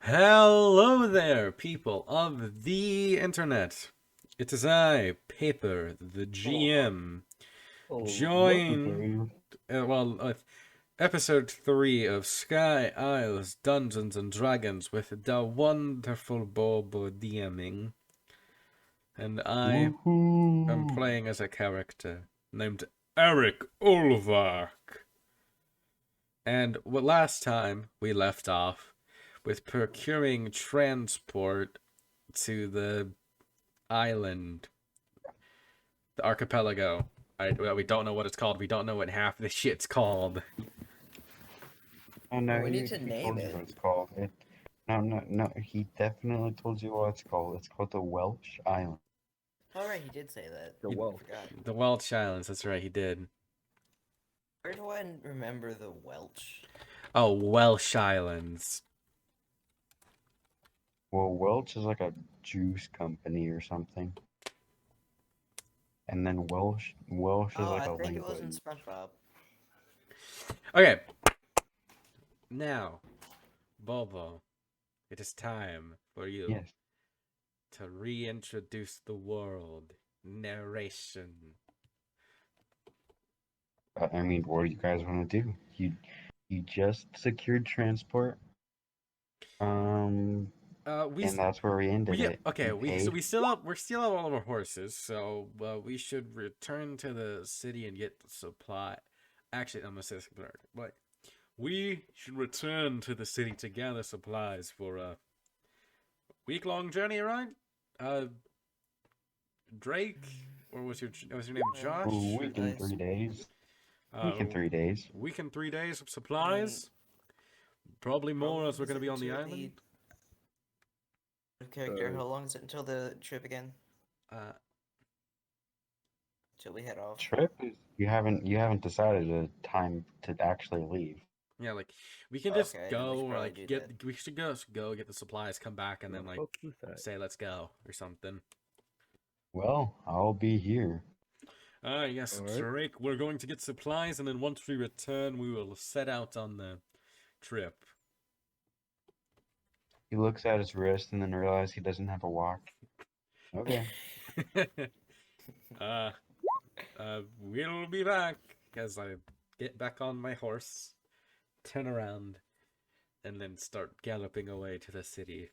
Hello there, people of the internet. It is I, Paper, the GM, Welcome, joined, Dave. with episode 3 of Sky Isles Dungeons and Dragons with the wonderful Bobo DMing. And I am Woohoo! playing as a character named Eric Ulvark. And last time we left off with procuring transport to the island, the archipelago. We don't know what it's called. We don't know what half the shit's called. Oh no, Well, we need he, to he name told you it. what it's called. No, he definitely told you what it's called. It's called the Welsh Island. All right, he did say that. The I Welsh. forgot. The Welsh Islands. That's right, he did. Where do I remember the Welsh? Oh, Welsh Islands. Well, Welch is like a juice company or something. And then Welsh is Oh, like I a think it was in language. SpongeBob. Okay. Now, Bobo, it is time for you Yes. to reintroduce the world. Narration. I mean, what do you guys want to do? You just secured transport. And that's where we ended it. Okay. You paid. We still have all of our horses, so we should return to the city and get the supply. Actually, I'm gonna say this better. But we should return to the city to gather supplies for a week-long journey, right? Drake, or was your name Josh? Ooh, week in 3 days. Week in 3 days. Week and 3 days of supplies. Probably more as we're gonna be on the island. Character, how long is it until the trip again? Till we head off. Trip is you haven't decided a time to actually leave. Yeah, like we can just Okay, go, we should or probably like do get. that. We should just go get the supplies, come back, and then like say let's go or something. Well, I'll be here. Yes, Alright. Drake. We're going to get supplies, and then once we return, we will set out on the trip. He looks at his wrist and then realizes he doesn't have a watch. Okay. We'll be back as I get back on my horse, turn around, and then start galloping away to the city.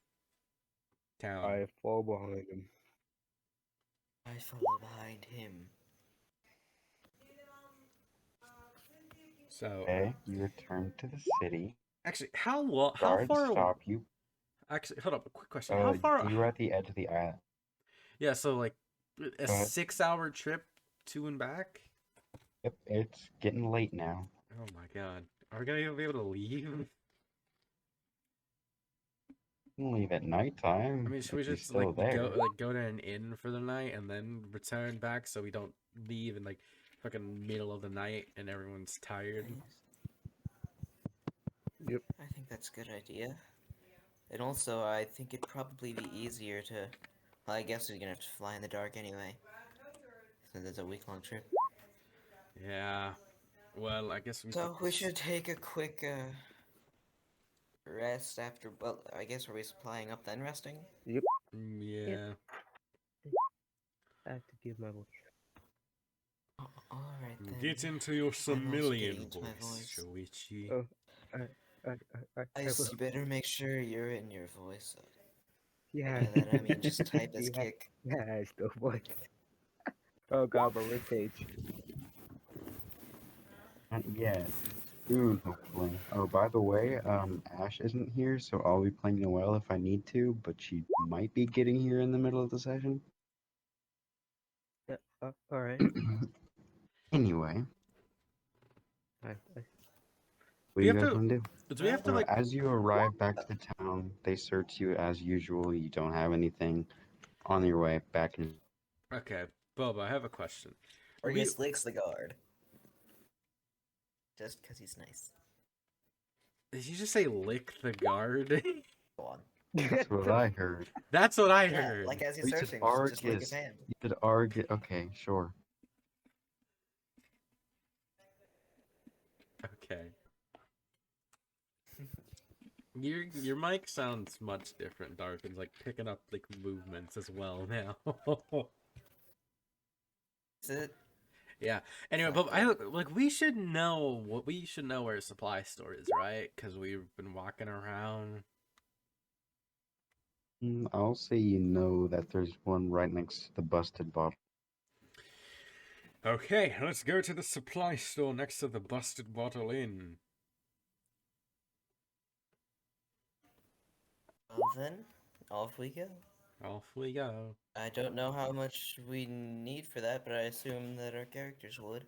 Town. I fall behind him. I follow behind him. So. Okay, you return to the city. Actually, how Guards far? stop you. Actually, hold up. A quick question. How far? You were at the edge of the island. Yeah, so like a 6-hour trip to and back. Yep, it's getting late now. Oh my god, are we gonna be able to leave? You can leave at nighttime. I mean, should we just go to an inn for the night and then return back so we don't leave in like fucking middle of the night and everyone's tired? Yep. I think that's a good idea. And also, I think it'd probably be easier to. Well, I guess we're gonna have to fly in the dark anyway. Since it's a week-long trip. Yeah. Well, I guess So we should take a quick rest after. Well, I guess are we supplying up then resting? Yep. Yeah. I have to give my voice. Oh, all right then. Get into your Somalian into my voice, voice. Shoichi. Oh, You better make sure you're in your voice. yeah. By that I mean just type as yeah. kick. Yeah, it's the voice. Oh god, my ribcage. Yeah, soon hopefully. Oh, by the way, Ash isn't here, so I'll be playing Noelle if I need to, but she might be getting here in the middle of the session. Yeah, alright. Anyway. What do you guys want to do? Do we have to like? As you arrive back to the town, they search you as usual. You don't have anything on your way back. Okay, Boba, I have a question. Or he just licks the guard. Just because he's nice. Did you just say lick the guard? Go on. That's what I heard. That's what I Yeah, heard. like as he's You said searching, just lick his hand. You said arg. Okay, sure. Okay. Your mic sounds much different, Dark, and like picking up like movements as well now. Is it? Yeah. Anyway, Not but good. we should know where a supply store is, right? Because we've been walking around. I'll say you know that there's one right next to the busted bottle. Okay, let's go to the supply store next to the Busted Bottle Inn. Well then, off we go. Off we go. I don't know how much we need for that, but I assume that our characters would.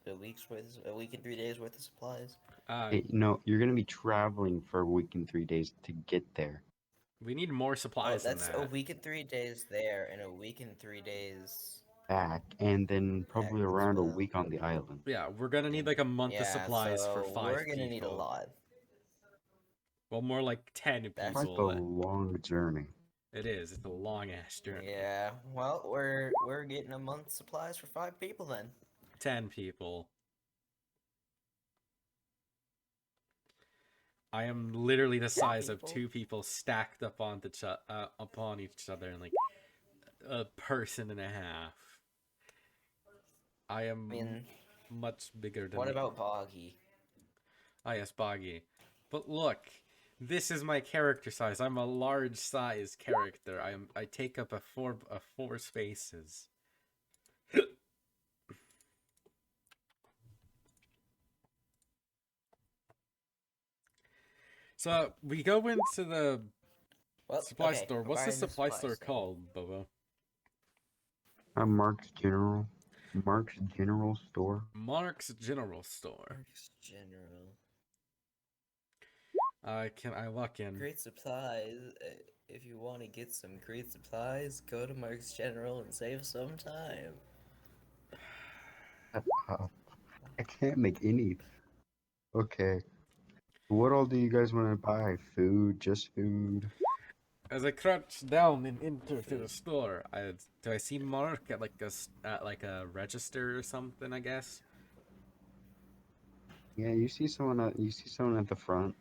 A week and 3 days worth of supplies. Hey, no, you're gonna be traveling for a week and 3 days to get there. We need more Oh, supplies than that's a that. week and 3 days there, and a week and 3 days Back, and then back probably as around a well. week on the island. Yeah, we're gonna need like a month of Yeah, supplies for so 5 we're gonna need a people. lot. Well, more like 10 That's Quite a people. long journey. It is. It's a long ass journey. Yeah. Well, we're getting a month's supplies for 5 people then. 10 people. I am literally the size of people? 2 people stacked up upon each other in like a person and a half. I am I mean, much bigger than what the- about Boggy? Ah, yes, Boggy. But look, this is my character size. I'm a large size character. I take up a four spaces. So we go into the Well, supply okay, store. we're What's the buying the supply store supplies. called, Bobo? I'm Mark's General Store. Mark's General Store. Mark's General. Can I walk in? Great supplies. If you want to get some great supplies, go to Mark's General and save some time. I can't make any. Okay. What all do you guys want to buy? Food? Just food? As I crouch down and enter to the store, do I see Mark at like a register or something? I guess. Yeah, you see someone at the front.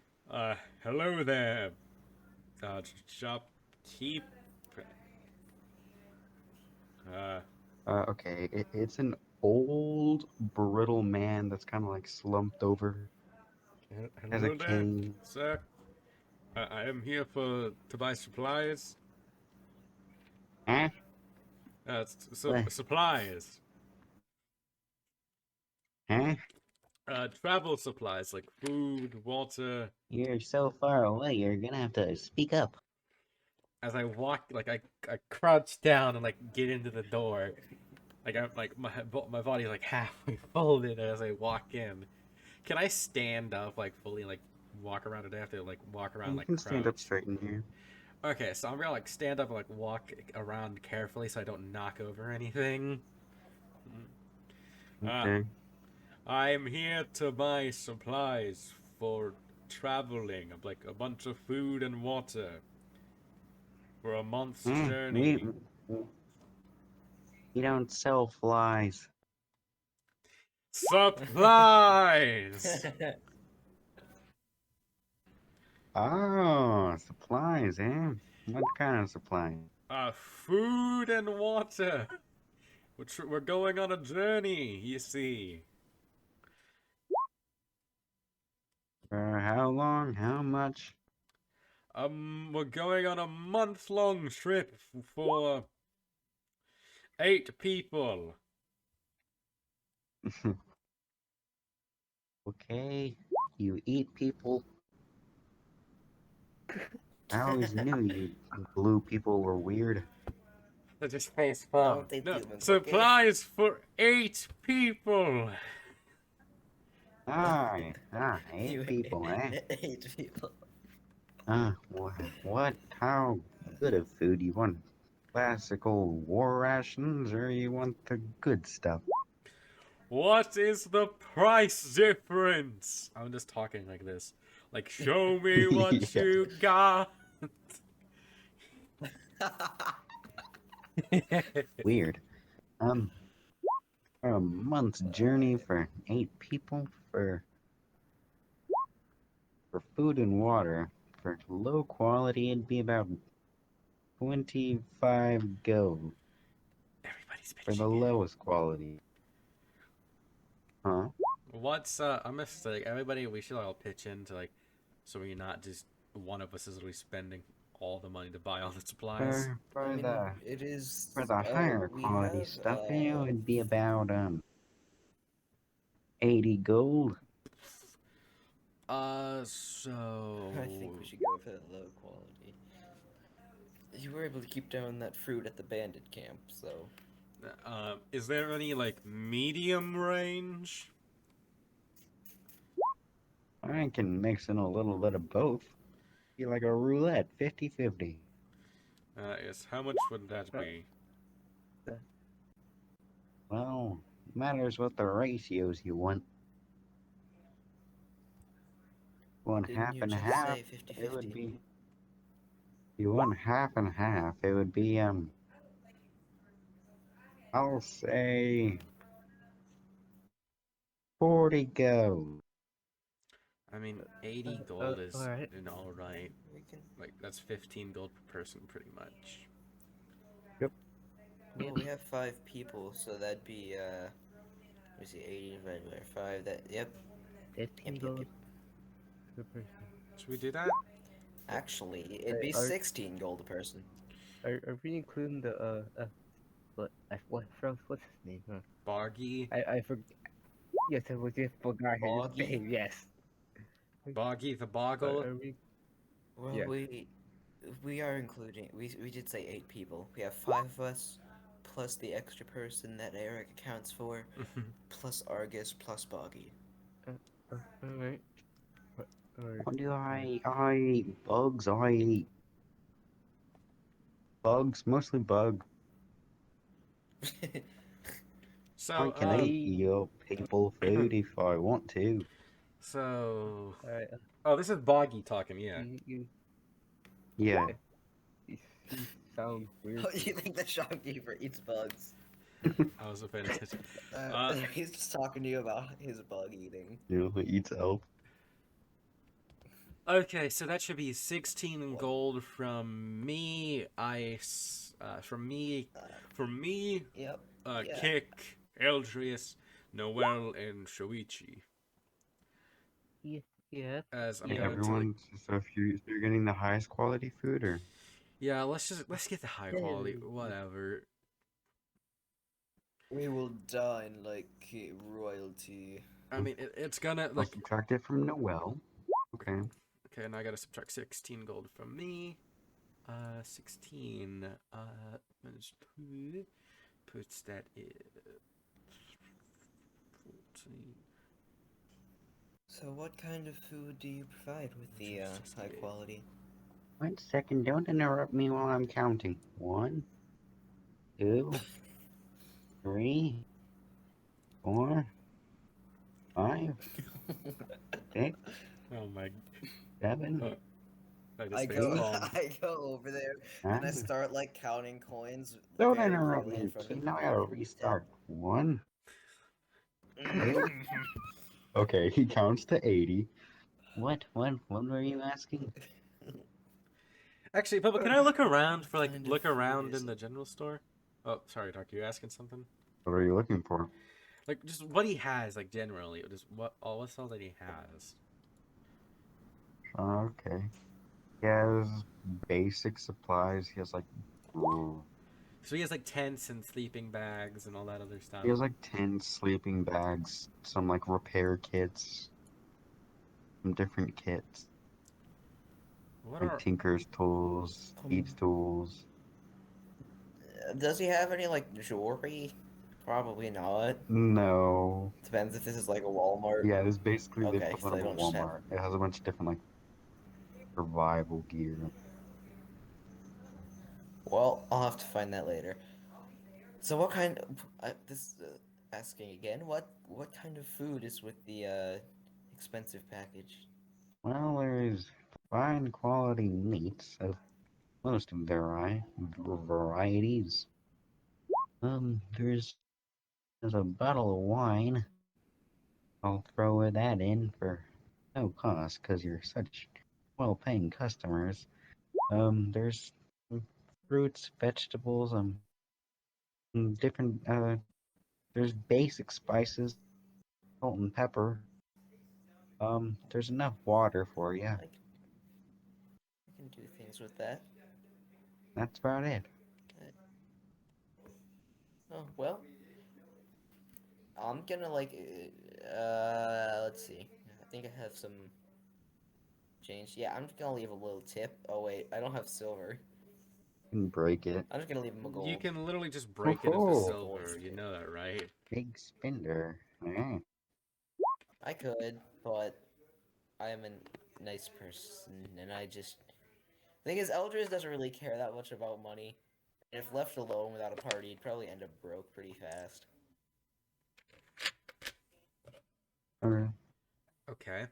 Hello there, shopkeep. Okay, it's an old, brittle man that's kind of like slumped over. Has a Hello there, cane. sir. I am here to buy supplies. Huh? What? Supplies. Huh? Travel supplies like food, water. You're so far away, you're gonna have to speak up. As I walk, like I crouch down and like get into the door. Like I'm like my body's like halfway folded as I walk in. Can I stand up like fully like walk around? Or do I have to like walk around You like can stand up crouched? straight in here. Okay, so I'm gonna like stand up and like walk around carefully so I don't knock over anything. Okay. I'm here to buy supplies for traveling, like a bunch of food and water for a month's journey. We don't sell flies. Supplies! Oh, supplies, eh? What kind of supplies? Food and water. We're going on a journey, you see. For how long? How much? We're going on a month-long trip for 8 people. Okay, you eat people. I always knew you blue people were weird. That just face Don't palm. think No, humans, okay? supplies for 8 people. Eight people, eh? 8 people. How good of food? You want classical war rations or you want the good stuff? What is the price difference? I'm just talking like this. Like, show me what Yeah. you got. Weird. A month's journey for 8 people for food and water. For low quality, it'd be about 25 gold Everybody's for the pitching in. lowest quality. Huh? What's I'm gonna say everybody we should all pitch in to like so we're not just one of us is really spending all the money to buy all the supplies. For I mean, the it is. for the higher We quality have. stuff, it would be about 80 gold. So I think we should go for the low quality. You were able to keep down that fruit at the bandit camp, so. Is there any like medium range? I can mix in a little bit of both. Be like a roulette, 50-50. Yes. How much would that be? Well, matters what the ratios you want. One Didn't half you and just half, say 50 it would 50? be. If you want half and half, it would be I'll say 40 gold. I mean, 80 gold is alright. an all right. We can. Like that's 15 gold per person, pretty much. Well, we have 5 people, so that'd be, let me see, 80 divided by 5. Yep. 15 gold per person. Should we do that? Actually, it'd be Are- 16 gold a person. Are we including the what's his name? Boggy, I forgot. Yes, I was just forgot his Boggy? name. Yes. Boggy the Boggle. Are we? Well, Yes. we are including. We did say 8 people. We have 5 of us, plus the extra person that Eric accounts for, plus Argus, plus Boggy. Alright. What do I eat bugs, I eat bugs, mostly bug. So, I can eat your people food if I want to. so, Alright. oh, this is Boggy talking. Yeah. Yeah. You sound weird. Oh, you think the shopkeeper eats bugs? I wasn't paying attention. He's just talking to you about his bug eating. You know, it eats elf. Okay, so that should be 16 What? gold from me. From me, Yep. Yeah. Kick, Eldrius, Noel, and Shoichi. Yeah. As I'm Yeah, going to like, everyone. So if you're getting the highest quality food, or yeah, let's get the high quality, whatever. We will dine like royalty. I mean, it's gonna I'll like. subtract it from Noel. Okay. Okay, now I gotta subtract 16 gold from me. 16. Puts that in 14. So, what kind of food do you provide with the high quality? 1 second, don't interrupt me while I'm counting. 1, 2, 3, 4, 5, 6, Oh my. 7, I just I face go, palm. I go over there and I 9. start like counting coins. Don't very interrupt quickly me. in front See, of now I gotta restart. 1. him. Okay, he counts to 80. What were you asking? Actually, Papa, can I look around for like Kind of look food around is in the general store? Oh, sorry, Doc. You asking something? What are you looking for? Like just what he has, like generally, just what all the stuff that he has. Okay. He has basic supplies. He has like, So he has like tents and sleeping bags and all that other stuff. he has like 10 sleeping bags, some like repair kits, some different kits, What like are tinker's tools, thieves' tools. Does he have any like jewelry? Probably not. No. Depends if this is like a Walmart. Yeah, it's basically the Okay, so equivalent they of a don't just have. Walmart. It has a bunch of different like survival gear. Well, I'll have to find that later. So what kind of asking again? What kind of food is with the expensive package? Well, there's fine quality meats of most varieties. There's There's a bottle of wine. I'll throw that in for no cost because you're such well-paying customers. There's fruits, vegetables, different. There's basic spices, salt and pepper. There's enough water for you. I can do things with that. That's about it. Oh, well. I'm gonna let's see. I think I have some change. Yeah, I'm just gonna leave a little tip. Oh wait, I don't have silver. You can break it. I'm just gonna leave him a You gold. can literally just break it into Oh, Gold silver. You tip. know that, right? big spender. Yeah. I could, but I am a nice person, and I just. The thing is, Eldris doesn't really care that much about money. And if left alone without a party, he'd probably end up broke pretty fast. Okay. Okay.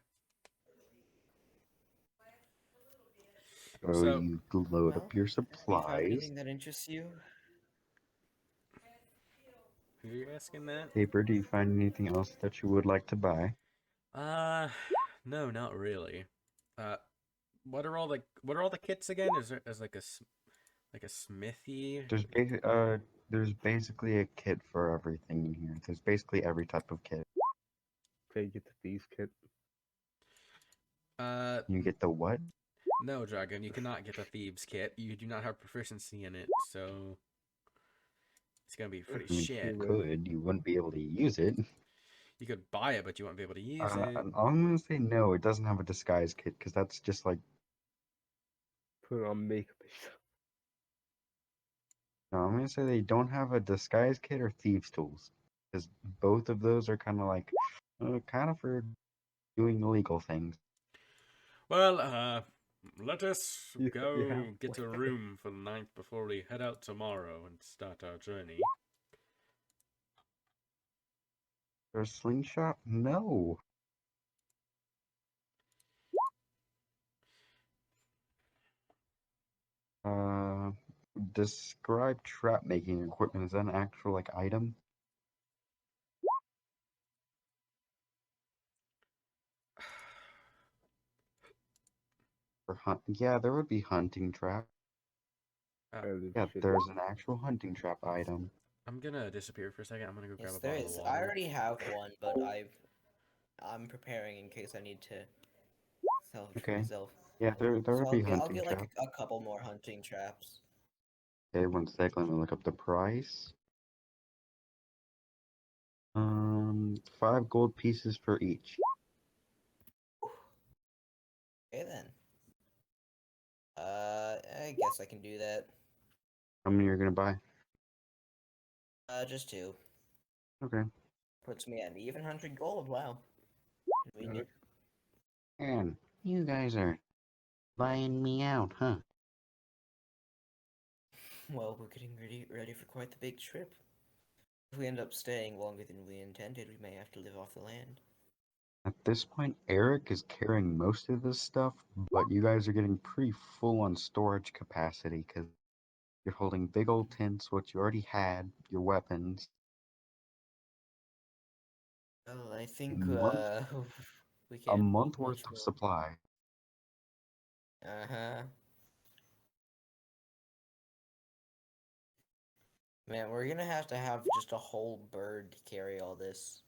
So So, you load Well, up your have you found supplies. anything that interests you? who are you asking that? Paper, do you find anything else that you would like to buy? Uh, no, not really. Uh, what are all the kits again? Is like a smithy? There's basically a kit for everything in here. There's basically every type of kit. Okay, get the thieves kit. You get the what? No, Dragon, you cannot get the thieves kit. You do not have proficiency in it, so it's gonna be pretty I mean, you shit. could. You wouldn't be able to use it. You could buy it, but you won't be able to use it. I'm gonna say no. It doesn't have a disguise kit because that's just like. Put on makeup. No, I'm gonna say they don't have a disguise kit or thieves tools because both of those are kind of like, kind of for doing illegal things. Well, let us You have go get a room for the night before we head out tomorrow and start our journey. There's slingshot? No. Uh, describe trap making equipment. Is that an actual like item? For hunt? Yeah, there would be hunting trap. Yeah, shit. there's an actual hunting trap item. I'm gonna disappear for a second. I'm gonna go grab Yes, a there bottle of is. I water. already have one, but I'm preparing in case I need to salvage for Okay. myself. Yeah, there So would be I'll hunting get like trap. a couple more hunting traps. Okay, one sec. Let me look up the price. 5 gold pieces for each. Okay then. I guess I can do that. How many you're gonna buy? Just two. Okay. Puts me at an even 100 gold. Wow. Convenient. And you guys are buying me out, huh? Well, we're getting ready for quite the big trip. If we end up staying longer than we intended, we may have to live off the land. At this point, Eric is carrying most of this stuff, but you guys are getting pretty full on storage capacity because you're holding big old tents, what you already had, your weapons, Well, I a think month, we a can't month hold worth much of more. supply. Uh-huh. Man, we're gonna have to have just a whole bird to carry all this.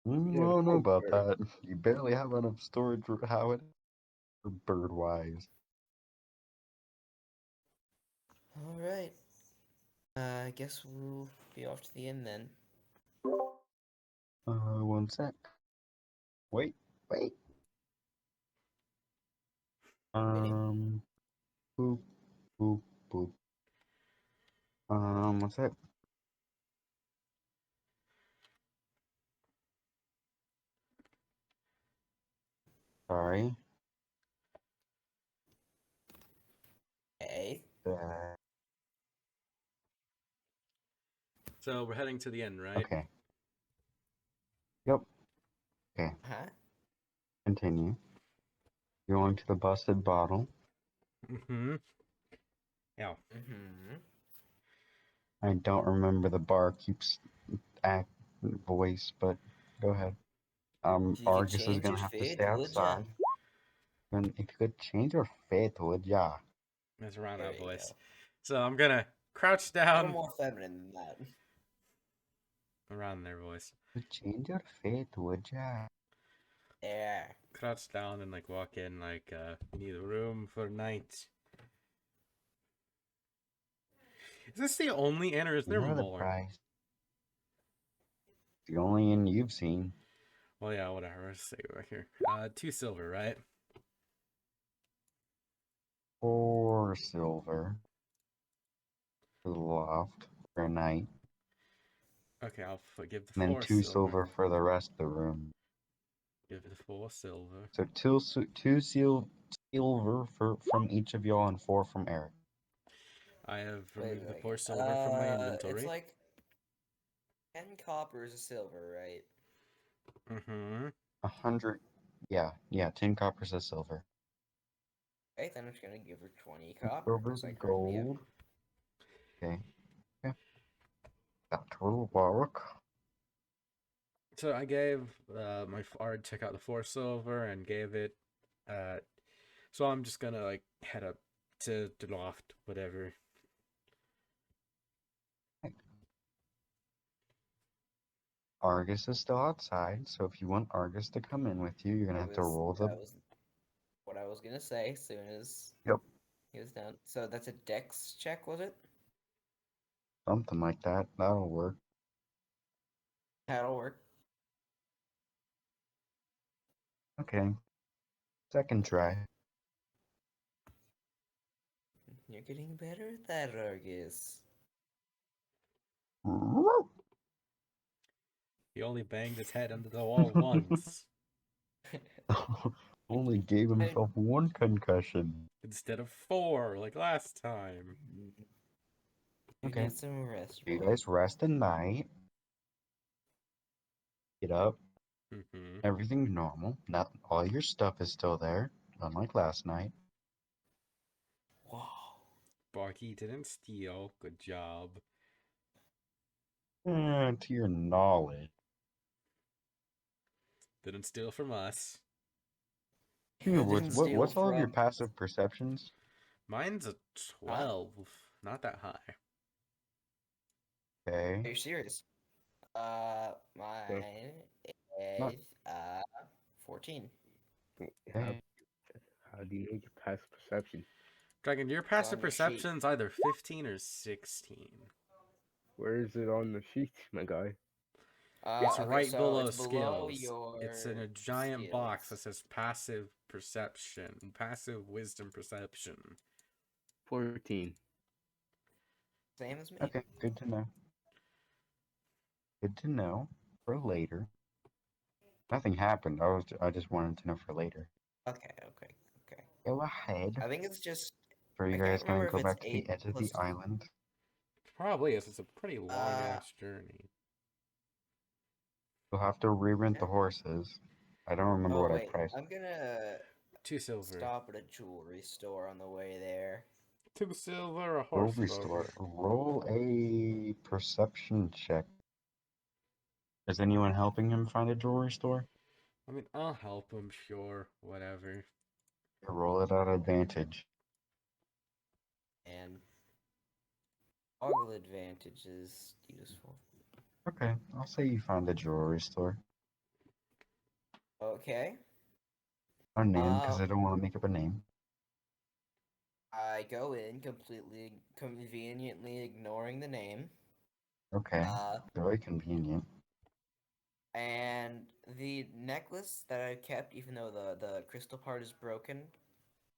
I Yeah, don't know the about bird. that. You barely have enough storage for how it bird wise. Alright. I guess we'll be off to the inn then. One sec. Wait, wait. Waiting. Boop, boop, boop. What's that? Sorry. Hey. Uh, So we're heading to the inn, right? okay. Yep. Okay. Huh? Continue. You're going to the busted bottle. Mm-hmm. Yeah. Mm-hmm. I don't remember the barkeep's act voice, but go ahead. You could Argus is change gonna your have to fate, stay would ya? outside. And if you could change your fate, would ya? That's around There that you voice. go. So I'm gonna crouch A little down more feminine than that. around their voice. Could change your fate, would ya? There. Crouch down and like walk in like we need a room for night. Is this the only inn or is You there know the more? price. The only inn you've seen. Well yeah, whatever. Let's see right here. 2 silver, right? 4 silver for the loft for a night. Okay, I'll give the And then 4 2 silver. silver for the rest of the room. Give the 4 silver. So silver from each of y'all and 4 from Eric. I have Wait a removed the 4 second. silver from my It's inventory. like 10 coppers a silver, right? Mm-hmm. 100. Yeah, 10 coppers of silver. Okay, then I'm just gonna give her 20 Silver coppers. I currently have. gold. Okay. That will work. So I gave my Ard took out the 4 silver and gave it so I'm just gonna like head up to the loft, whatever. Argus is still outside, so if you want Argus to come in with you, you're gonna have to roll the. That was what I was gonna say as soon as Yep. he was done. So that's a dex check, was it? Something like that. That'll work. That'll work. Okay. Second try. You're getting better at that, Argus. He only banged his head into the wall once Only gave himself 1 concussion. instead of 4 like last time. You Okay. need some rest, You boy. guys rest a night. Get up. Mm-hmm. Everything's normal. Not all your stuff is still there, unlike last night. Wow. Barky didn't steal. Good job. To your knowledge. Didn't steal from us. Yeah, Didn't steal what's all of your from. passive perceptions? Mine's a 12. Not that high. Are Okay. you serious? Mine Not is 14. How, okay. how do you know your past perception? Dragon, your It's passive on your sheet. perception's either 15 or 16. Where is it on the sheet, my guy? It's Okay, right so below it's below skills. It's in a your giant box that skills. says passive perception, passive wisdom perception. 14. Same as me. Okay, good to know. Good to know for later. Nothing happened. I just wanted to know for later. Okay. Go ahead. I think it's just. Are you I can't guys gonna remember if go it's back to the 8 edge of the plus. island? Probably is. It's a pretty long Uh, ass journey. You'll have to re-rent the horses. I don't remember oh what I wait, priced. I'm gonna 2 silver. stop at a jewelry store on the way there. 2 silver, a horse Jewelry rover. store. Roll a perception check. Is anyone helping him find a jewelry store? I mean, I'll help him, sure, whatever. Roll it at advantage. And toggle advantage is useful. Okay, I'll say you found a jewelry store. Okay. A name, because I don't want to make up a name. I go in completely conveniently ignoring the name. Okay, very convenient. And the necklace that I kept, even though the crystal part is broken.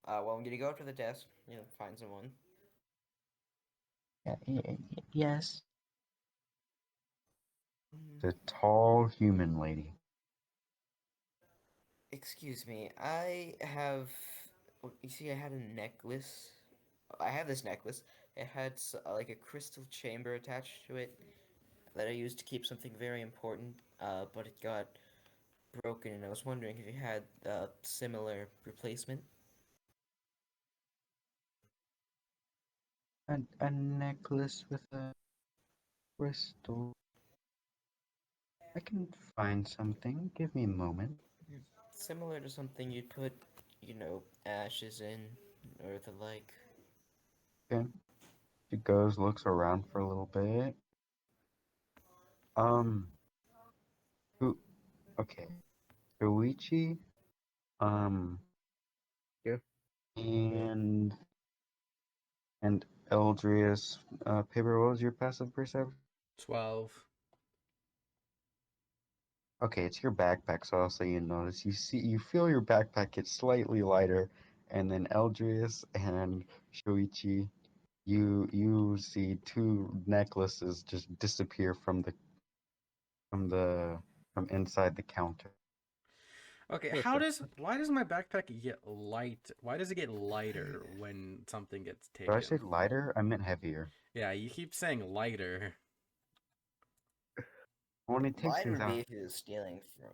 Well, I'm gonna go up to the desk, find someone. Yes. The tall human lady. Excuse me, I have. You see, I had a necklace. I have this necklace. It had like a crystal chamber attached to it that I used to keep something very important. But it got broken, and I was wondering if you had a similar replacement. A necklace with a Crystal. I can find something. Give me a moment. Similar to something you'd put, ashes in, or the like. Okay. She goes, looks around for a little bit. Um, who? Okay. Koichi, um, Yeah. and Eldrius. Paper, what was your passive perception? 12. Okay, it's your backpack, so also you notice. You feel your backpack get slightly lighter, and then Eldrius and Shoichi, you see two necklaces just disappear from the from inside the counter. Okay, What why does my backpack get light? Why does it get lighter when something gets Did I say taken? lighter? I meant heavier. Yeah, you keep saying lighter. When it takes Lighter things would be out. if he was stealing from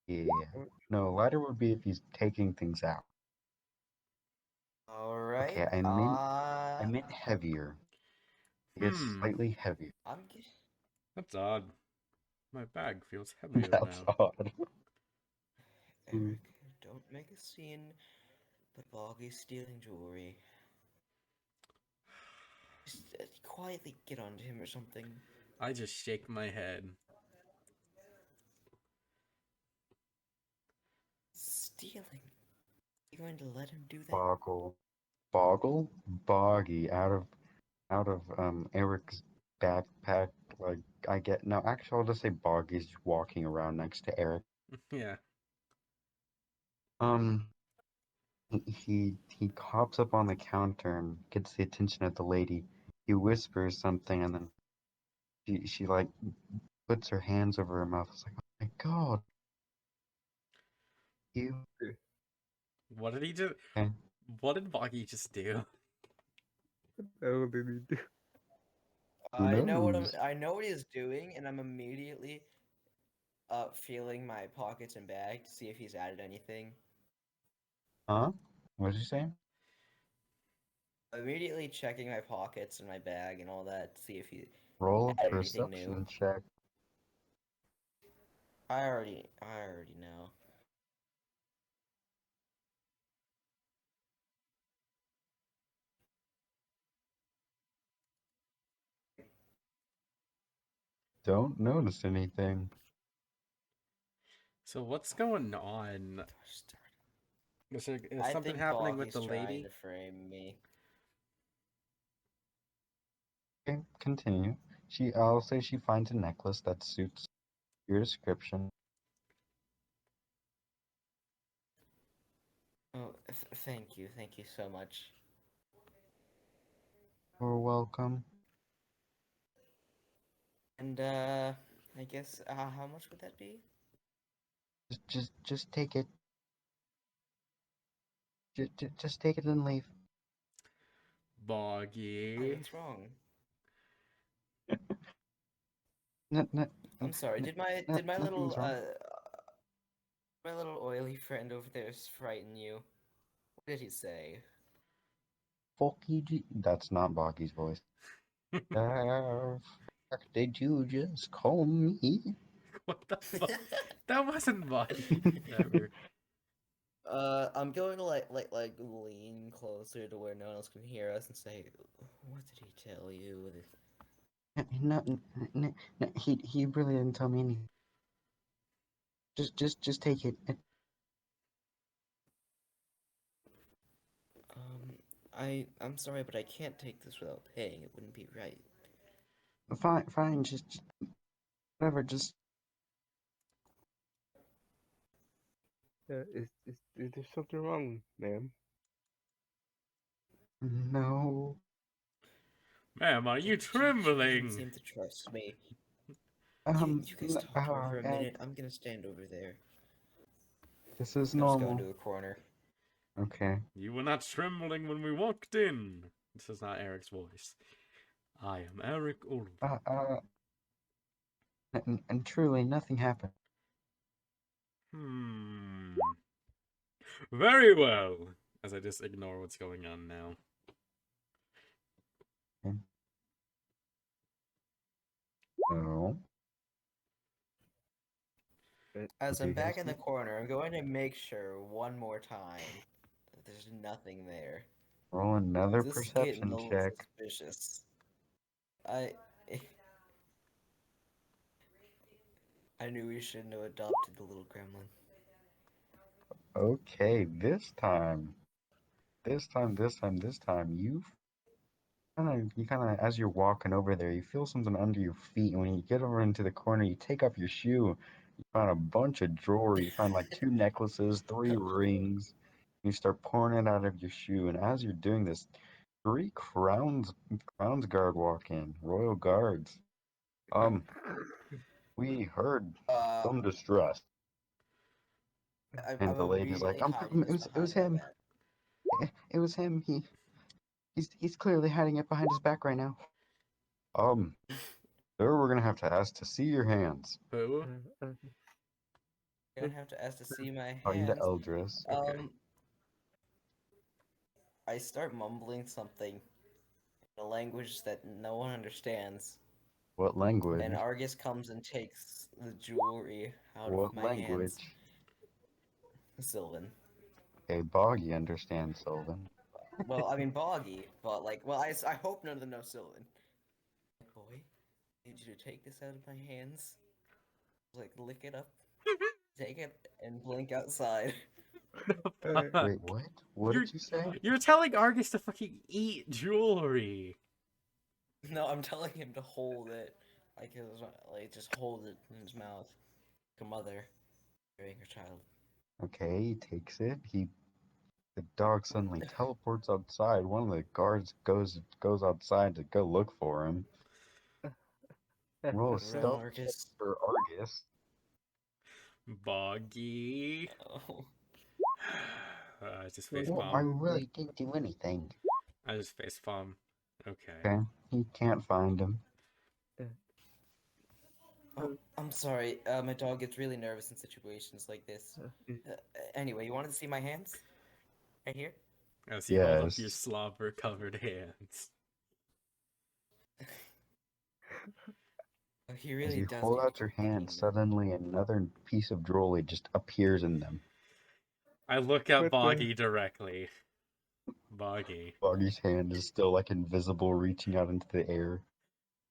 you. Yeah. No, lighter would be if he's taking things out. Okay, Alright, I meant heavier. It gets Hmm, slightly heavier. I'm g- that's odd. My bag feels heavier That's now. odd. Eric, don't make a scene. The Boggy's stealing jewelry. Just quietly get onto him or something. I just shake my head. Stealing? You going to let him do that? Boggle. Boggle? Boggy. Out of Eric's backpack. Like I get no, actually I'll just say Boggy's walking around next to Eric. Yeah. Um he hops up on the counter and gets the attention of the lady. He whispers something and then she like puts her hands over her mouth. It's like, oh my god, you What did he just? okay. What did Boggy just do? the hell did he do? Who I know what knows? I know what he's doing, and I'm immediately feeling my pockets and bag to see if he's added anything. Huh? What did you say? Immediately checking my pockets and my bag and all that to see if he Roll a added anything new. perception check. I already know. Don't notice anything. So what's going on? Gosh darn Is I something think happening with Boggy's the trying to lady? frame me. Okay, continue. I'll say she finds a necklace that suits your description. Oh, thank you so much. You're welcome. And I guess how much would that be? Just take it. Just take it and leave. Why? Boggy. What's wrong? No, no, I'm sorry. no, Did my nothing's little wrong. oily friend over there frighten you? What did he say? That's not Boggy's voice. Fuck did you just call me? What the fuck? That wasn't Boggy ever. I'm going to like lean closer to where no one else can hear us and say, "What did he tell you?" No, no, he really didn't tell me anything. Just take it. I'm sorry, but I can't take this without paying. It wouldn't be right. Fine, just whatever. Just Is there something wrong, ma'am? no. Ma'am, are you She doesn't trembling? seem to trust me. You guys talk to her for a minute. I'm gonna stand over there. this is I'll just go normal. into a corner. Okay. You were not trembling when we walked in. This is not Eric's voice. I am Eric Ulva. And truly, nothing happened. Hmm. Very well. As I just ignore what's going on now. Okay. No. As Do I'm you guys back in the see? corner, I'm going to make sure one more time that there's nothing there. Roll another This is getting perception a little check. suspicious. I I knew we shouldn't have adopted the little gremlin. Okay, this time, you as you're walking over there, you feel something under your feet, and when you get over into the corner, you take off your shoe. You find a bunch of jewelry. You find like 2 necklaces, 3 rings. You start pouring it out of your shoe, and as you're doing this, 3 crowns guard walk in, royal guards. We heard Uh, some distress, and I'm the lady's like, immediately hiding it this was behind my him. back. It was him. He's clearly hiding it behind his back right now. Um, sir, we're gonna have to ask to see your hands. Who? You're gonna have to ask to see my Talking to hands. Eldris. Okay. I start mumbling something in a language that no one understands, What language? and Argus comes and takes the jewelry out of What my hands. language? Sylvan. Okay, Boggy understands Sylvan. Well, I mean Boggy, but I hope none of them know Sylvan. Boy, I need you to take this out of my hands. Like, lick it up, take it, and blink outside. Wait, what? What You're did you say? you're telling Argus to fucking eat jewelry. No, I'm telling him to hold it. Just hold it in his mouth. Like a mother carrying her child. Okay, he takes it. The dog suddenly teleports outside. One of the guards goes outside to go look for him. Roll a Run, stealth check Argus. for Argus. Boggy. Oh. I just face Well, I palm. really didn't do anything. I just face palm. Okay. Okay, he can't find him. Oh, I'm sorry. My dog gets really nervous in situations like this. Anyway, you wanted to see my hands? Right here? As you hold up Yes. your slobber-covered hands. Oh, he As really you does hold need to out your keep my hand, kingdom. suddenly another piece of jewelry just appears in them. I look at Boggy directly. Boggy. Boggy's hand is still like invisible, reaching out into the air.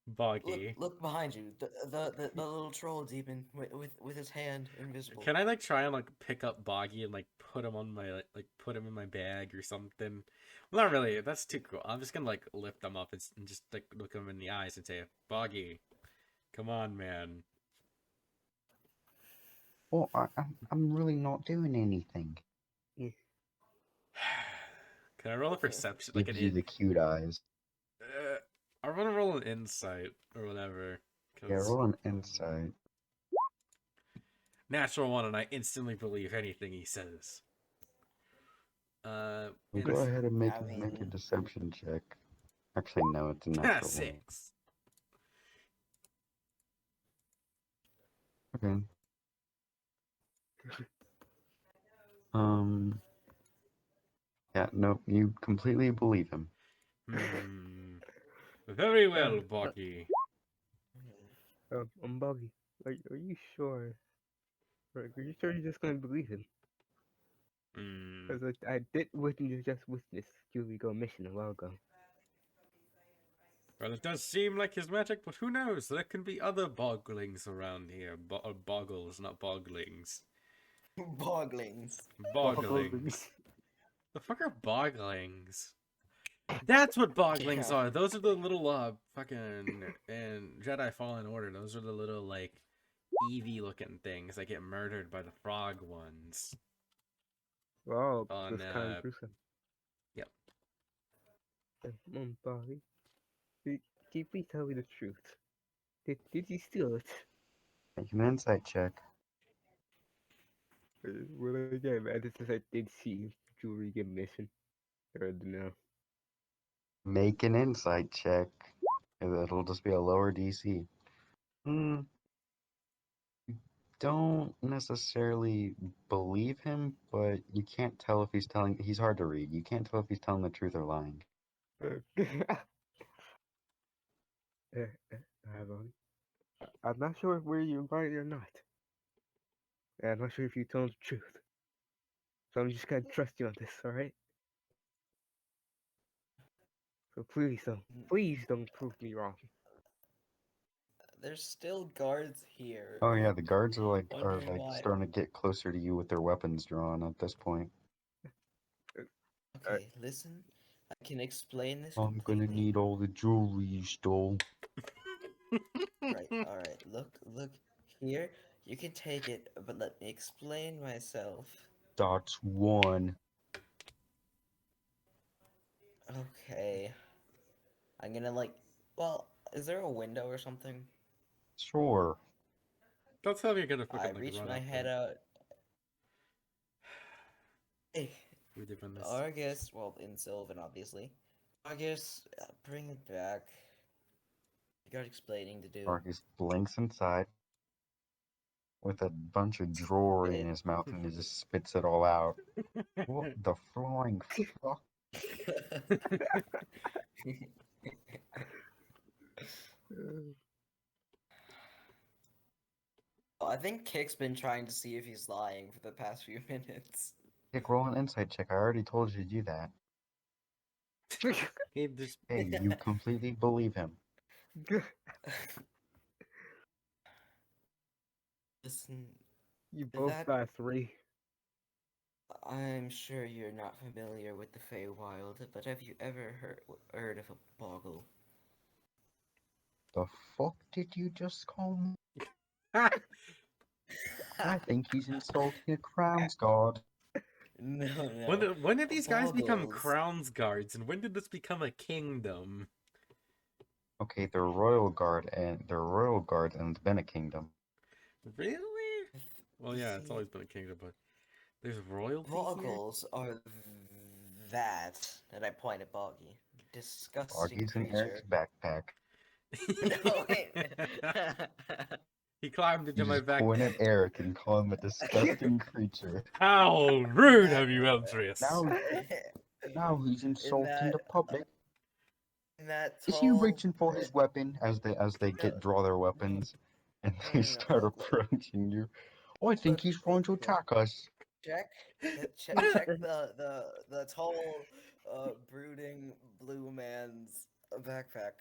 Boggy. Look behind you. The little troll demon with his hand invisible. Can I try and pick up Boggy and put him on my put him in my bag or something? Well, not really. That's too cool. I'm just gonna lift him up and just look him in the eyes and say, "Boggy, come on, man." Well, I'm really not doing anything. Can I roll a perception? Gives you the cute eyes. I want to roll an insight or whatever. Yeah, roll an insight. Natural one, and I instantly believe anything he says. Well, go ahead and make a deception check. Actually, no, it's a natural 6. one. Okay. Yeah, nope, you completely believe him. Very well, Boggy. I'm Boggy. Are you sure? Are you sure you're just gonna believe him? Because I did just witness Julie go missing a while ago. Well, it does seem like his magic, but who knows? There can be other boglings around here. Boggles, not boglings. Boglings. Boglings. The fuck are boglings? That's what boglings are. Those are the little fucking in Jedi Fallen Order. Those are the little Eevee looking things that get murdered by the frog ones. Wow, On that's kind of gruesome. Yep. Bobby, can you please tell me the truth? Did you steal it? Make an insight check. Well, again, I did see jewelry get missing. Or no. Make an insight check. It'll just be a lower DC. Don't necessarily believe him, but you can't tell if he's hard to read. You can't tell if he's telling the truth or lying. Hi, Bobby. I'm not sure where you're invited or not. And I'm not sure if you told the truth. So I'm just gonna trust you on this, alright? So please don't prove me wrong. There's still guards here. Oh yeah, the guards are Wondering why. starting to get closer to you with their weapons drawn at this point. Okay, listen. I can explain this I'm gonna completely. need all the jewelry you stole. Right, alright. Look here. You can take it, but let me explain myself. That's one. Okay. I'm gonna well, is there a window or something? Sure. That's how you're gonna I fucking like reach run my up head there. out. Hey, We're doing this. Argus, well, in Sylvan, obviously. Argus, bring it back. You got explaining to do. Marcus blinks inside with a bunch of jewelry in It. his mouth and he just spits it all out. What the flying fuck? I think Kick's been trying to see if he's lying for the past few minutes. Kick, roll an insight check. I already told you to do that. He just Hey, you completely believe him. Listen, You both That- got 3. I'm sure you're not familiar with the Feywild, but have you ever heard of a boggle? The fuck did you just call me? I think he's insulting a crown's guard. No, when did these guys become Boggles. crowns guards, and when did this become a kingdom? Okay, they're royal guard and it's been a kingdom. Really? Well, You yeah, it's see, always been a kingdom, but there's royalty here. Boggles are that, and I point at Boggy. Disgusting Boggy's in Eric's creature. backpack. No, wait. He climbed into You my just point backpack. at Eric and call him a disgusting creature. How rude of you, Eldris! Now he's insulting the public. in that Is he tall reaching for his weapon as they draw their weapons and they no. start Look. approaching you? Oh, I think he's trying to attack us. Check the tall, brooding blue man's backpack,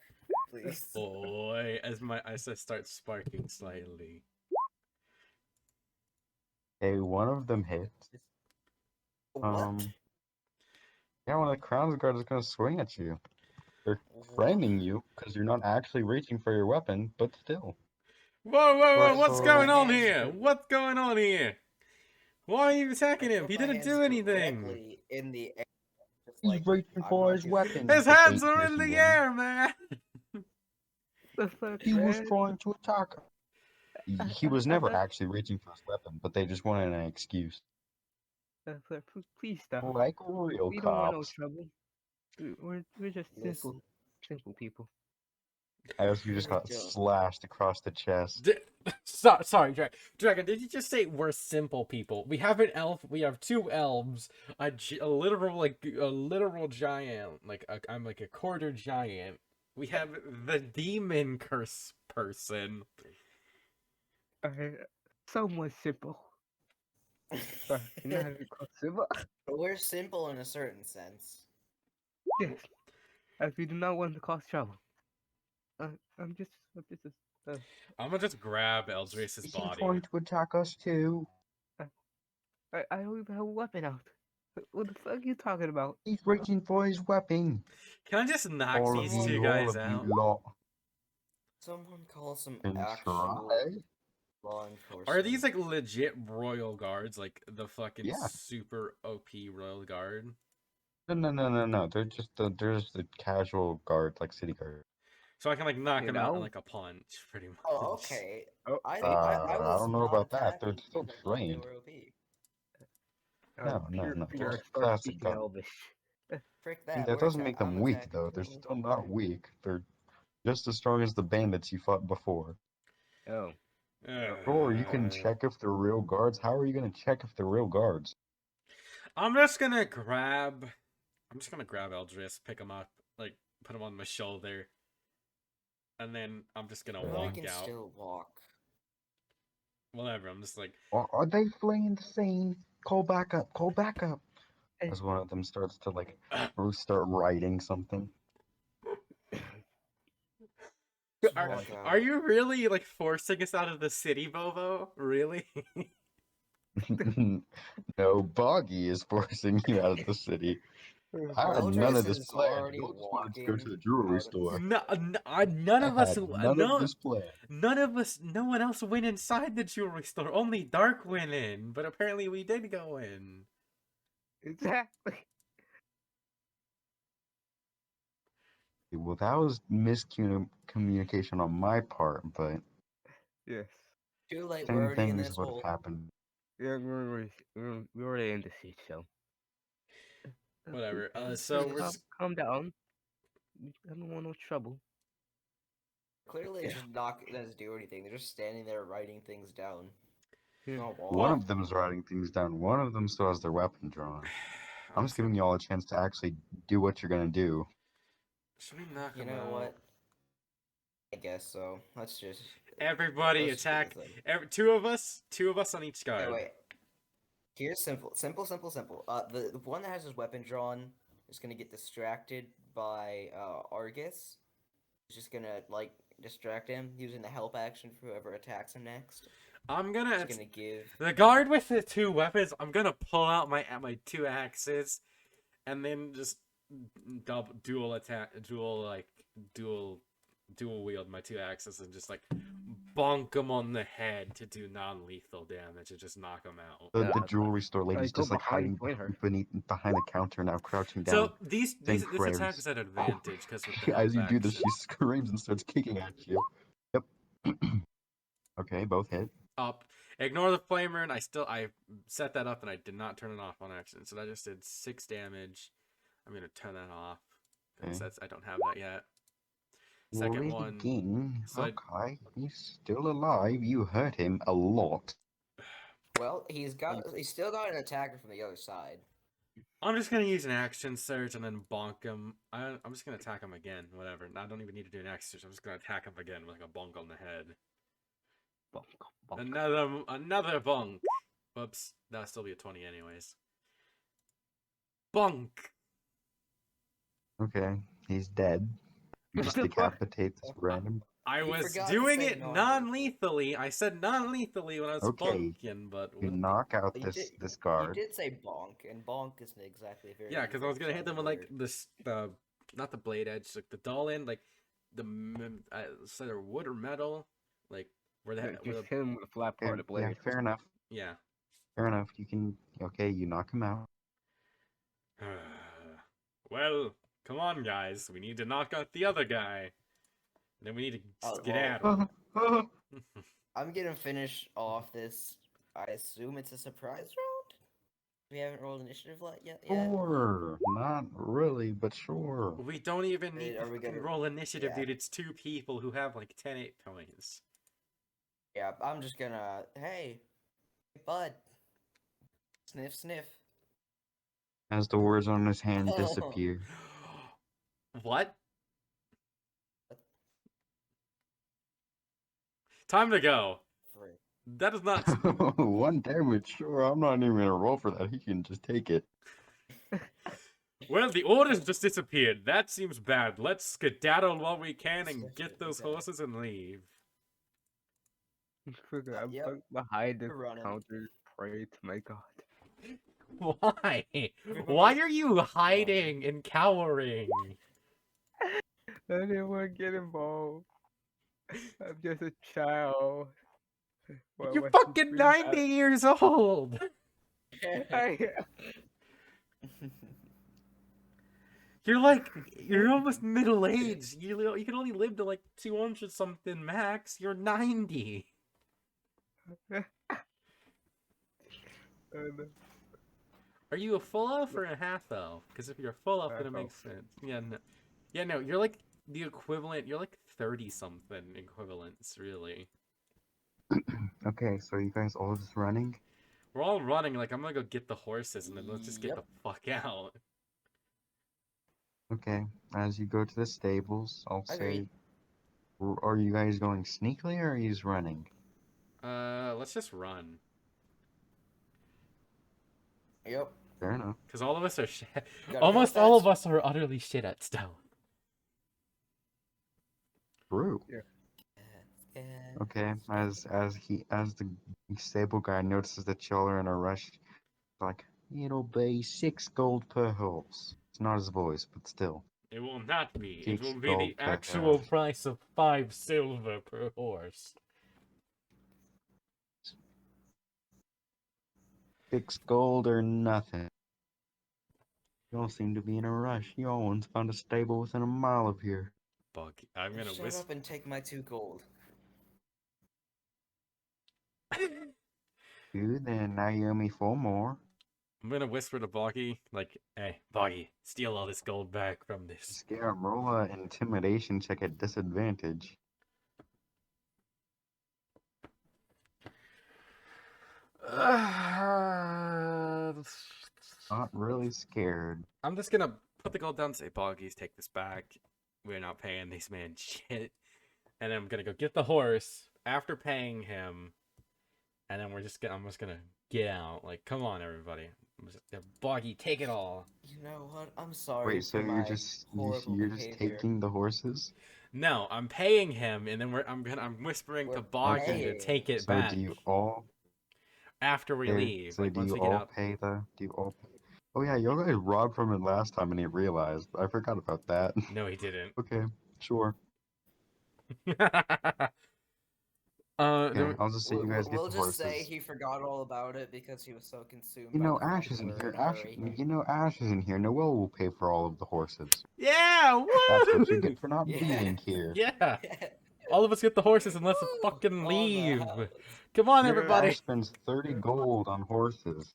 please. Boy, as my eyes start sparking slightly. Okay, one of them hits. What? Yeah, one of the crown's guards is gonna swing at you. They're framing you because you're not actually reaching for your weapon, but still. Whoa, whoa, whoa! Right, What's so- going on My here? hands- What's going on here? Why are you attacking I him? put He my didn't hands do anything. directly in the air, just He's like, reaching I'm for not his giving- weapon. His the hands bait are in piercing the one. air, man. The fuck, He was man? trying to attack. He was never actually reaching for his weapon, but they just wanted an excuse. Please stop. Like real We don't want no cops. trouble. We're just Listen. simple people. As you just got Joe. slashed across the chest. Sorry, Dragon. Did you just say we're simple people? We have an elf. We have 2 elves. A literal giant. I'm like a quarter giant. We have the demon curse person. Somewhat simple. Not simple. We're simple in a certain sense. Yes. As we do not want to cause trouble. I'm just I'm gonna just grab Eldris's Is he body. trying to attack us too? I don't even have a weapon out. What the fuck are you talking about? He's reaching for his weapon. Can I just knock All these of 2 you, guys all of out? you lot. Someone call some Can actual try. law enforcement. Are these like legit royal guards? Like the fucking Yeah. super OP royal guard? No. They're just the casual guard, like city guard. So I can like knock You him out in know? like a punch, pretty much. Oh, okay. Oh, I I was don't know not about that. attacking They're you, still but thought they trained. were OP. No. You're Just start classic speaking guard. Elvish. Frick That that. doesn't make them weak, though. They're still not weak. They're just as strong as the bandits you fought before. Oh. Or you can check if they're real guards. How are you going to check if they're real guards? I'm just gonna grab Eldris, pick him up, like put him on my shoulder. and then I'm just gonna Well, I walk can out. still walk. Whatever. I'm just like, Are they fleeing the scene? Call back up. Call back up. Hey. As one of them starts to like start writing something. Just are, walk are out. you really like forcing us out of the city, Bobo? Really? No, Boggy is forcing you out of the city. I had none of Eldris this is planned. already I just wanted to go to walking the jewelry out of the. store. No, none I of us. had none of this planned. None of us. No one else went inside the jewelry store. Only Dark went in, but apparently we did go in. Exactly. Well, that was miscommunication on my part, but Yes. Too late. We're same already in things this would have hole. happened. Yeah, we're already in the seat, so. Whatever. Okay, So we're calm, just. calm down. I don't want no trouble. Clearly, just not gonna do anything. They're just standing there writing things down. Yeah. No One wall. of them is writing things down. One of them still has their weapon drawn. I'm just giving you all a chance to actually do what you're gonna do. Should we knock You him know out? what? I guess so. Let's just. Everybody Let's just do attack. the thing. Two of us on each Wait, guard. wait. Here's simple. The one that has his weapon drawn is gonna get distracted by Argus. He's just gonna like distract him using the help action for whoever attacks him next. I'm gonna. He's gonna give. The guard with the two weapons. I'm gonna pull out my two axes, and then just dual wield my two axes and just like bonk them on the head to do non-lethal damage and just knock them out. The jewelry store lady's go just like hiding behind her. behind the counter now, crouching down. So this saying attack prayers. is at advantage because with the As you help do this, action. she screams and starts kicking at you. Yep. Okay, both hit. Up. Ignore the flamer, and I set that up and I did not turn it off on accident. So that just did 6 damage. I'm gonna turn that off because Okay. I don't have that yet. Second Already one. King. So okay, he's still alive. You hurt him a lot. Well, he's still got an attacker from the other side. I'm just gonna use an action surge and then bonk him. I'm just gonna attack him again. Whatever. I don't even need to do an action surge. I'm just gonna attack him again with like a bonk on the head. Bonk, bonk. Another bonk. Whoops. That'll still be a 20 anyways. Bonk. Okay, he's dead. You just decapitate this random. I You was forgot to doing say it non-lethally. I said non-lethally when I was Okay. bonking, but You knock out You this did- guard. You did say bonk, and bonk isn't exactly a very. yeah, because I was gonna hit them with like word. this not the blade edge, like the dull end, like the it's either wood or metal, like where Yeah, that just hit him with the flat part of the Yeah, blade. fair enough. yeah. Fair enough. You can. Okay, you knock him out. Well, come on, guys. We need to knock out the other guy. Then we need to Oh, get well. at him. I'm gonna finish off this. I assume it's a surprise round. We haven't rolled initiative yet. Sure. Not really, but sure. We don't even need Are we to gonna- roll initiative, yeah. dude. It's 2 people who have like 10 8 points. Yeah, I'm just gonna. Hey, bud. Sniff, sniff. As the words on his hand Oh. disappear. What? Time to go. Frick. That is not. 1 damage, sure. I'm not even gonna roll for that. He can just take it. Well, the orders just disappeared. That seems bad. Let's skedaddle while we can and get those horses and leave. I'm Yep. behind the We're running. counter. Pray to my God. Why? Why are you hiding and cowering? I didn't want to get involved. I'm just a child. Why You're must you fucking bring 90 years old. that- You're almost middle aged. You can only live to like 200 something max. You're 90. Are you a full elf or a half elf? Because if you're a full elf, then it Half makes elf. sense. Yeah, no. You're like the equivalent. You're like 30 something equivalents, really. Okay, so you guys all just running? We're all running. Like I'm gonna go get the horses, and then let's just get Yep. the fuck out. Okay, as you go to the stables, I'll say, Agreed. Are you guys going sneakily or are you just running? Let's just run. Yep. Fair enough. Because all of us are shit. Gotta go Almost all of fast. us are utterly shit at stealth. True. Yeah. Okay, as the stable guy notices that y'all are in a rush, like, it'll be 6 gold per horse. It's not his voice, but still. It will not be. It 6 will be gold the per actual horse. price of 5 silver per horse. 6 gold or nothing. Y'all seem to be in a rush. Y'all once found a stable within a mile of here. Bug. I'm gonna Shut whisper. up and take my 2 gold. Good, then now you owe me 4 more. I'm gonna whisper to Boggy, like, hey, Boggy, steal all this gold back from this. Scare roll a intimidation check at disadvantage. Not really scared. I'm just gonna put the gold down and say, Boggies, take this back. We're not paying these man shit. And then I'm gonna go get the horse after paying him. And then I'm just gonna get out. Like, come on, everybody. Boggy, take it all. You know what? I'm sorry Wait, so for you're my just horrible you're just behavior. taking the horses? No, I'm paying him, and then I'm whispering to We're Boggy to paying. take it So back do you all after we pay, leave. so Like do once you we get all out. pay the do you all pay? Oh yeah, you guys robbed from him last time and he realized. I forgot about that. No, he didn't. Okay, sure. there, Okay, I'll just say you guys get We'll the just say horses. he forgot all about it because he was so consumed You by know the fact Ash that is in we were here. in a hurry. Ash is in here. Noel will pay for all of the horses. yeah, That's what you woo! get for not Yeah. being here. Yeah, all of us get the horses and let's Woo! fucking On the leave. house. Come on, Yeah. everybody. Ash spends 30 gold on horses.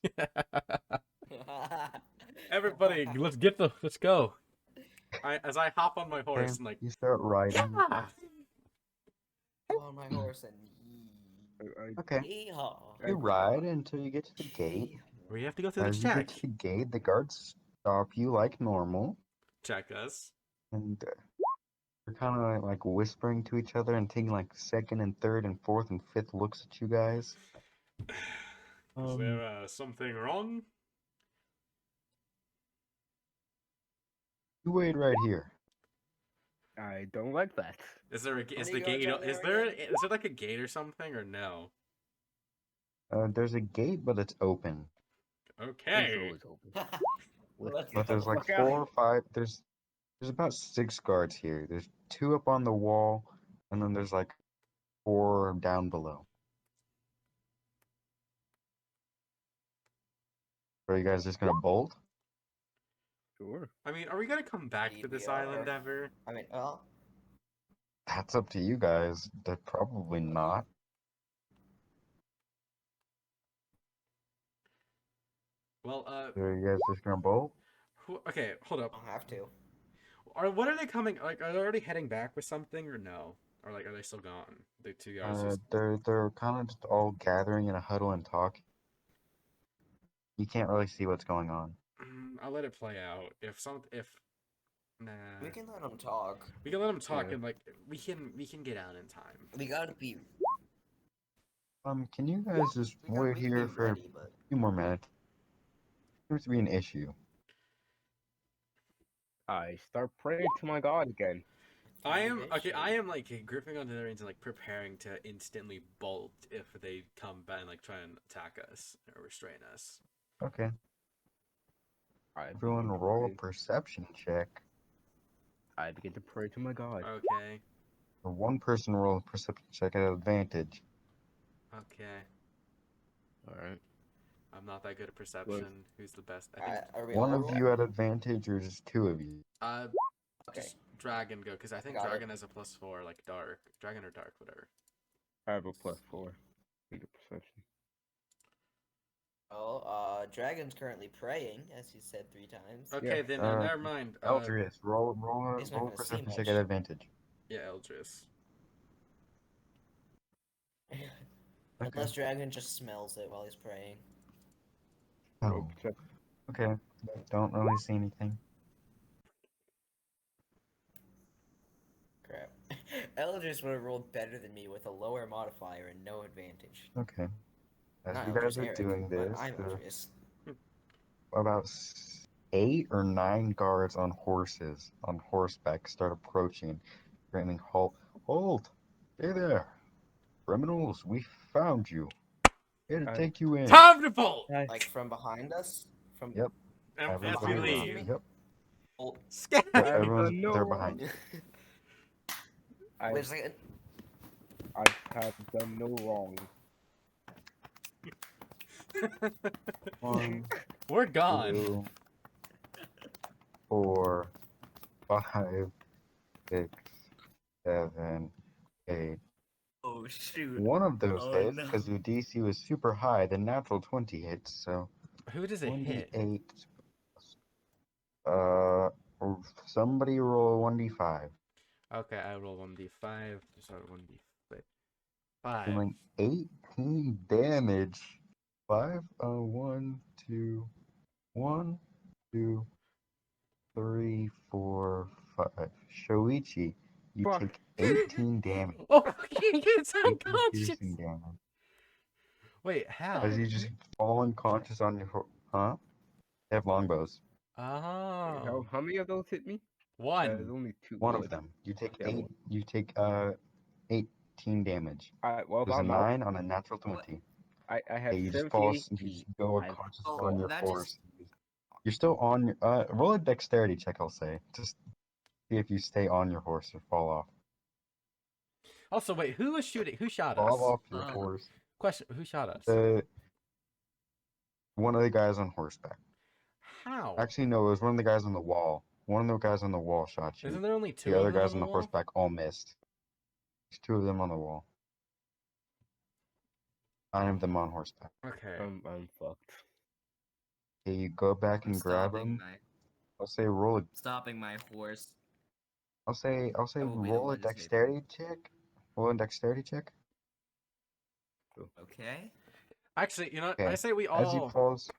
Everybody, let's go. As I hop on my horse Okay, and like, you start riding. yeah. On my horse and Okay, yeehaw. you ride until you get to the gate. We have to go through the As you get check. to the gate, the guards stop you like normal, Check us. and they're kind of like whispering to each other and taking like second and third and fourth and fifth looks at you guys. Is there something wrong? You wait right here. I don't like that. Is there a What is are the you going gate? down Is there there again? is there like a gate or something or no? There's a gate, but it's open. It's Okay. always open. Let's But there's go. like Fuck out. 4 or 5. There's about 6 guards here. There's 2 up on the wall, and then there's like 4 down below. Are you guys just gonna bolt? Sure. I mean, are we gonna come back to Indeed this we island are. ever? I mean, well, That's up to you guys. They're probably not. Well, Are you guys just gonna bolt? okay, hold up. I'll have to. What are they coming? Like, are they already heading back with something or no? Or like, are they still gone? The two guys just. They're kind of just all gathering in a huddle and talking. You can't really see what's going on. I'll let it play out. Nah, We can let him talk. we can let them talk Yeah. and like we can get out in time. We gotta be. Can you guys just wait We can here be for a ready, but few more minutes? Seems to be an issue. I start praying to my god again. I am okay. Issue. I am like gripping onto the reins and like preparing to instantly bolt if they come back and like try and attack us or restrain us. Okay. I Everyone begin to roll a pray- perception check. I begin to pray to my god. Okay. Or one person roll a perception check at advantage. Okay. Alright. I'm not that good at perception. Who's the best? I think. are we One all of you at advantage or just 2 of you? Okay. Just Dragon go because I think Got it. Dragon has a +4 like dark. Dragon or dark, whatever. I have a +4. Need a perception. Well, Dragon's currently praying, as he said 3 times. Okay, Yeah. then never mind. Eldris, roll He's not a gonna see perception check much. at advantage. Yeah, Eldris. Unless Dragon just smells it while he's praying. Roll Oh, perception. okay. Don't really see anything. Crap. Eldris would have rolled better than me with a lower modifier and no advantage. Okay. As Not you Eldris, guys are Eric, doing but this, I'm there Eldris. are about 8 or 9 guards on horses, on horseback, start approaching, screaming, "Halt! Halt! Hey there! Criminals, we found you. Here to I- take you in." Time to bolt! Like from behind us? From Yep. As we Everybody behind us, around. you leave. mean? Yep. Oh, Yep, Scatter! I've everyone's done no they're wrong. behind you. I wait a second. I have done no wrong. 1, We're gone. 2, 4, 5, 6, 7, 8. Oh shoot. One of those Oh, hits no. because your DC was super high. The natural 20 hits, so Who does it hit? 1d8. Uh, somebody roll a 1d5. Okay, I roll 1d5. Sorry, 1d5. 5. Dealing 18 damage. 5, 1, 2, 1, 2, 3, 4, 5. Shoichi, you Fuck. take 18 damage. Oh, he gets 18 unconscious! piercing damage. Wait, how? As you just fall unconscious on your huh? They have longbows. Oh. How many of those hit me? There's One. only 2. One of them. You take Yeah, 8. one. You take 18 damage. Alright, well, It was a I'm out. 9 on a natural 20. I have Yeah, you just 78 you just HP. go I've- unconscious Oh, on your that horse. just- You're still on your roll a dexterity check, I'll say. Just see if you stay on your horse or fall off. Also, wait, who was shooting? Who shot Fall us? off your horse. Question, who shot us? One of the guys on horseback. How? Actually, no, it was one of the guys on the wall. One of the guys on the wall shot you. Isn't there only 2 The of other them guys on on the the wall? horseback all missed. There's 2 of them on the wall. 9 of them on horseback. Okay. I'm fucked. Okay, you go back and grab him. I'll say roll a. Stopping my horse. I'll say will be the roll a one to save dexterity check. Roll a dexterity check. Okay. Actually, you know what? Okay. I say we As he all... falls,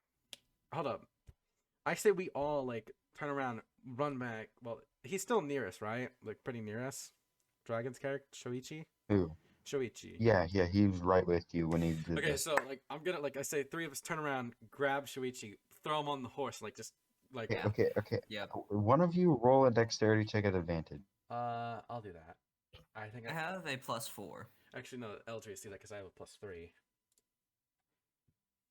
Hold up. I say we all, like, turn around, run back. Well, he's still near us, right? Like, pretty near us. Dragon's character, Shoichi? who? Shoichi. Yeah, he was right with you when he did Okay, this. so, like, I'm gonna, like, I say 3 of us turn around, grab Shoichi, throw him on the horse, like, just, like... Okay. Yep. One of you roll a dexterity check at advantage. I'll do that. I think I have a +4. Actually, no, LJ do that because I have a +3.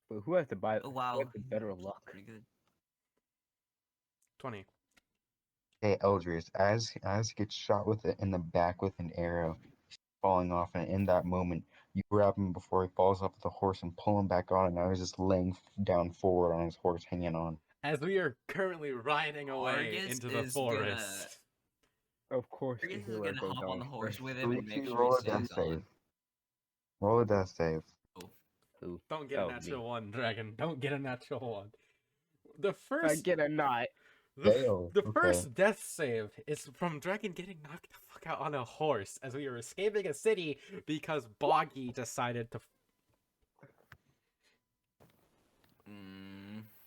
But who has the Oh wow. who has the better luck? Pretty good. 20. Okay, Eldris, as he gets shot with it in the back with an arrow, falling off, and in that moment, you grab him before he falls off the horse and pull him back on, and now he's just laying down forward on his horse, hanging on. As we are currently riding away Argus into the is forest. Of course, the Argus is hero gonna goes hop on down the horse first. with him and make Shoichi, sure roll he a death stays on. save. Roll a death save. Who? Don't get a Oh, natural me. 1, Dragon. Don't get a natural 1. The I first get a knot. Fail. the Okay. first death save is from Dragon getting knocked the fuck out on a horse as we were escaping a city because Boggy decided to.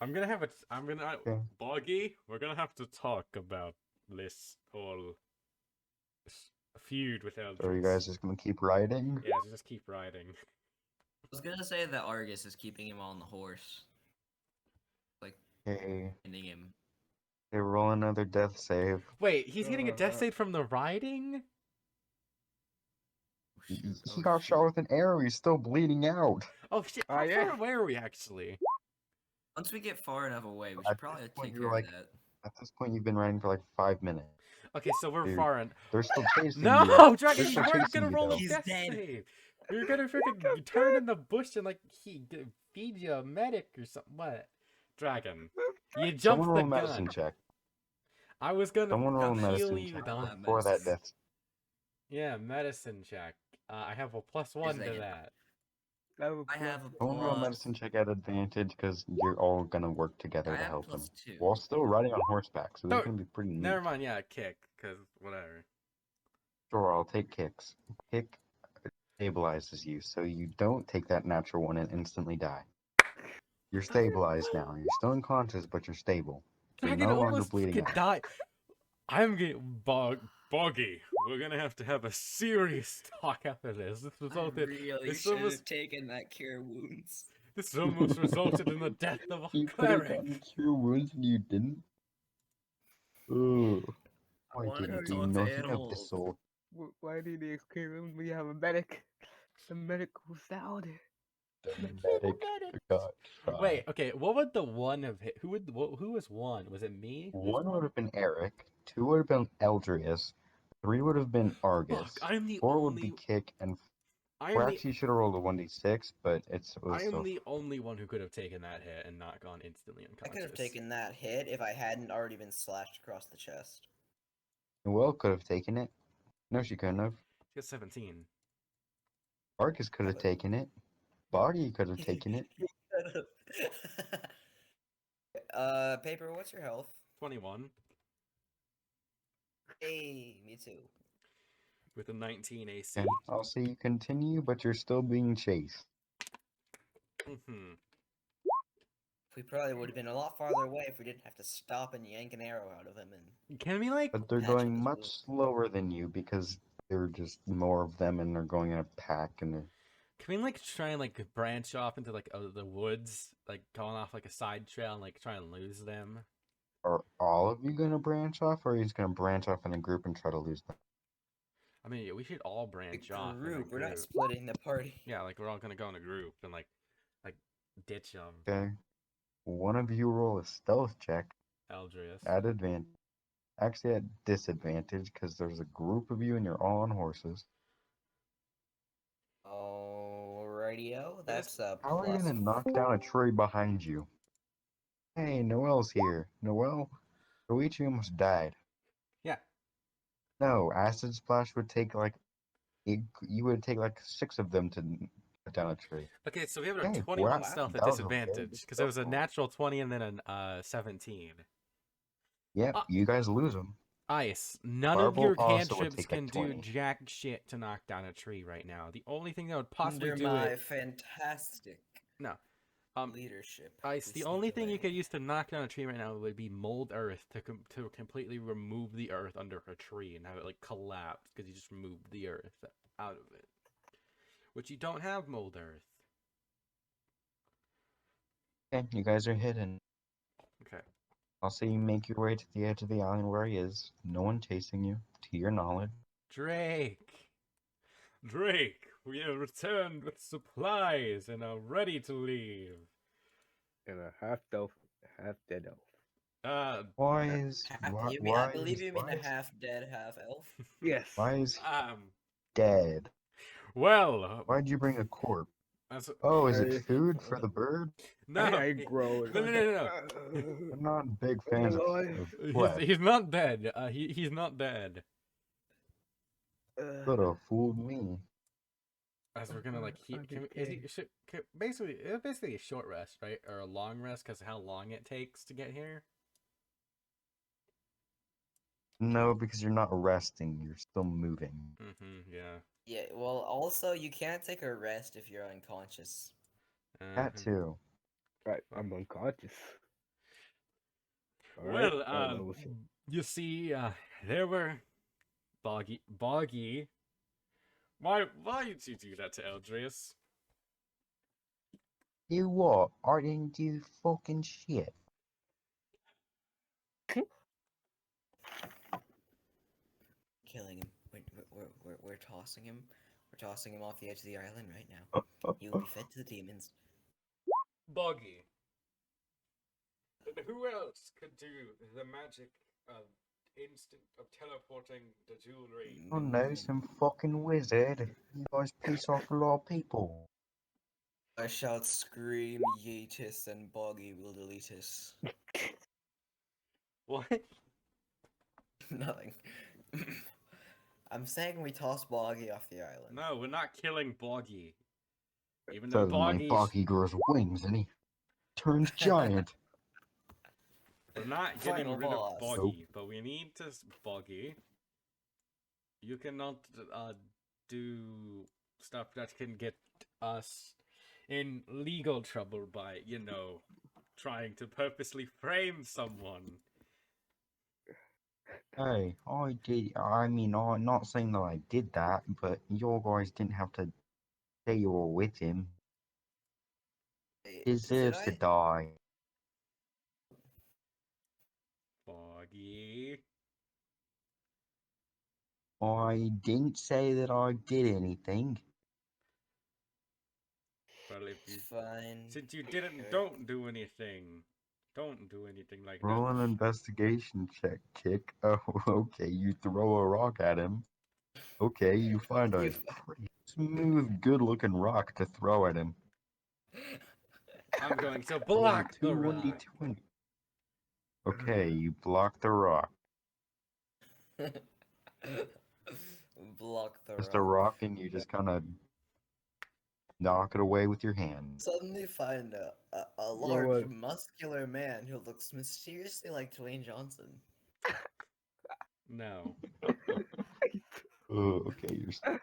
I'm gonna Okay. Boggy. We're gonna have to talk about this whole feud with Eldritch. So are you guys just gonna keep riding? Yeah, just keep riding. I was gonna say that Argus is keeping him on the horse. Like, Okay. ending him. Okay, roll another death save. Wait, he's getting a death save from the riding? He got shot with an arrow. He's still bleeding out. Oh shit! How yeah. far away are we actually? Once we get far enough away, we At should probably this point, take you're care like- of that. At this point, you've been riding for like 5 minutes. Okay, so we're Dude, far in. They're still chasing you. No, Dragon, They're you still weren't chasing gonna you, roll though. a He's death dead. save. You're gonna freaking turn in the bush and like feed you a medic or something. What? Dragon, you jumped Someone the roll a gun. medicine check. I was gonna Someone roll a medicine heal medicine you check down. before that death. Yeah, medicine check. I have a +1 to second. that. I have a Someone roll a plus. medicine check at advantage because you're all gonna work together I to have help him. +2. While still riding on horseback, so this No, is gonna be pretty neat. Never mind. Yeah, kick, cause whatever. Sure, I'll take kicks. Kick stabilizes you, so you don't take that natural one and instantly die. You're stabilized now. You're still unconscious, but you're stable. So you're Dragon no longer almost bleeding freaking out. died. I'm getting boggy. we're gonna have to have a serious talk after this. This I resulted. really This should almost. have taken that cure wounds. This almost resulted in the death of a You could have cleric. gotten cure wounds and you didn't. Ugh. I Why wanted to didn't you talk to not have the animals. soul? Why do you need experience when you have a medic? The medic was out. The Medic. medic got tried. Wait, okay. What would the one have hit? Who was one? Was it me? Who was One would have been Eric, 2 would have been Eldrius, 3 would have been Argus, Fuck! I'm the 4 would be only. Kick, and I'm 4 the. actually should have rolled a 1d6, but it was I am so. the only one who could have taken that hit and not gone instantly I unconscious. could have taken that hit if I hadn't already been slashed across the chest. Noelle could have taken it. No, she couldn't have. She got 17. Argus could have but- taken it. Boggy could have taken it. Paper, what's your health? 21 Hey, me too. with a 19 AC. And I'll say you continue, but you're still being chased. Mm-hmm. We probably would have been a lot farther away if we didn't have to stop and yank an arrow out of him and Can we like? But they're Patch going him as much well. slower than you because there are just more of them and they're going in a pack and they're. Can we like try and like branch off into like the woods, like going off like a side trail and like try and lose them? Are all of you gonna branch off, or are you just gonna branch off in a group and try to lose them? I mean, we should all branch off. In a group. We're not group. splitting the party. Yeah, like we're all gonna go in a group and like ditch them. Okay. One of you roll a stealth check Eldrius. at advantage. Actually, at disadvantage because there's a group of you and you're all on horses. Alrighty-o. That's a How are you plus. gonna knock down a tree behind you? Hey, Noelle's here. Noelle, Koichi almost died. Yeah. No, acid splash would take like you would take like 6 of them to cut down a tree. Okay, so we have a Hey, 21 wow, stealth at that was a very disadvantage good because it was a stealth roll. natural 20 and then a 17. Yep, Ah. you guys lose them. Ice. None Firebolt of your also would cantrips take, can like, do 20. jack shit to knock down a tree right now. The only thing that would possibly Under do my it. fantastic No. leadership. Ice. we The only sneak thing you away. could use to knock down a tree right now would be mold earth to completely remove the earth under a tree and have it like collapse because you just removed the earth out of it. Which you don't have mold earth. Okay, you guys are hidden. Okay. I'll say you make your way to the edge of the island where he is. No one chasing you, to your knowledge. Drake! Drake, we have returned with supplies and are ready to leave. And a half elf, half dead elf. Why is I believe you mean a half-dead, half-elf. Yes. Why is he um, dead? well, Why'd you bring a corpse? as, Oh, is Hey. it food for the bird? no, I grow. no. I'm not big fans of flesh. He's not dead. He's not dead. Could have fooled me. As we're gonna like, basically, it's basically a short rest, right, or a long rest because of how long it takes to get here. No, because you're not resting. You're still moving. Yeah. Yeah, well, also, you can't take a rest if you're unconscious. That too. Right, I'm unconscious. Well, you see, there were Boggy. Why did you do that to Eldrius? You what? I didn't do fucking shit. Killing him. We're tossing him. We're tossing him off the edge of the island right now. He will be fed to the demons. Boggy. Who else could do the magic of instant of teleporting the jewelry? Oh no, some fucking wizard. You guys piss off a lot of people. I shout, scream, yeetus, and Boggy will delete us. What? Nothing. I'm saying we toss Boggy off the island. No, we're not killing Boggy. Even though Suddenly, Boggy's... Boggy grows wings and he turns giant. We're not getting Final rid boss. of Boggy, but we need to... Boggy. You cannot do stuff that can get us in legal trouble by, you know, trying to purposely frame someone. Hey, I did. I mean, I'm not saying that I did that, but your guys didn't have to say you were with him. Wait, did Deserves to I? die. Foggy. I didn't say that I did anything. Well, if It's you fine. since you didn't, Eric. don't do anything. Don't do anything like Roll that. an investigation check, Kick. Oh, okay. You throw a rock at him. Okay, you find a You pretty smooth, good-looking rock to throw at him. I'm going to Roll block the two rock. 1d20. Okay, you block the rock. Block the Just a rock. rock, and you just kind of knock it away with your hand. Suddenly find a Roll large, a- muscular man who looks mysteriously like Dwayne Johnson. No. Okay, you're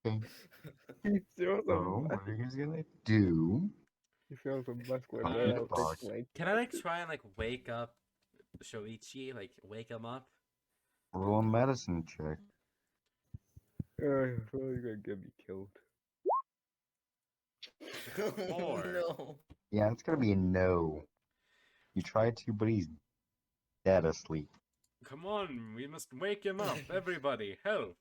okay. He throws a So, what are you guys gonna do? he throws a muscular Come man to the out with box. Dwayne Can I Johnson. try and wake up Shoichi? Wake him up? Roll a medicine check. You're gonna get me killed. Four. No. Yeah, it's gonna be a no. You tried to, but he's dead asleep. Come on, we must wake him up. Everybody, help.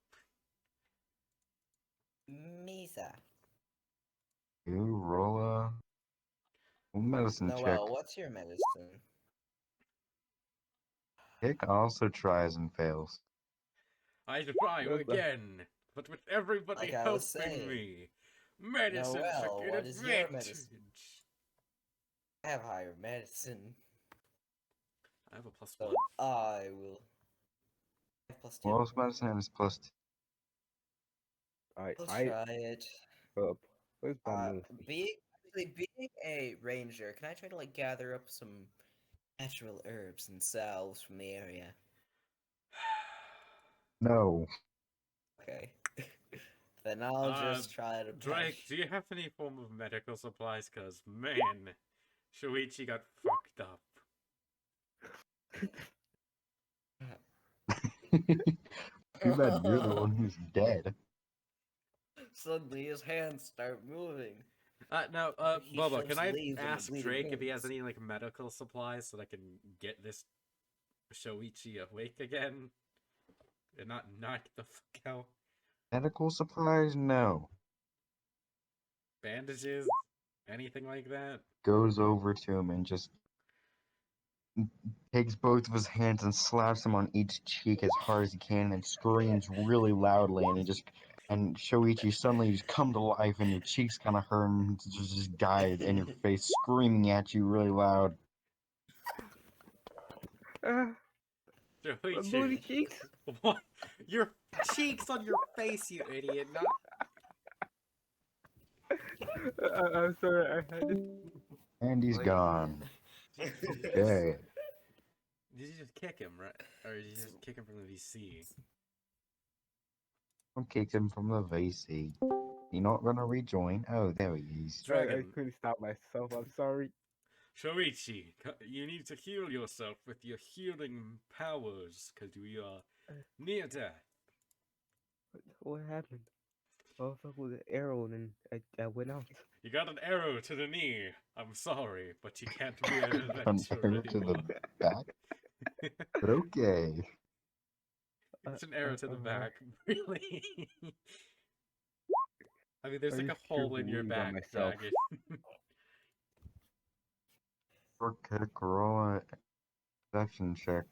Misa. You roll a medicine check. Noel, what's your medicine? Kick also tries and fails. I try That's a- again, but with everybody Like I was helping saying. me. Medicine check Noel, an what is your advantage. medicine? I have higher medicine, I have a plus so one. I will. I have plus two. Most medicine is +2. I'll I try it. where's my Uh, moose? being a ranger, can I try to gather up some natural herbs and salves from the area? No. Okay. Then I'll just try to Drake, do patch. you have any form of medical supplies? Cause man, Shoichi got fucked up. Too bad you're the one who's dead. Suddenly his hands start moving. Now, He Bubba, can shoves I leaves into ask bleeding Drake if he has hands. any medical supplies so that I can get this Shoichi awake again and not knock the fuck out? Medical supplies? No. Bandages, anything like that? Goes over to him and just takes both of his hands and slaps him on each cheek as hard as he can, and then screams really loudly. And Shoichi suddenly just come to life, and your cheeks kind of hurt, and just died in your face, screaming at you really loud. Ah, my booty Shoichi, cheeks. what? Your cheeks on your face, you idiot! Not I'm sorry, I had to. And he's Wait. gone. Okay. Did you just kick him, right? Or did you just kick him from the VC? I'll kick him from the VC. You're not gonna rejoin? Oh, there he is. I Dragon, couldn't stop myself. I'm sorry. Shoichi, you need to heal yourself with your healing powers, because we are near death. What happened? Oh, fuck with an arrow, and then I went out. You got an arrow to the knee. I'm sorry, but you can't be an An adventurer arrow to anymore. the back? But okay. It's an arrow to the Alright. back. Really? I mean, there's I a just cured hole the in your wounds on back, myself. Dragon. Okay, roll a perception check.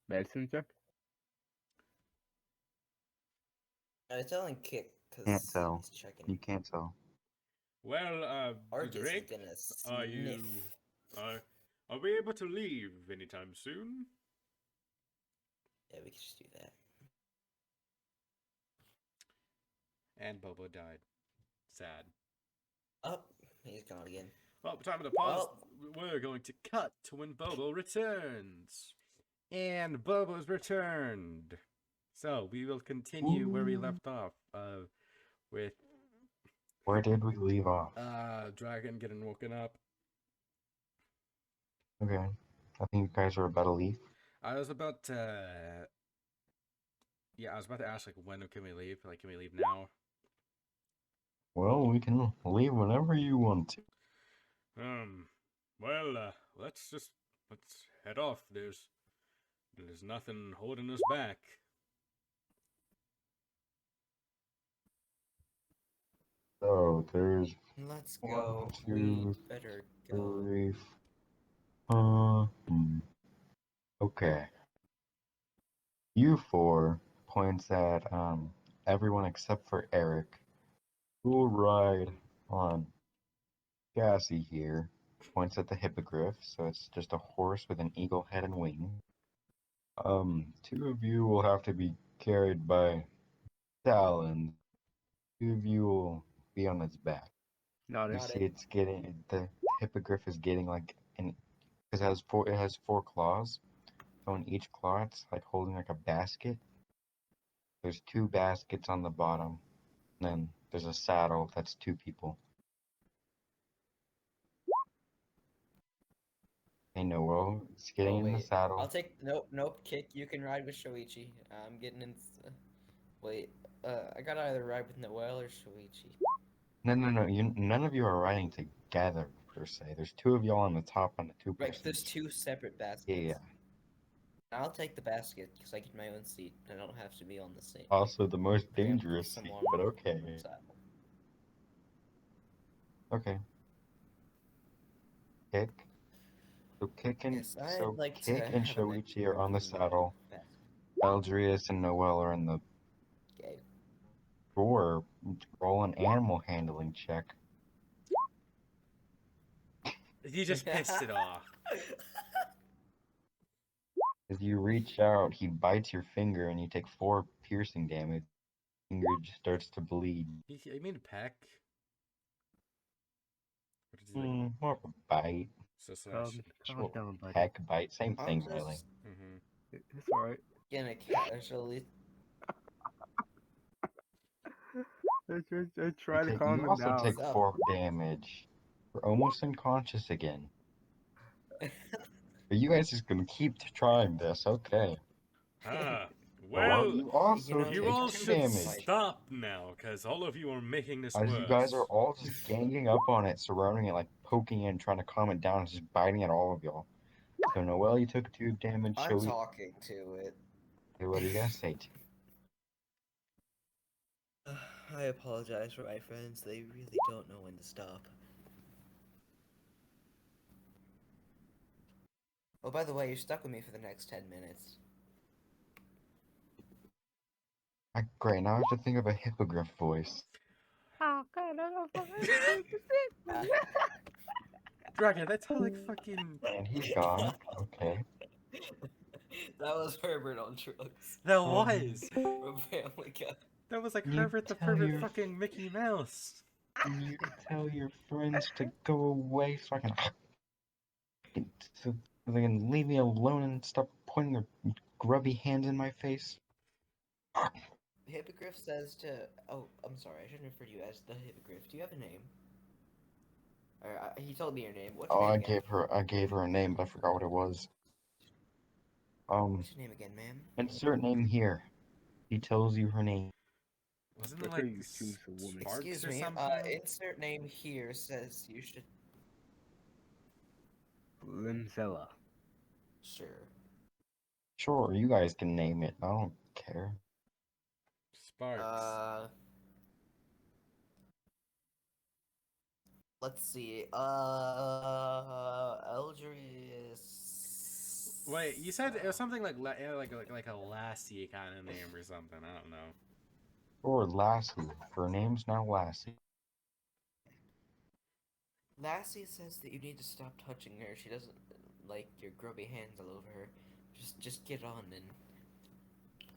Medicine check? I was telling Kick Can't because tell. he's checking. You can't tell. Well, Arcus is Drake, gonna are you... sniff. Are we able to leave anytime soon? Yeah, we can just do that. And Bobo died. Sad. Oh, he's gone again. Well, time to pause. Well- We're going to cut to when Bobo returns. And Bobo's returned. So, we will continue where we Ooh. left off. With Where did we leave off? Dragon getting woken up. Okay. I think you guys are about to leave. I was about to. Yeah, I was about to ask, like, when can we leave? Like, can we leave now? Well, we can leave whenever you want to. Well, let's head off. There's nothing holding us back. So there's Let's 1, go. We 2, better go. 3. Okay. You four points at everyone except for Eric, who will ride on Gassy here. Points at the hippogriff, so it's just a horse with an eagle head and wing. Two of you will have to be carried by Talon. Two of you will be on its back. Not You it. Got see, it. it's getting the hippogriff is getting like an because it has four claws. So in each claw, it's like holding like a basket. There's two baskets on the bottom, and then there's a saddle that's two people. Hey Noel, it's getting Oh in the wait, I'll saddle. take nope. Kick. You can ride with Shoichi. I'm getting in. Wait, I gotta either ride with Noel or Shoichi. No. None of you are riding together per se. There's two of y'all on the top on the two Right, person. there's two separate Yeah, baskets. yeah. I'll take the basket because I get my own seat. I don't have to be on the same, like, Also the most cramped with dangerous seat, someone but on the okay. saddle. Okay. Kick. Yes, I'd like to Kick and have a nice Shoichi are on the comfortable saddle. basket. Eldrius and Noel are in the Okay. drawer. Roll an animal handling check. You just pissed it off. As you reach out, he bites your finger and you take 4 piercing damage. Finger just starts to bleed. You mean peck? What did you like? More of a bite. So slash. Calm down, buddy. Heck, bite. Same I'm thing, really. just Mm-hmm. It's alright. gonna casually. Let's try to calm You him also down. take What's up? 4 damage. You're almost unconscious again. But you guys just gonna keep trying this, okay. Ah, Well, well, you also you take all 2 should damage. stop now, because all of you are making this As you guys are worse. all just ganging up on it, surrounding it, like poking it, trying to calm it down, it's just biting at all of y'all. So Noel, you took 2 damage. I'm talking to it. What are you gonna say to? I apologize for my friends. They really don't know when to stop. Oh, by the way, you're stuck with me for the next 10 minutes. Great, now I have to think of a hippogriff voice. How can I Uh, Dragon, that's how, like, fucking. And he's gone. Okay. that was Herbert on drugs That Um, was! from Family Guy. That was like You Herbert the tell pervert your fucking Mickey Mouse. you tell your friends to go away so I so they can leave me alone and stop pointing their grubby hands in my face. Hippogriff says to. Oh, I'm sorry. I shouldn't refer to you as the Hippogriff. Do you have a name? Or, he told me your name. What's Oh, your name again? I gave her a name, but I forgot what it was. What's your name again, ma'am? Insert name here. He tells you her name. Wasn't it That's how like you choose a woman. Sparks Excuse or me. something? Insert name here says you should. Limzella. Sure. Sure, you guys can name it. I don't care. Sparks. Let's see. Eldrius. Wait, you said it was something like like a lassie kind of name or something. I don't know. Or Lassie. Her name's now Lassie. Lassie says that you need to stop touching her. She doesn't like your grubby hands all over her. Just get on and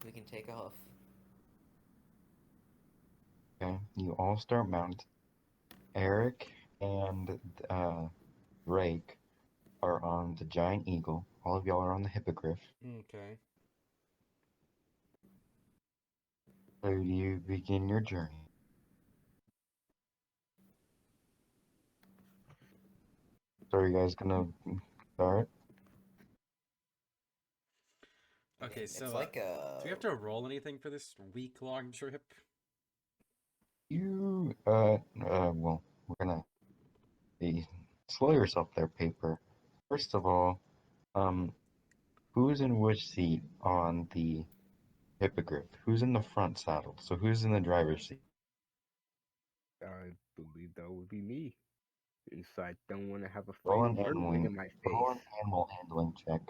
we can take off. Okay, you all start mounting. Eric and Drake are on the giant eagle. All of y'all are on the hippogriff. Okay. So you begin your journey. So are you guys gonna start? Okay, It's so like do we have a to roll anything for this week-long trip? Well, we're gonna be slow yourself there, paper. First of all, who's in which seat on the hippogriff? Who's in the front saddle? So who's in the driver's seat? I believe that would be me. Since I don't want to have a Roll fighting an bird wing in handling. my Roll an face. animal handling check.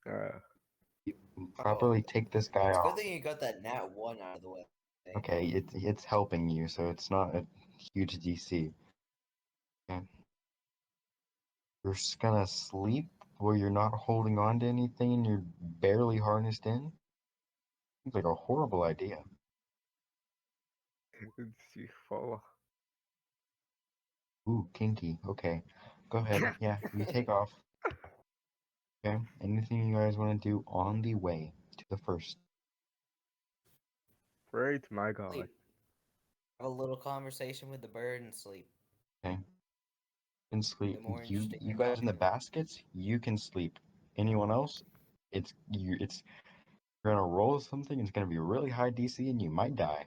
Uh, You oh. properly take this guy It's a good off. thing you got that nat 1 out of the way. Okay, it's helping you, so it's not a huge DC. Okay. You're just gonna sleep where you're not holding on to anything and you're barely harnessed in? Seems like a horrible idea. you fall. Ooh, kinky. Okay. Go ahead. Yeah, you take off. Okay. Anything you guys want to do on the way to the first? Great, my God. Sleep. Have a little conversation with the bird and sleep. Okay. Can sleep. Get more You interesting you in guys in the talking. baskets, you can sleep. Anyone else? It's you're gonna roll something, it's gonna be really high DC and you might die.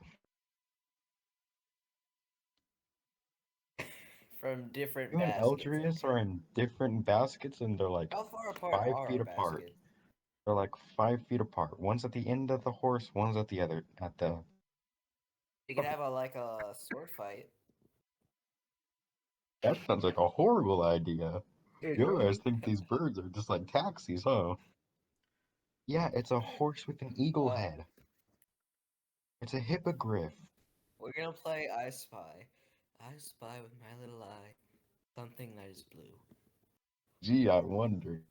From different You and baskets. Eldrius Okay. are in different baskets and they're like How far apart 5 feet are our apart. baskets? They're like 5 feet apart. One's at the end of the horse, one's at the other at the We could have a sword fight. That sounds like a horrible idea. It You guys does. think these birds are just like taxis, huh? Yeah, it's a horse with an eagle Uh, head. It's a hippogriff. we're gonna play I Spy. I spy with my little eye something that is blue. Gee, I wonder.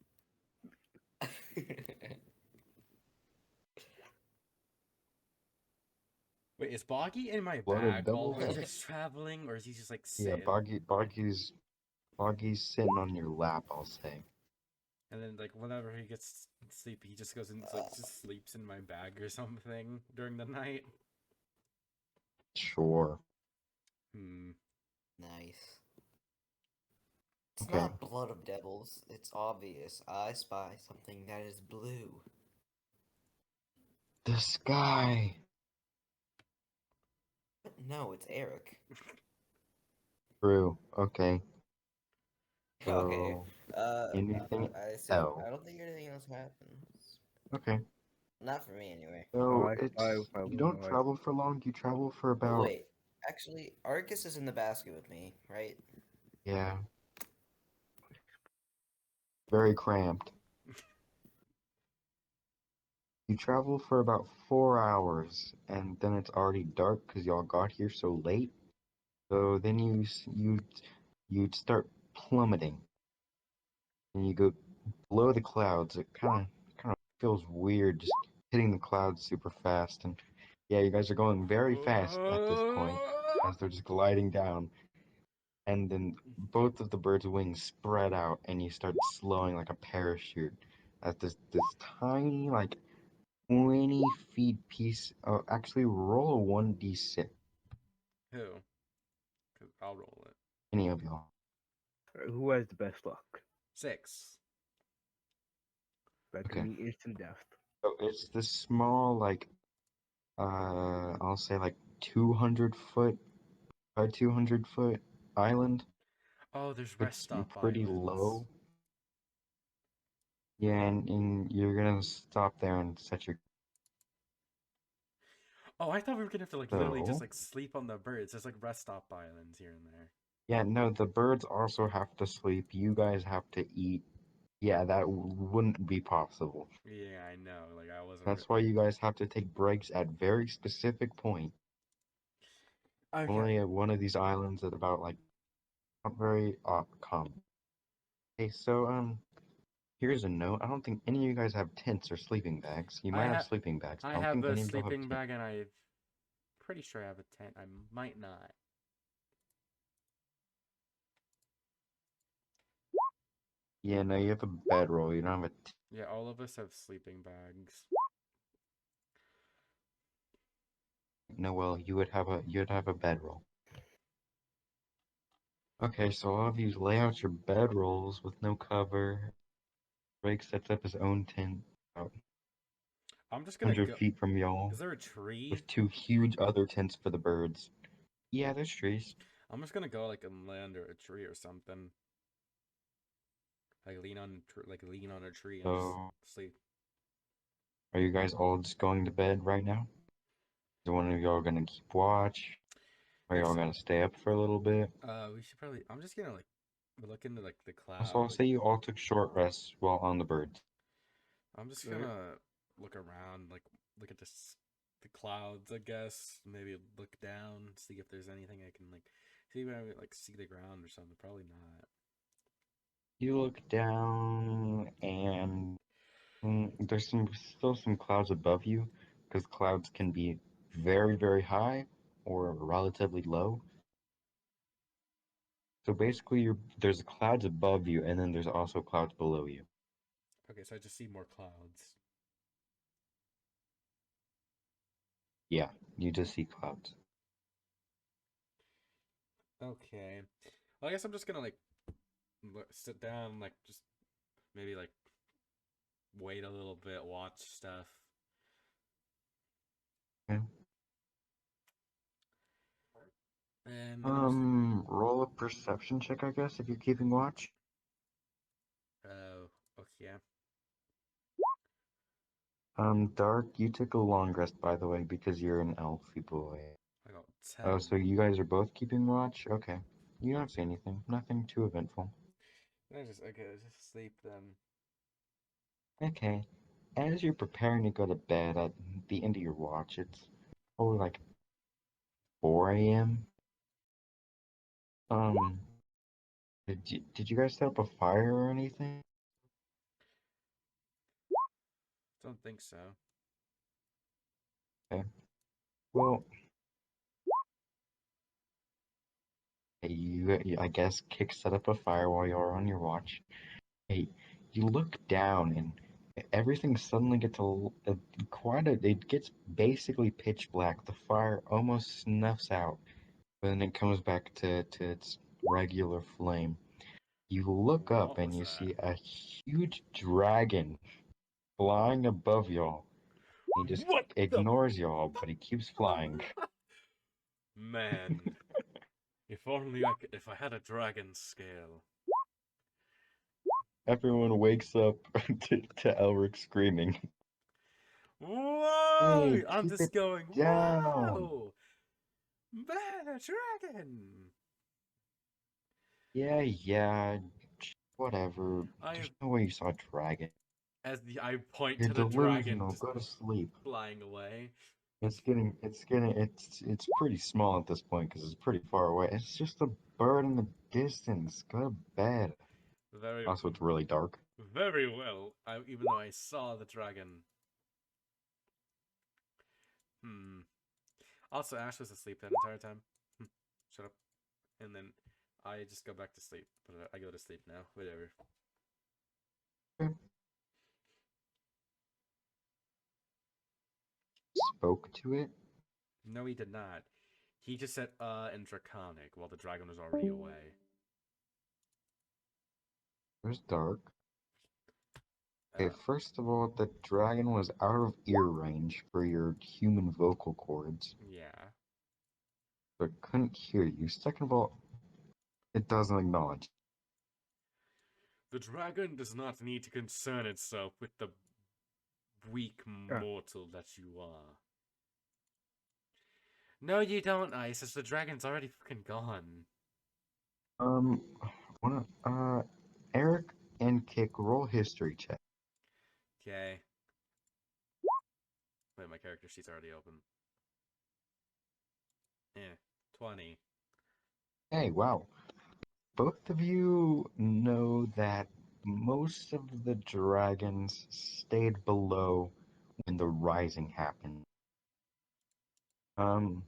Wait, is Boggy in my Blooded bag while devil we're head? just traveling, or is he just like Yeah, sitting? Boggy's sitting on your lap, I'll say. And then like whenever he gets sleepy, he just goes and like just sleeps in my bag or something during the night. Sure. Nice. It's Okay. not blood of devils. It's obvious. I spy something that is blue. The sky. No, it's Eric. True. Okay. Okay. So anything I assume. I else? don't think anything else happens. Okay. Not for me, anyway. So I spy it's with my you little don't eye. travel for long, you travel for Oh, about wait. Actually, Arcus is in the basket with me, right? yeah, very cramped. You travel for about 4 hours, and then it's already dark because y'all got here so late. So then you'd start plummeting, and you go below the clouds. It kind of feels weird just hitting the clouds super fast. And yeah, you guys are going very fast at this point as they're just gliding down. And then both of the bird's wings spread out, and you start slowing like a parachute as this tiny like 20 feet piece. Oh, actually, roll a 1d6. Who? 'Cause I'll roll it. Any of y'all. Who has the best luck? 6. That could Okay. mean instant death. So it's this small, like, I'll say like 200 foot by 200 foot island. Oh, there's rest It's stop pretty islands. low. Yeah, and you're gonna stop there and set your. Oh, I thought we were gonna have to like literally just So, like sleep on the birds. There's like rest stop islands here and there. yeah, no, the birds also have to sleep. You guys have to eat. Yeah, that wouldn't be possible. Yeah, I know. Like I wasn't. That's why you guys have to take breaks at very specific points. Okay. Only at one of these islands at about like not very common. Okay, so here's a note. I don't think any of you guys have tents or sleeping bags. You I might have have sleeping bags. I I don't have think a any of y'all have sleeping tents. bag and I'm pretty sure I have a tent. I might not. Yeah, no, you have a bedroll. You don't have a Yeah, all of us have sleeping bags. no. Well, you'd have a bedroll. Okay, so all of you lay out your bedrolls with no cover. Drake sets up his own tent. about I'm just gonna 100 go. feet from y'all Is there a tree? with 2 huge other tents for the birds. Yeah, there's trees. I'm just gonna go like inland or a tree or something. Like lean on a tree and just So, sleep. are you guys all just going to bed right now? Is one of y'all gonna keep watch? Are y'all Actually, gonna stay up for a little bit? we should probably. I'm just gonna like look into like the Also, I'll cloud. Like say you all took short rests while on the birds. I'm just Alright. gonna look around, like look at the clouds. I guess maybe look down, see if there's anything I can like see if I like see the ground or something. Probably not. You look down, and there's still some clouds above you, because clouds can be very, very high or relatively low. So basically, there's clouds above you, and then there's also clouds below you. Okay, so I just see more clouds. Yeah, you just see clouds. Okay, well I guess I'm just gonna like sit down, like just maybe like wait a little bit, watch stuff. Okay. And I'm just Roll a perception check, I guess, if you're keeping watch. oh okay. Dark, you took a long rest, by the way, because you're an elfy boy. I got Oh, 10. so you guys are both keeping watch? Okay. You don't see anything. Nothing too eventful. Just sleep then. Okay. As you're preparing to go to bed at the end of your watch, it's probably like 4 a.m. Um, did you guys set up a fire or anything? Don't think so. Okay. Well, hey, I guess Kick set up a fire while you're on your watch. Hey, you look down and everything suddenly gets it gets basically pitch black. The fire almost snuffs out, but then it comes back to its regular flame. You look up What and was you that? see a huge dragon flying above y'all. He just What the ignores y'all, but he keeps flying. man? If only if I had a dragon scale. Everyone wakes up to Elric screaming. Whoa! Hey, I'm keep just it going. down! Whoa! Man, a dragon! Yeah, whatever. I There's no way you saw a dragon. I point You're to the dragon delusional. just Go to sleep. flying away. It's pretty small at this point because it's pretty far away. It's just a bird in the distance. Go to bed. Very, Also, it's really dark. very well. Even though I saw the dragon. Hmm. Also, Ash was asleep that entire time. Shut up. And then I just go back to sleep. But I go to sleep now. Whatever. Spoke to it. No, he did not. He just said in Draconic while the dragon was already away. It was dark. Okay, Uh, first of all, the dragon was out of ear range for your human vocal cords, yeah. so it couldn't hear you. Second of all, it doesn't acknowledge. The dragon does not need to concern itself with the weak Ah, mortal that you are. No, you don't, Isis. The dragon's already fucking gone. Um, Eric and Kick roll history check. Okay. Wait, my character sheet's already open. 20. Hey, wow. Both of you know that most of the dragons stayed below when the rising happened. Um,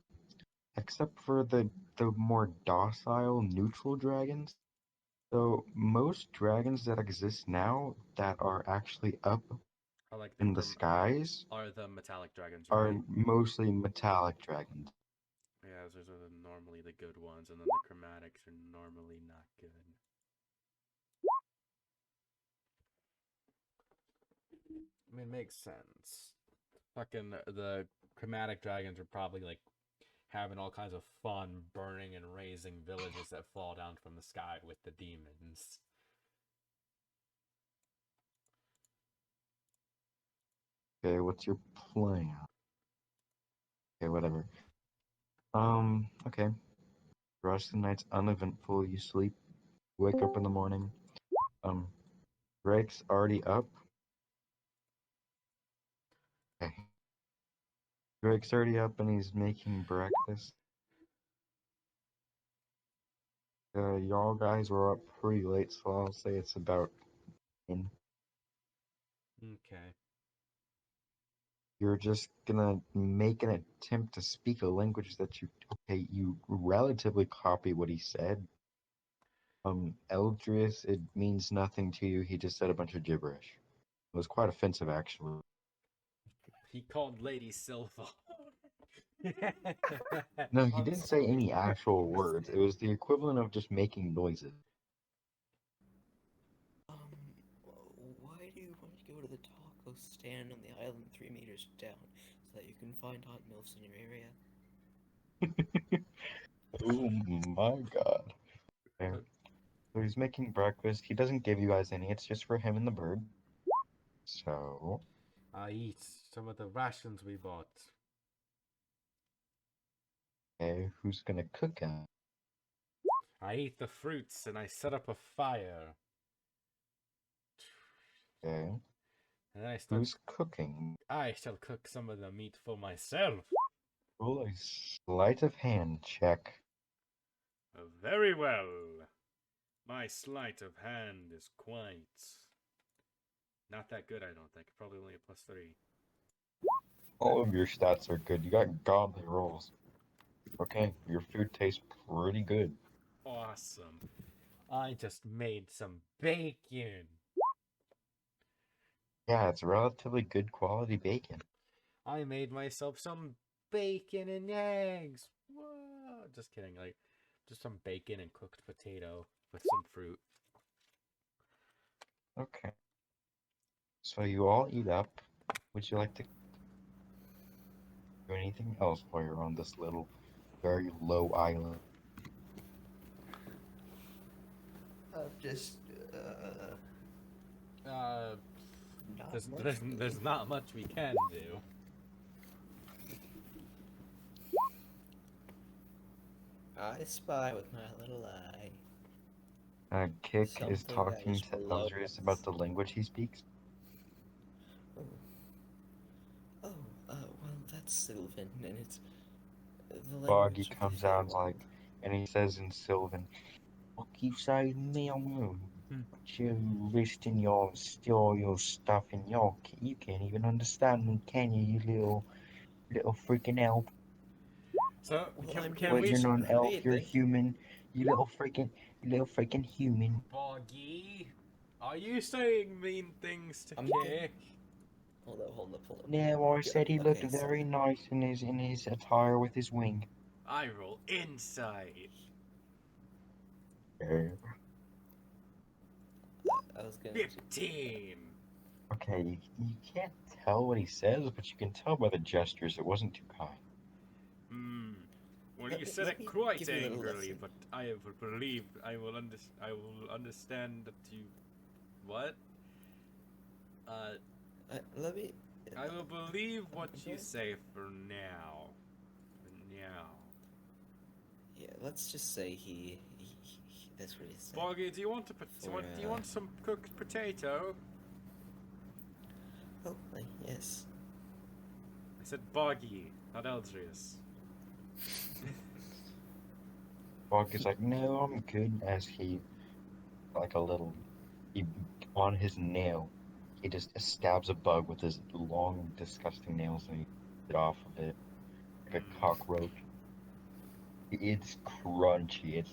except for the more docile neutral dragons. So most dragons that exist now that are actually up I like in the skies are the metallic dragons, are right? mostly metallic dragons. Yeah, those are normally the good ones, and then the chromatics are normally not good. mean, makes sense. Fucking the chromatic dragons are probably like having all kinds of fun burning and razing villages that fall down from the sky with the demons. Okay, what's your plan? Okay, whatever. Okay. The rest of the night's uneventful. You sleep, wake up in the morning. Greg's already up. Okay. Greg's already up and he's making breakfast. Y'all guys were up pretty late, so I'll say it's about 10. Okay. You're just gonna make an attempt to speak a language that you relatively copy what he said. Eldris, it means nothing to you. He just said a bunch of gibberish. It was quite offensive, actually. He called Lady Silva. No, he didn't say any actual words. It was the equivalent of just making noises. Why do you want to go to the taco stand on the island 3 meters down so that you can find hot milfs in your area? Oh my god. Okay. So he's making breakfast. He doesn't give you guys any. It's just for him and the bird. So, I eat some of the rations we bought. okay, who's gonna cook him? I eat the fruits and I set up a fire. Okay. And then I start. Who's cooking? I shall cook some of the meat for myself. Roll a sleight of hand check. Very well. My sleight of hand is quite not that good, I don't think. Probably only a +3. All of your stats are good. You got godly rolls. Okay, your food tastes pretty good. Awesome. I just made some bacon. Yeah, it's relatively good quality bacon. I made myself some bacon and eggs. Whoa. Just kidding. Like, just some bacon and cooked potato with some fruit. Okay. So you all eat up. Would you like to do anything else while you're on this little, very low island? Just, not There's, much there's, really. there's not much we can do. I spy with my little eye. Kick is Something that talking is to below Eldris about us. the language he speaks. Oh, well, that's Sylvan, and it's the Boggy language of the comes out Feywild. and he says in Sylvan, "What you say, meow? You listing your stuff in you can't even understand me, can you? You little freaking elf. So, Well, can, I'm can doing Wait, we... you're just not an elf. great, You're thank you. human. You little freaking human. Boggy, are you saying mean things to I'm Kick? hold up. No, I said he looked Okay, so very nice in his attire with his wing. I roll insight. Okay. I was going to. 15. Okay, you can't tell what he says, but you can tell by the gestures it wasn't too kind. Well, Let you me- said let it me quite give you a little angrily, lesson. but I will believe I will understand that you. What? Let me. I will believe I'm what you going. say for now. For now. Yeah, let's just say he that's what he said. Boggy, do you want do you want some cooked potato? Oh, yes. I said Boggy, not Eldrius. Bog is like, no, I'm good. As he, like a little, he on his nail, he just stabs a bug with his long, disgusting nails, and he gets it off of it like a cockroach. It's crunchy.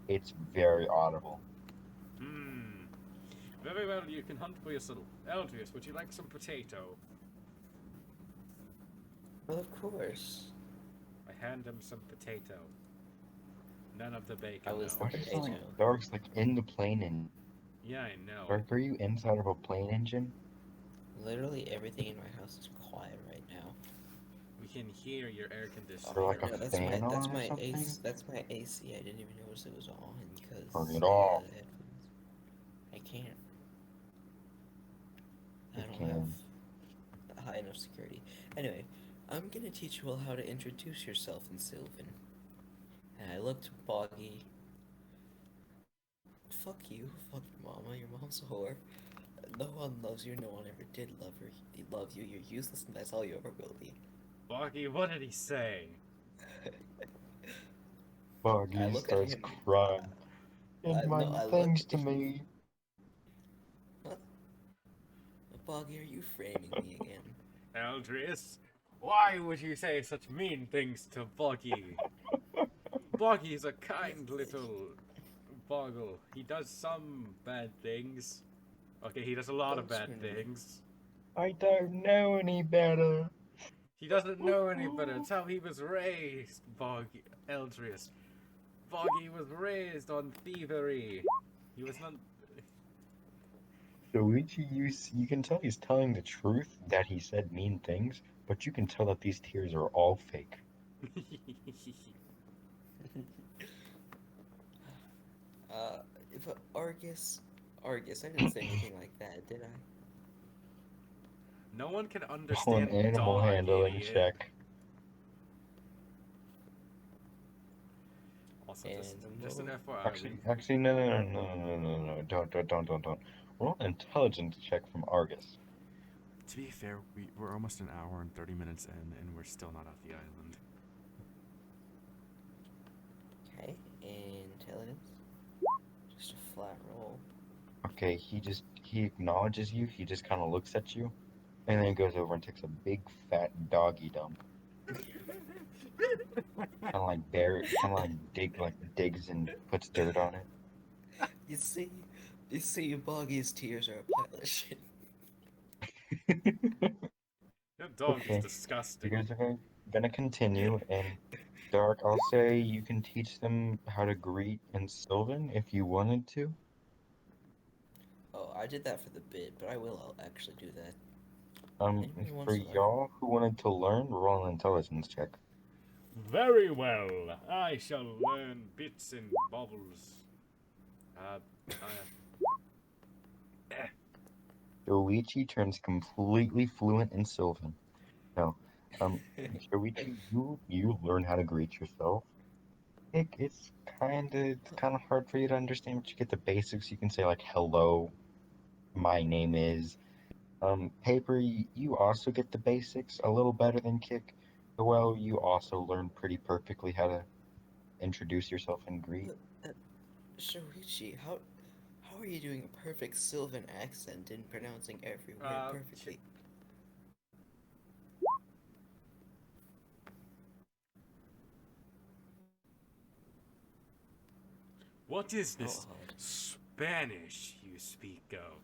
It's very audible. Very well, you can hunt for yourself. Eldrius, would you like some potato? Well, of course. I hand him some potato. None of the bacon, How is though. the potato? Dark's like in the plane engine. Yeah, I know. Dark, are you inside of a plane engine? Literally everything in my house is quiet right now. We can hear your air Is conditioner. there like a No, fan that's on or my something? AC. That's my AC. I didn't even notice it was on Turn because it I off. had headphones. I can't. I You don't can. have high enough security. Anyway, I'm gonna teach you all how to introduce yourself in Sylvan. And I looked Boggy. Fuck you. Fuck your mama. Your mom's a whore. No one loves you. No one ever did love her. He loved you. You're useless, and that's all you ever will be. Boggy, what did he say? Buggy I look at starts him. crying. And No, my I look. thanks to me. What? Boggy, are you framing me again? Eldris, why would you say such mean things to Boggy? Boggy's a kind little boggle. He does some bad things. Okay, he does a lot of Don't bad scream me. things. I don't know any better. He doesn't know any better. It's how he was raised, Boggy Eldris. Boggy was raised on thievery. He was not. Luigi, you can tell he's telling the truth that he said mean things, but you can tell that these tears are all fake. uh, if Argus, I didn't say anything like that, did I? No one can Roll an understand animal dog, handling idiot. check. Also, just Animal. an FYI, Actually, no. Don't. Roll an intelligence check from Argus. to be fair, we're almost an hour and 30 minutes in, and we're still not off the island. Okay, intelligence. Just a flat roll. Okay, he acknowledges you. He just kind of looks at you, and then he goes over and takes a big fat doggy dump. Kind of like digs and puts dirt on it. You see, Boggy's tears are a pile of shit. Your dog is Okay, you disgusting. guys are gonna continue, and Dark, I'll say you can teach them how to greet in Sylvan if you wanted to. Oh, I did that for the bit, but I'll actually do that. Anybody For wants to learn? y'all who wanted to learn, roll an intelligence check. Very well. I shall learn bits and bobbles. Uh, eh. Yoichi turns completely fluent in Sylvan. No, Yoichi, you learn how to greet yourself. It's kind of hard for you to understand, but you get the basics. You can say like hello, my name is. Paper, you also get the basics a little better than Kick. Well, you also learn pretty perfectly how to introduce yourself and greet. Uh, Shoichi, how are you doing a perfect Sylvan accent and pronouncing every word perfectly? What is How this odd. Spanish you speak of?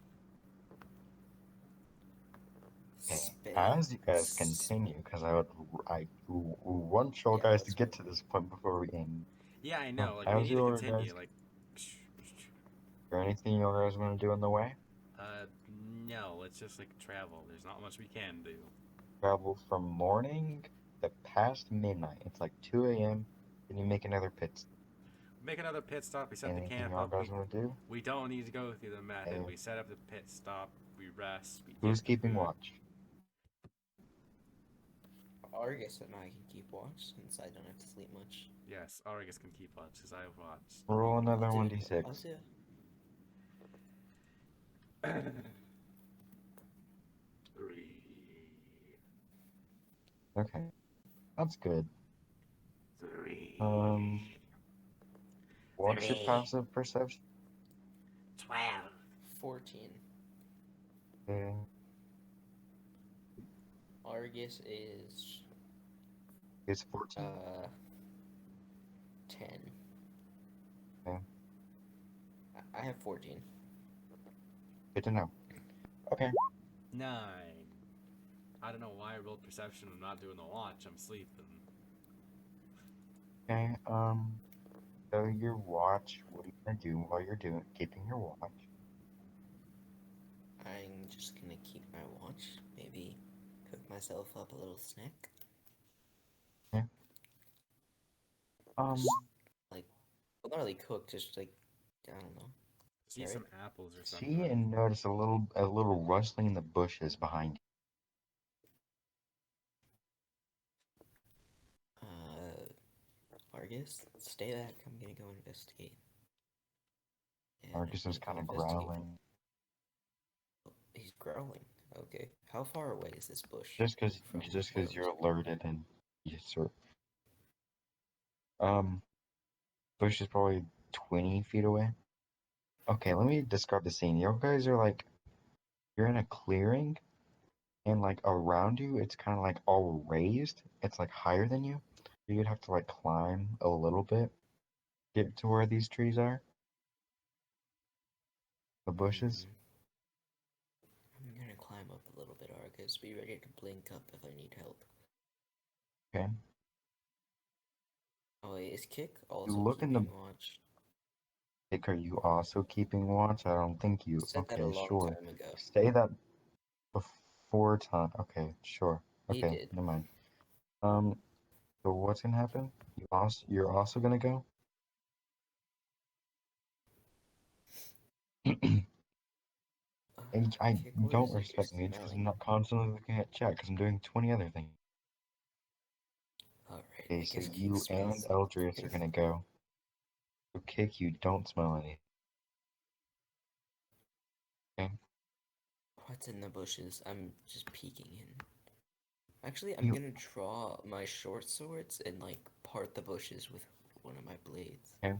Okay, Spa- as you guys continue, because I want y'all Yeah, guys to let's get move. to this point before we end. Yeah, I know. Like, we As need to you guys, continue. Like, or anything you guys want to do on the way? uh, no. Let's just like travel. There's not much we can do. Travel from morning to past midnight. It's like 2 a.m. Then you make another pit stop. Make another pit stop. We set the Anything camp y'all up. guys want to do? We don't need to go through the method. Hey, We set up the pit stop. We rest. We who's get the keeping food. watch? Argus and I can keep watch since I don't have to sleep much. Yes, Argus can keep watch because I have watched. Roll I'll another do. 1d6. I'll do. 3. Okay, that's good. 3. What's your 3. passive perception? 12. 14. Okay. Argus is It's 14. 10. Okay. I have 14. Good to know. Okay. 9. I don't know why I rolled perception. I'm not doing the watch. I'm sleeping. Okay. So your watch. What are you gonna do while you're keeping your watch? I'm I'm just gonna keep my watch. Maybe cook myself up a little snack. Um, Just like, well, not really cook, just like, I don't know. See Alright. some apples or see something. and notice a little rustling in the bushes behind Argus, stay back. I'm gonna go investigate. you. And I'm Argus is gonna go kind of investigate. growling. He's growling. Okay. How far away is this bush Just from because where I you're was? alerted and yes, sir. Bush is probably 20 feet away. Okay, let me describe the scene. You guys are like, you're in a clearing, and like around you, it's kind of like all raised. It's like higher than you. You'd have to like climb a little bit, get to where these trees are, the bushes. I'm gonna climb up a little bit, Argus. Be ready to blink up if I need help. Okay. Oh wait, is Kick You also look in the keeping watch? Like, are you also keeping watch? I don't think you. Said that a Okay, long sure. time ago. Say that before time. Okay, sure. He Okay, did. never mind. So what's gonna happen? You're also gonna go? And I Kick, what don't is it you're respect me because I'm smelling? not constantly looking at chat because I'm doing 20 other things. Alright, Okay, I so guess Kick you and smells Eldrius are something. gonna go. So Kick, you don't smell any. Okay? What's in the bushes? I'm just peeking in. Actually, I'm You gonna draw my short swords and like part the bushes with one of my blades. okay?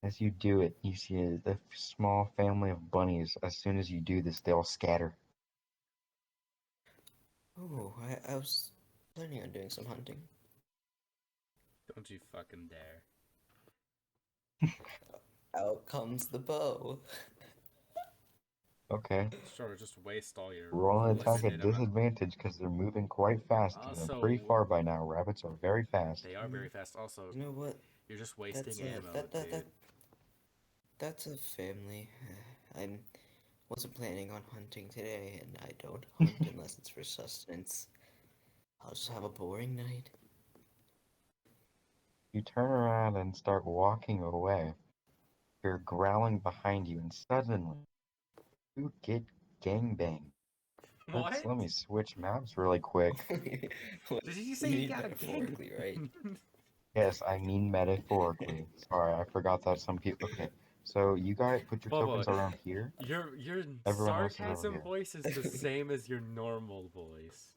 As you do it, you see a small family of bunnies. As soon as you do this, they all scatter. Oh, I was planning on doing some hunting. Don't you fucking dare. Out comes the bow. Okay. Sure, just waste all your Roll an attack at limited amount. disadvantage because they're moving quite fast and they're pretty Also, far by now. Rabbits are very fast. they are very fast. Also, You know what? you're just That's wasting a ammo, that that dude. that that's a family. I wasn't planning on hunting today, and I don't hunt unless it's for sustenance. I'll just have a boring night. You turn around and start walking away. You're growling behind you, and suddenly you get gangbanged. What? Let me switch maps really quick. What? Did you say You you mean got gang? metaphorically, right? Yes, I mean metaphorically. Sorry, I forgot that some people. Okay, so you guys put your Bubba, tokens around here. your Everyone else is over sarcasm here. voice is the same as your normal voice.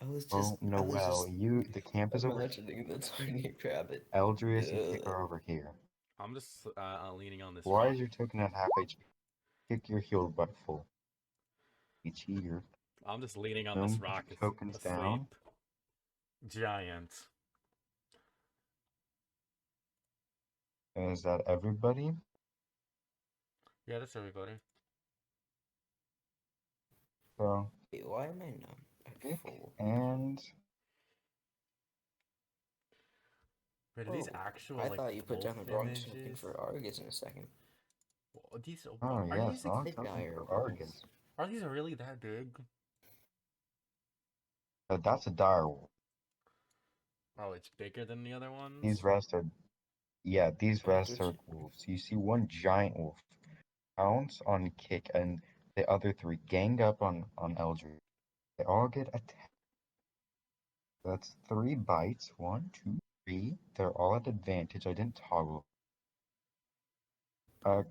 Oh, I was Noel, just the camp is over here. imagining the tiny rabbit. Eldrius and Kick Ugh. are over here. I'm just leaning on this Why rock. is your token at half HP? Kick your healed by full. HP, your I'm just leaning on this gnome, put rock your tokens down. asleep. Giant. Is that everybody? Yeah, that's everybody. So, Wait, why am I not at Kick full? and Wait, are these Oh, actual I like thought you put wolf down the wrong token images? for Argus in a second. Are these oh are yes, these wrong The token dire for wolves. Argus. are these really that big? That's a dire wolf. Oh, it's bigger than the other These ones. rest are Yeah, these Oh, rest are wolves. You see one giant wolf pounce on Kick, and the other three gang up on Eldritch. They all get attacked. That's 3 bites. 1, 2, 3. They're all at advantage. I didn't toggle.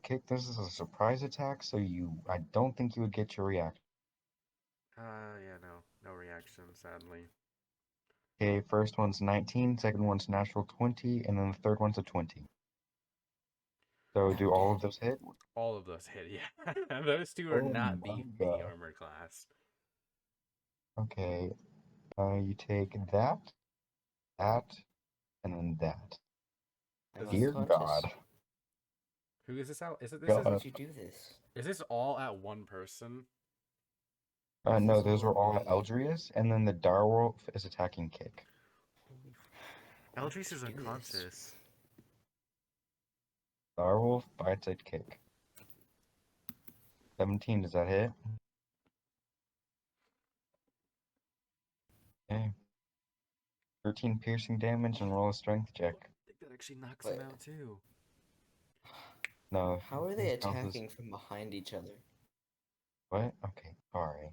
Kick. This is a surprise attack, so I don't think you would get your reaction. Yeah, no reaction, sadly. Okay, first one's 19, second one's natural 20, and then the third one's a 20. So I'm do all of dead. those hit? All of those hit, yeah. Those two are Oh not my B god. armor class. Okay. You take that, that, and then that. I'm Is this Dear unconscious. God. who is this out? Is it this Why is God. would you do this? is this all at one person? This No, is those all were at all at me. Eldrius, and then the Direwolf is attacking Kick. Why would Eldris you is do this? unconscious. Direwolf bites at Kick. 17, does that hit? Okay. 13 piercing damage and roll a strength check. I think that actually knocks Wait. him out too. No. How are they it counts as- attacking from behind each other? What? Okay, sorry.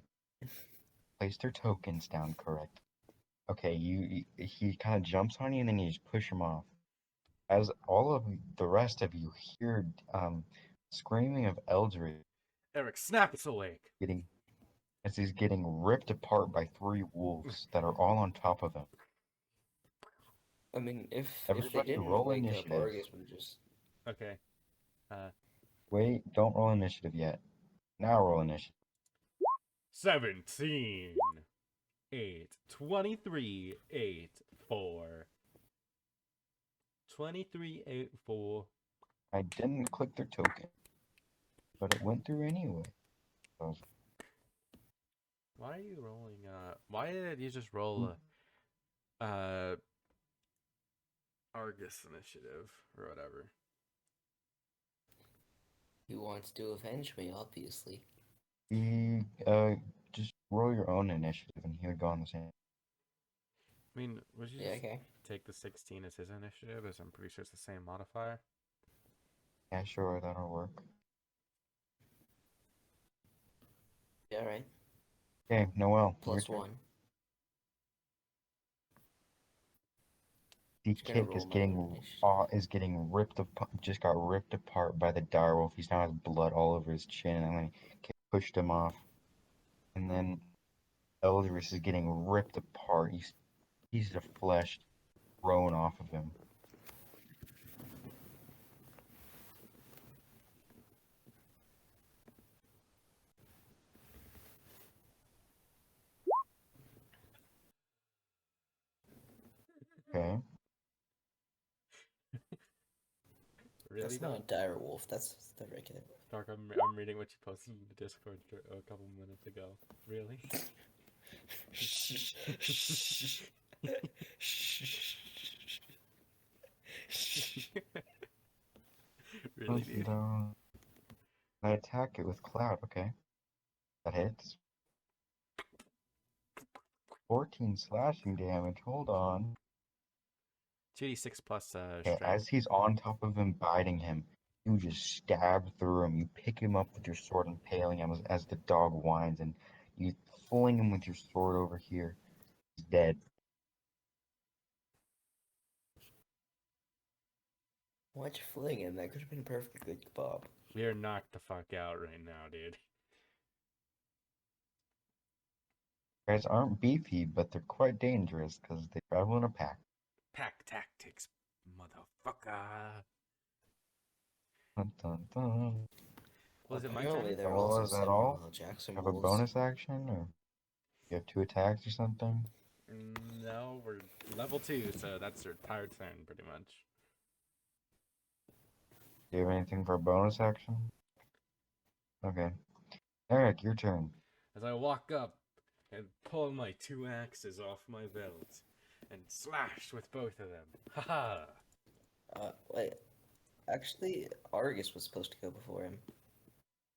Place their tokens down correct. Okay, he kind of jumps on you and then you just push him off. As all of the rest of you hear screaming of Eldred Eric, snap its awake. as he's getting ripped apart by 3 wolves that are all on top of him. I mean, if they Everybody didn't roll wake up, initiative. Argus would just. Okay. Wait, don't roll initiative yet. Now roll initiative. 17, 8, 23, 8, 4. 23, 8, 4. I didn't click their token, but it went through anyway. So, Why are you rolling? Why did you just roll Argus initiative or whatever? He wants to avenge me, obviously. just roll your own initiative and he would go on the same. I mean, would you Yeah, just okay. take the 16 as his initiative, as I'm pretty sure it's the same modifier? Yeah, sure, that'll work. Yeah, right. Okay, Noel. Plus your turn. 1. The Just gonna kick roll my own initiative. is getting ripped apart. Just got ripped apart by the direwolf. He's now has blood all over his chin, and then pushed him off. And then Eldris is getting ripped apart. He's pieces of flesh thrown off of him. Okay. Really? That's not a dire wolf, that's the regular. Dark, I'm reading what you posted in the Discord a couple minutes ago. Really? Really, dude? I attack it with Cloud. Okay. That hits. 14 slashing damage. Hold on. 2d6 plus Okay, strength. as he's on top of him, biting him, you just stab through him. You pick him up with your sword, impaling him as the dog whines, and you fling him with your sword over here. He's dead. Why'd you fling him? That could have been a perfect good kebab. We are knocked the fuck out right now, dude. Guys aren't beefy, but they're quite dangerous because they travel in a pack. Pack tactics, motherfucker. Dun, dun, dun. Was it my Apparently turn? they're Well, also is that Samuel all? L. Jackson Have a wolves. bonus action, or you have 2 attacks or something? No, we're level 2, so that's our entire turn, pretty much. Do you have anything for a bonus action? Okay. Eric, your turn. As I walk up and pull my 2 axes off my belt and slash with both of them. Haha! Wait. Actually, Argus was supposed to go before him.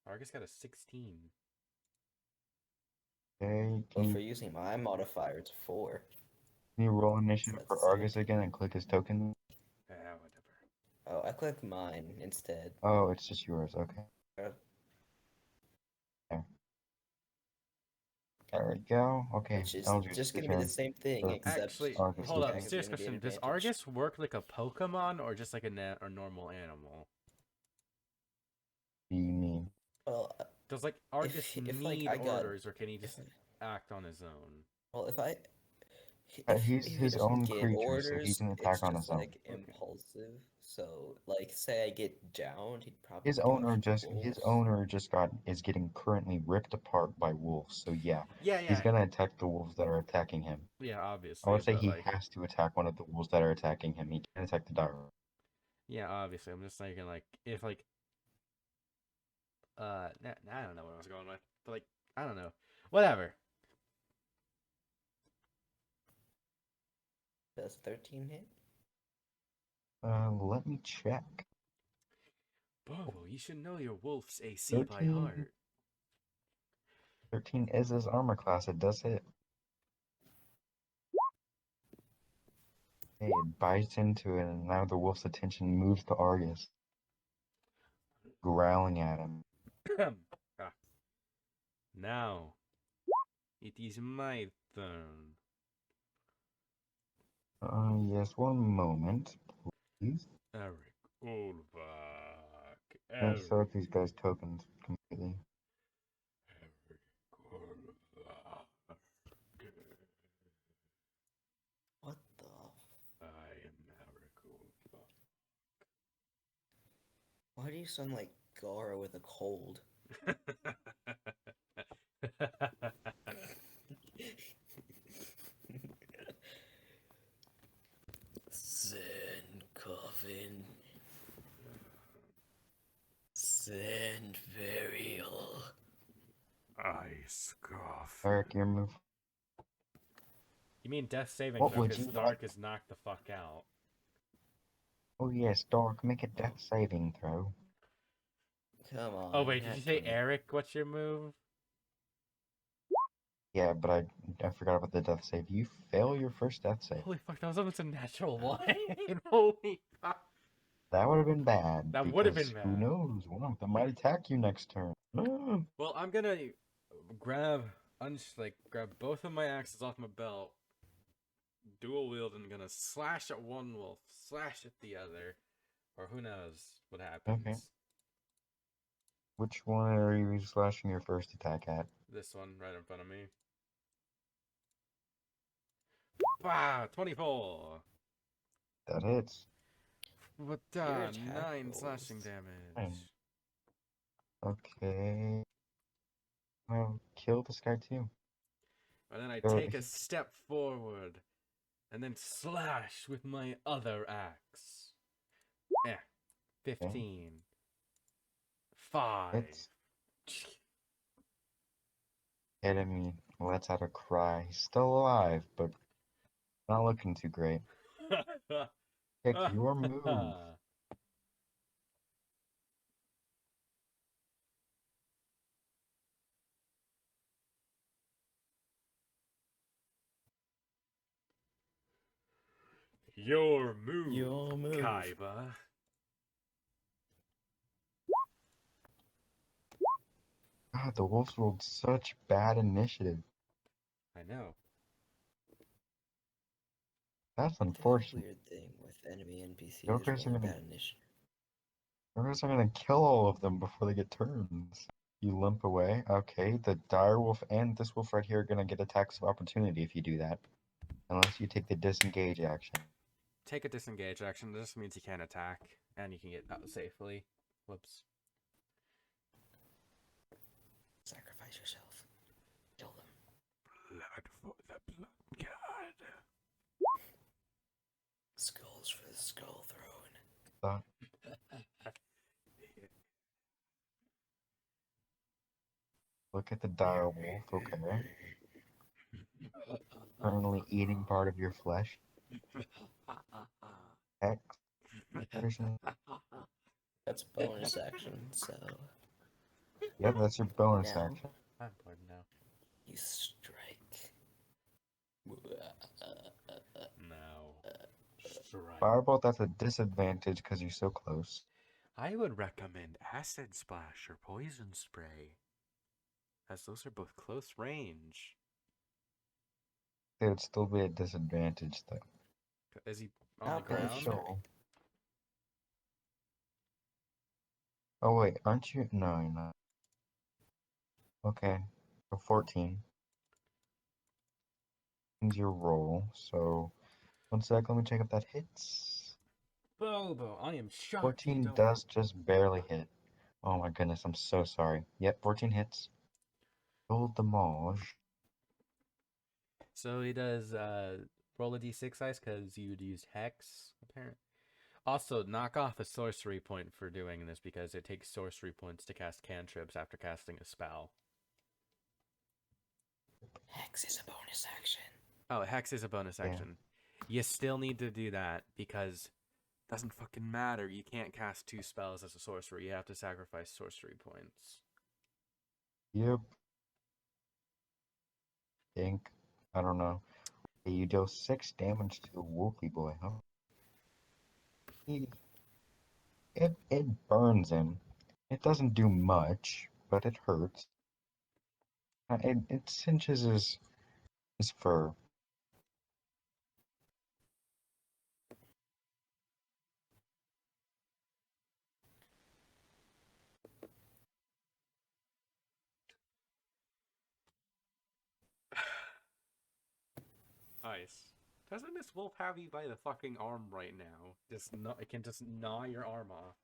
Argus got a 16. Okay, But for using my modifier, it's 4. can you roll initiative That's for sick. Argus again and click his token? Whatever. Oh, I clicked mine instead. Oh, it's just yours. Okay. Uh, There we go. Okay, Which is Eldridge, just your gonna be the turn. same thing, Or except Actually, Argus, hold your up. turn. Dragons Serious are gonna get question. Does advantage. Argus work like a Pokemon or just like a normal animal? What do you mean? well, Does like Argus if need I got, orders or can he if, just act on his own? well, if He's he his doesn't own get creature, so he orders, can it's attack on just his own. like impulsive. So, like, say I get downed, he'd probably His dodge the owner wolves. is getting currently ripped apart by wolves. So yeah, Yeah, he's gonna attack the wolves that are attacking him. yeah, I obviously, would say but he like, has to attack one of the wolves that are attacking him. He can't attack the dire. yeah, obviously. I'm just thinking like if like, I don't know what I was going with, but like, I don't know, whatever. Does 13 hit? Let me check. Bobo, you should know your wolf's AC by 13. heart. 13 is his armor class. It does hit. Hey, it bites into it, and now the wolf's attention moves to Argus, growling at him. Ah. Now, it is my turn. Yes, one moment, please. Eric Ulvac. Can't sort these guys' tokens completely. Eric Ulvac. What the? I am Eric Ulvac. Why do you sound like Gara with a cold? Send coffin. Send burial. I scoff. Eric, your move. You mean death saving What throw would because you Dark like? is knocked the fuck out. Oh yes, Dark, make a death saving throw. Come on. Oh wait, did nat you say 20. Eric? What's your move? Yeah, but I forgot about the death save. You fail your first death save. Holy fuck, that was almost a natural one. Holy fuck. That would have been bad. That would have because been who bad. knows? One of them might attack you next turn. Well, I'm gonna grab both of my axes off my belt, dual wield, and gonna slash at one wolf, slash at the other, or who knows what happens. Okay. Which one are you slashing your first attack at? This one right in front of me. Bah, 24. That hits. What? Your attack 9 rolls. slashing damage. Fine. Okay. Well, kill this guy too. And then I Oh, take a step forward, and then slash with my other axe. 15. 5. It's enemy lets out a cry. He's still alive, but not looking too great. Pick your move. Your move, Your move. Kaiba. God, the wolves rolled such bad initiative. I know. That's That's a unfortunate. weird thing with enemy NPCs Jokers are rolling gonna- bad initiative. Jokers are gonna kill all of them before they get turns. You limp away. Okay, the dire wolf and this wolf right here are gonna get attacks of opportunity if you do that. Unless you take the disengage action. Take a disengage action. This just means you can't attack, and you can get out safely. Whoops. Sacrifice yourself. Kill them. Blood for the blood god. Skulls for the skull throne. Look at the dire wolf, okay? Currently eating part of your flesh. X. Person. That's bonus action, so Yep, that's your bonus Now. action. I'm bored now. you strike. No. Strike. Firebolt, that's a disadvantage because you're so close. I would recommend acid splash or poison spray, as those are both close range. It would still be a disadvantage though. Is he on How the about ground? sure. Oh wait, aren't you? No, you're not. Okay, so 14 is your roll. So 1 sec, let me check if that hits. Bobo, I am shocked. 14 does just barely hit. Oh my goodness, I'm so sorry. Yep, 14 hits. Roll damage. So he does roll a d6 dice because you'd use hex, apparently. Also, knock off a sorcery point for doing this because it takes sorcery points to cast cantrips after casting a spell. Hex is a bonus action. Oh, hex is a bonus Yeah. action. You still need to do that because it doesn't fucking matter. You can't cast 2 spells as a sorcerer. You have to sacrifice sorcery points. Yep. think. I don't know. You deal 6 damage to the Wolfie boy, huh? He, it burns him. It doesn't do much, but it hurts. It cinches his fur. Ice. Doesn't this wolf have you by the fucking arm right now? It can just gnaw your arm off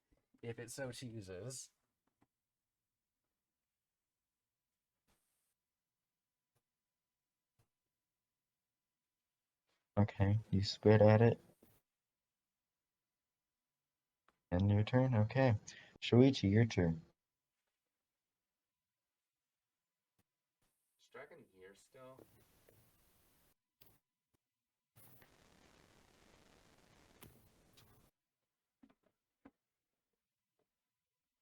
if it so chooses. Okay, you spit at it. And your turn? Okay. Shuichi, your turn. Is Dragon here still?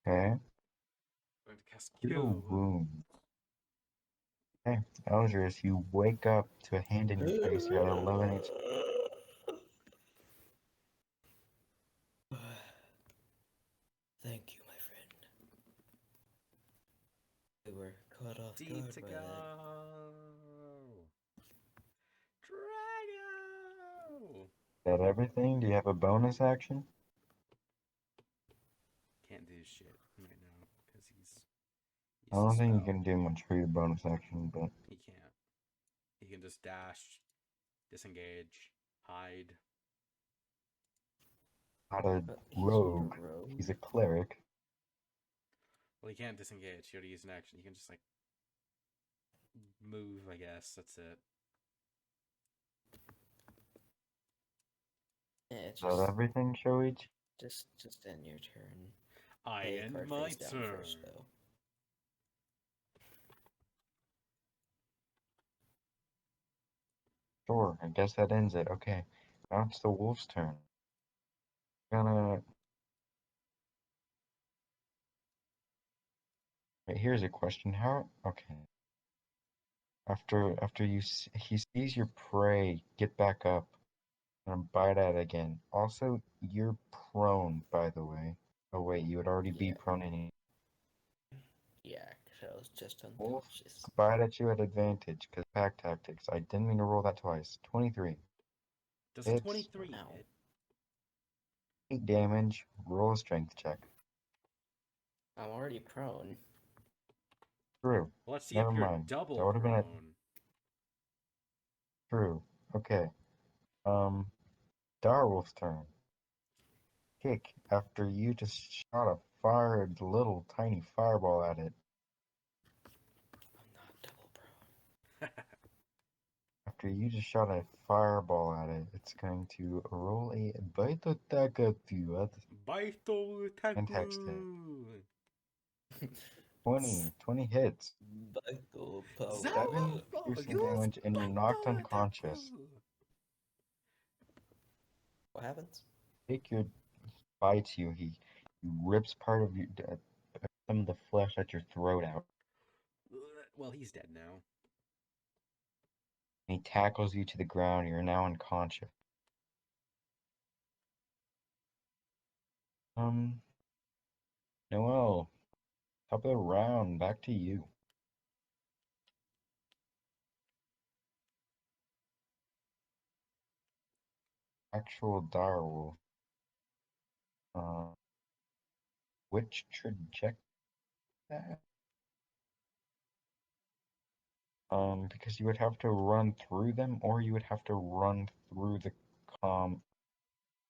Okay. Going to cast Heal Cure wound. Okay. Eldris, you wake up to a hand in your face. You're at 11 HP. Thank you, my friend. We were caught off D guard to by go. that. Drago. Is that everything? Do you have a bonus action? Can't do shit right now because I he's a don't think you spell. can do much for your bonus action, but He can't. He can just dash, disengage, hide. not a But he's not rogue. a rogue. He's a cleric. Well, he can't disengage. He already used an action. He can just like move. I guess that's it. Yeah, Is that everything, Shoichi? just end your turn. I Play a end card my face down turn. first, though. Sure, I guess that ends it. Okay. Now it's the wolf's turn. Gonna. Wait, here's a question. How? Okay. After he sees your prey, get back up and bite at it again. Also, you're prone, by the way. Oh wait, you would already be Yeah. prone anyway. Yeah, because I was just Wolf, unconscious. bite at you at advantage, because pack tactics. I didn't mean to roll that twice. 23. Does a Hits, 23 Ow. hit? 8 damage, roll a strength check. I'm already prone. True. Well, let's see Never if you're mind. That double would have been a prone. true. Okay. Direwolf's turn. Kick after you just shot a fired little tiny fireball at it. I'm not double prone. After you just shot a fireball at it, it's going to roll a bite attack at you at Baito and hex hit. Taku! 20 hits. Battle power. 7 Zawa! piercing Use damage, and you're knocked Baito unconscious. Taku! What happens? Kick your bites you. He rips part of some of the flesh at your throat out. Well, he's dead now. And he tackles you to the ground. You're now unconscious. Noel, top of the round, back to you. Actual direwolf. Uh, which trajectory? Because you would have to run through them, or you would have to run through the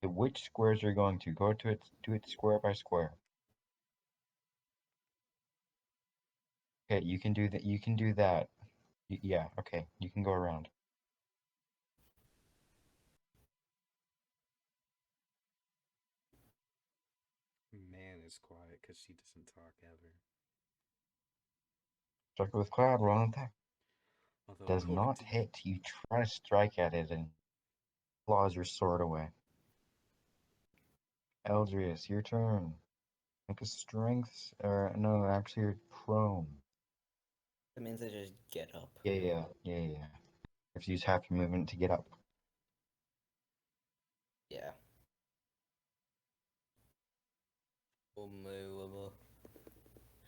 which squares are you going to? Go to it, do it square by square. Okay, you can do that. You can do that. Yeah, okay, you can go around. Man is quiet because she doesn't talk ever. Strike with cloud, roll an attack. Although, Does according not to hit. You try to strike at it and claws your sword away. Eldrius, your turn. Make a strength, or no, actually you're prone. That means I just get up. Yeah. You have to use half your movement to get up. Yeah. Omewa.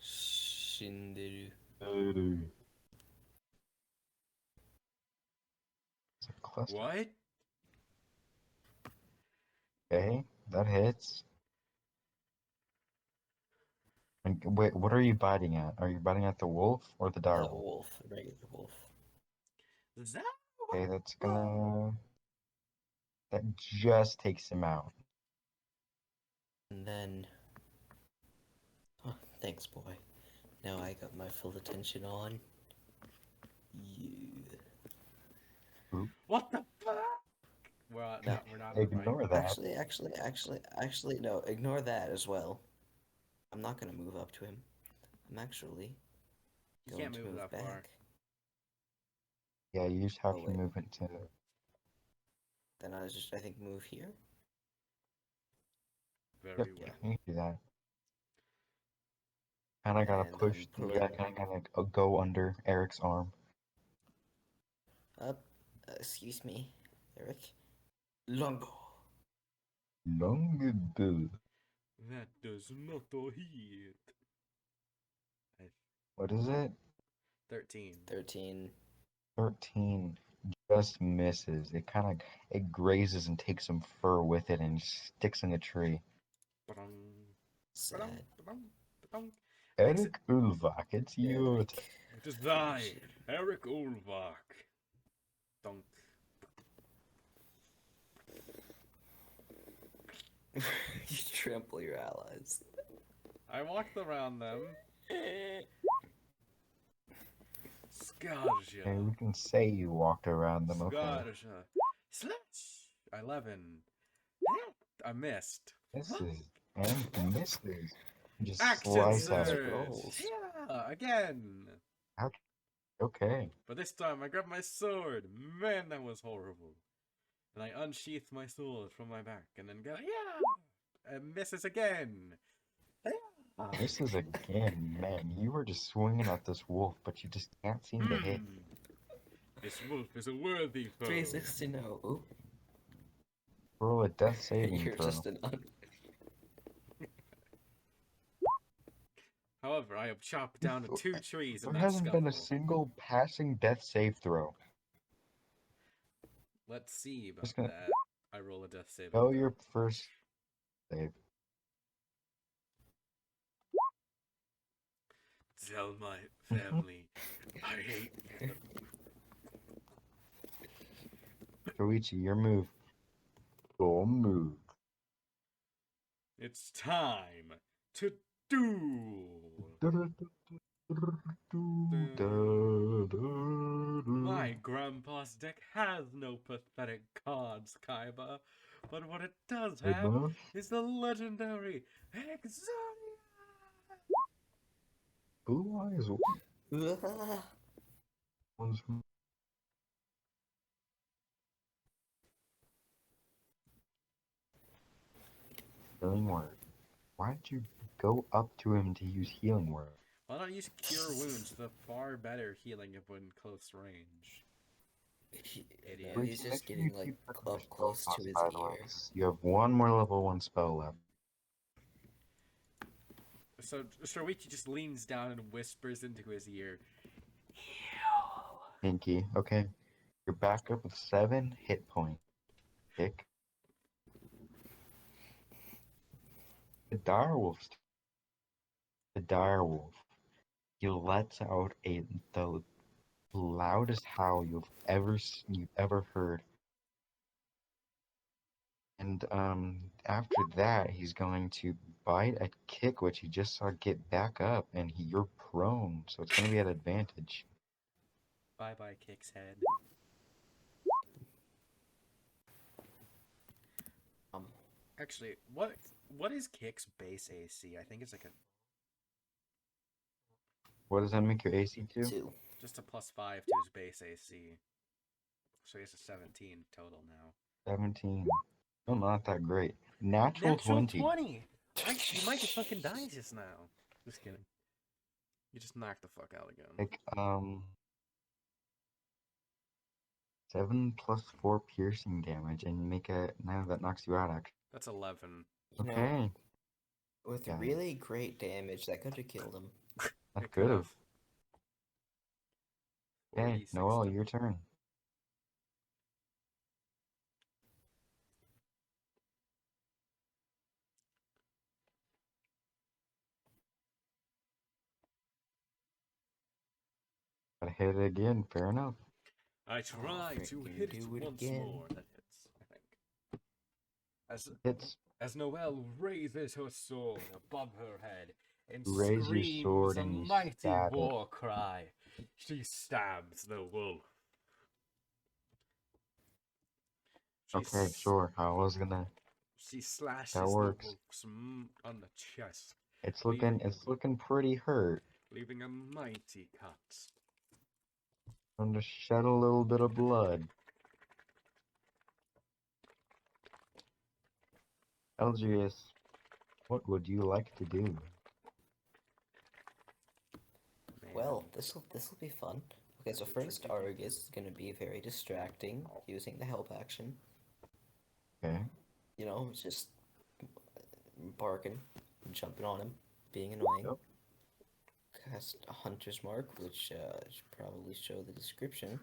Shinderu. It's a cluster. What? Okay, that hits. And wait, what are you biting at? Are you biting at the wolf or the dire wolf? Wolf. Regular wolf. That? Okay, that's gonna... That just takes him out. And then... Oh, thanks, boy. Now I got my full attention on you. What the fuck? We're No, not in the right. Ignore that. Actually, no. Ignore that as well. I'm not gonna move up to him. I'm actually You going can't to move move that far. back. Yeah, you use half Oh, your wait. movement to... Then I think, move here. Very Yep, well. you can do that. And I gotta And push... then You gotta kind of go under Eric's arm. Up. Excuse me, Eric. Longbow. Long bill. That does not hit. What is it? 13. 13. 13 just misses. It kind of it grazes and takes some fur with it and sticks in the tree. Ba-dum, Sad. ba-dum, ba-dum. Eric Ulvak, it's your Eric. It is thy, Eric Ulvak. Dunk. You trample your allies. I walked around them. And Scarja. we can say you walked around them, okay? Scarja. Slash. 11. I missed. Misses and misses. Just Action slice at it. surge. Rolls. Yeah, again. Okay. But this time I grabbed my sword. Man, that was horrible. And I unsheathed my sword from my back and then go, yeah! And misses again. Yeah. Misses again, man. You were just swinging at this wolf, but you just can't seem to hit. This wolf is a worthy foe. 360 no. Ooh. Roll a death saving You're throw. just an However, I have chopped down 2 trees in There that hasn't been a scuffle. single passing death save throw. Let's see about Just gonna- that. I roll a death save. Go your first save. Tell my family I hate them. Koichi, your move. Go move. It's time to duel. My grandpa's deck has no pathetic cards, Kaiba, but what it does have is the legendary Exodia! Blue eyes. One's from... Healing word. Why did you go up to him to use healing word? Why not use Cure Wounds, the far better healing if in close range? Idiot. No, he's just getting like up close to his ear. You have one more level 1 spell left. So Shorichi just leans down and whispers into his ear. Pinky. Okay. You're back up with 7 hit points. Kick. The direwolf. The direwolf. He lets out the loudest howl you've ever heard. And after that, he's going to bite at Kick, which he just saw get back up, and you're prone, so it's going to be at advantage. Bye bye, Kick's head. Actually, what is Kick's base AC? I think it's like a What does that make your AC to? 2. just a +5 to his base AC. So he has a 17 total now. 17. Oh, not that great. Natural 20. You might just fucking die just now. Just kidding. You just knocked the fuck out again. Like 7 plus 4 piercing damage, and make a now that knocks you out. Actually, That's 11. You know, okay, with Yeah. really great damage, that could have killed him. that It could have. Okay, 4d6 Noel, to- your turn. Gotta hit it again. Fair enough. I try to freaking hit it do it once again. more. That hits, I think. Hits. As Noelle raises her sword above her head and You raise your screams sword a and you mighty stab it. war cry, she stabs the wolf. She Okay, s- sure. I was gonna. She slashes That the works. wolf's on the chest, It's leaving, looking pretty hurt. leaving a mighty cut. I'm gonna shed a little bit of blood. Elgius, what would you like to do? Man. Well, this'll be fun. Okay, so first Argus is gonna be very distracting using the help action. Okay. You know, it's just barking, jumping on him, being annoying. Yep. Cast a Hunter's Mark, which should probably show the description.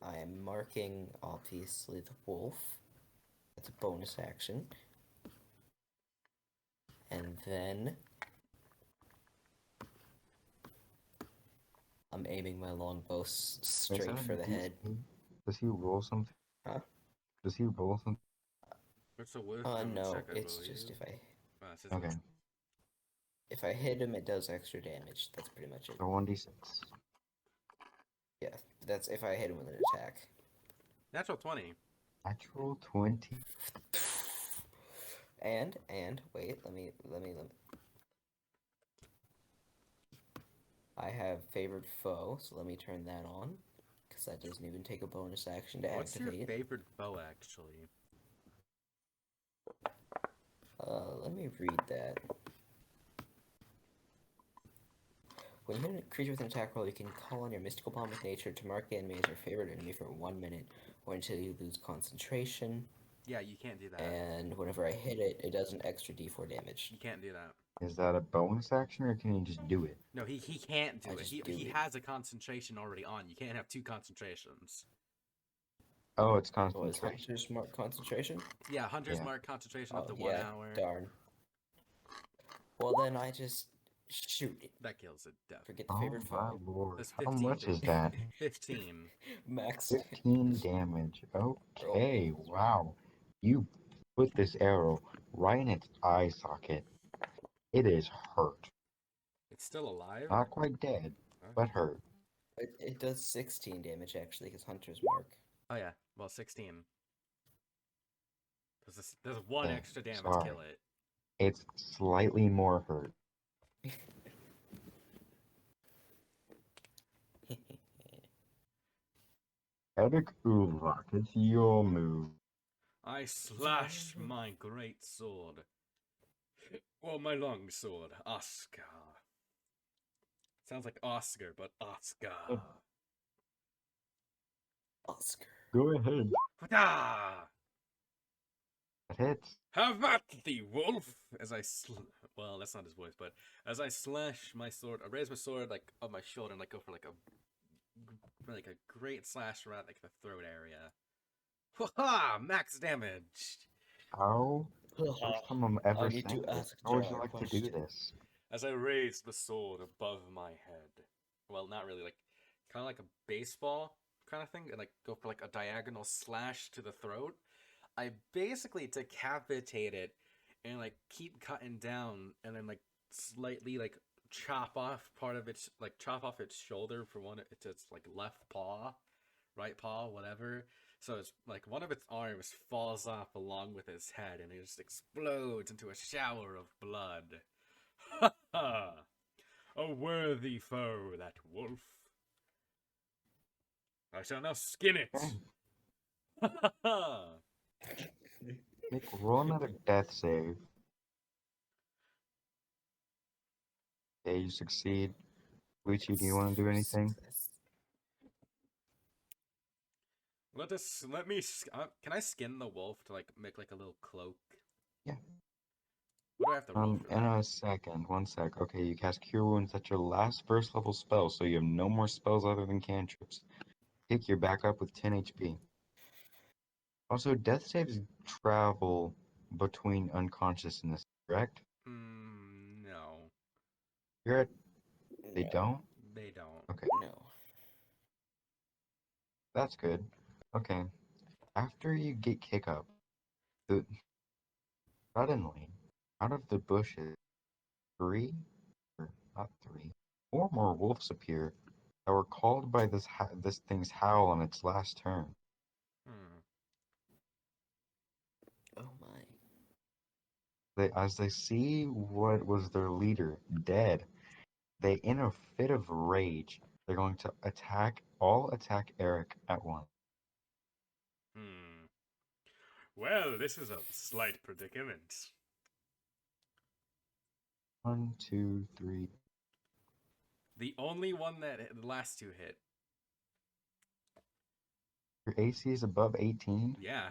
I am marking, obviously, the wolf. That's a bonus action. And then I'm aiming my longbow Is straight that a for the head. DC? Does he roll something? Huh? Does he roll something? It's a wisdom No, check, I it's believe. just Okay. if I hit him, it does extra damage. That's pretty much it. So 1d6. Yeah, that's if I hit him with an attack. Natural 20. Natural 20. And wait, let me. I have favored foe, so let me turn that on, because that doesn't even take a bonus action to What's your activate it. favorite bow, actually? Let me read that. When you hit a creature with an attack roll, you can call on your mystical bond with nature to mark the enemy as your favorite enemy for 1 minute, or until you lose concentration. Yeah, you can't do that. And whenever I hit it, it does an extra d4 damage. You can't do that. Is that a bonus action or can you just do it? No, he can't do I it. just He do it. has a concentration already on. You can't have two concentrations. Oh, it's Oh, is concentration. Hunter's Mark concentration? Yeah, Hunter's Yeah. Mark concentration Oh, up to yeah, 1 hour. darn. Well, then I just shoot it. That kills it, definitely. Forget the Oh favorite my foe. lord. That's How 15 much is damage. that? 15. Max 15 damage. Okay, wow. You put this arrow right in its eye socket. It is hurt. It's still alive? Not quite dead, but hurt. It does 16 damage, actually, because Hunter's Mark. Oh, yeah. Well, 16. There's one Yeah, extra damage sorry. kill it. It's slightly more hurt. Eric Ulvak, it's your move. I slash my great sword. Well, my long sword, Oscar. Sounds like Oscar, but Oscar. Oscar. Go ahead. Ah! That hits. Have at thee, wolf! As I well, that's not his voice, but as I slash my sword, I raise my sword like on my shoulder and like go for like a great slash around like the throat area. Ha! Max damage. How? First time I'm ever I need saying to this. ask How would you Jar a like to do question. this? As I raise the sword above my head. Well, not really, like kind of like a baseball kind of thing, and like go for like a diagonal slash to the throat. I basically decapitate it and like keep cutting down and then like slightly like chop off part of its like chop off its shoulder for one its like left paw, right paw, whatever. So it's like one of its arms falls off along with its head and it just explodes into a shower of blood. Ha ha! A worthy foe, that wolf. I shall now skin it. Okay. Ha ha ha! Make roll another death save. Okay, you succeed. Luigi, do you want to do anything? Can I skin the wolf to like make like a little cloak? Yeah. What do I have to roll for In that? a second. 1 sec. Okay, you cast Cure Wounds. That's your last first level spell, so you have no more spells other than cantrips. Take your back up with 10 HP. Also, death saves travel between unconsciousness, correct? No, You're at. They No. don't? they don't. Okay, No. that's good. Okay, after you get kick up, the, suddenly, out of the bushes, three, or not three, four more wolves appear that were called by this thing's howl on its last turn. Hmm. Oh my. As they see what was their leader dead, they, in a fit of rage, they're going to attack Eric at once. Hmm. Well, this is a slight predicament. 1, 2, 3. The only one that the last two hit. Your AC is above 18. Yeah.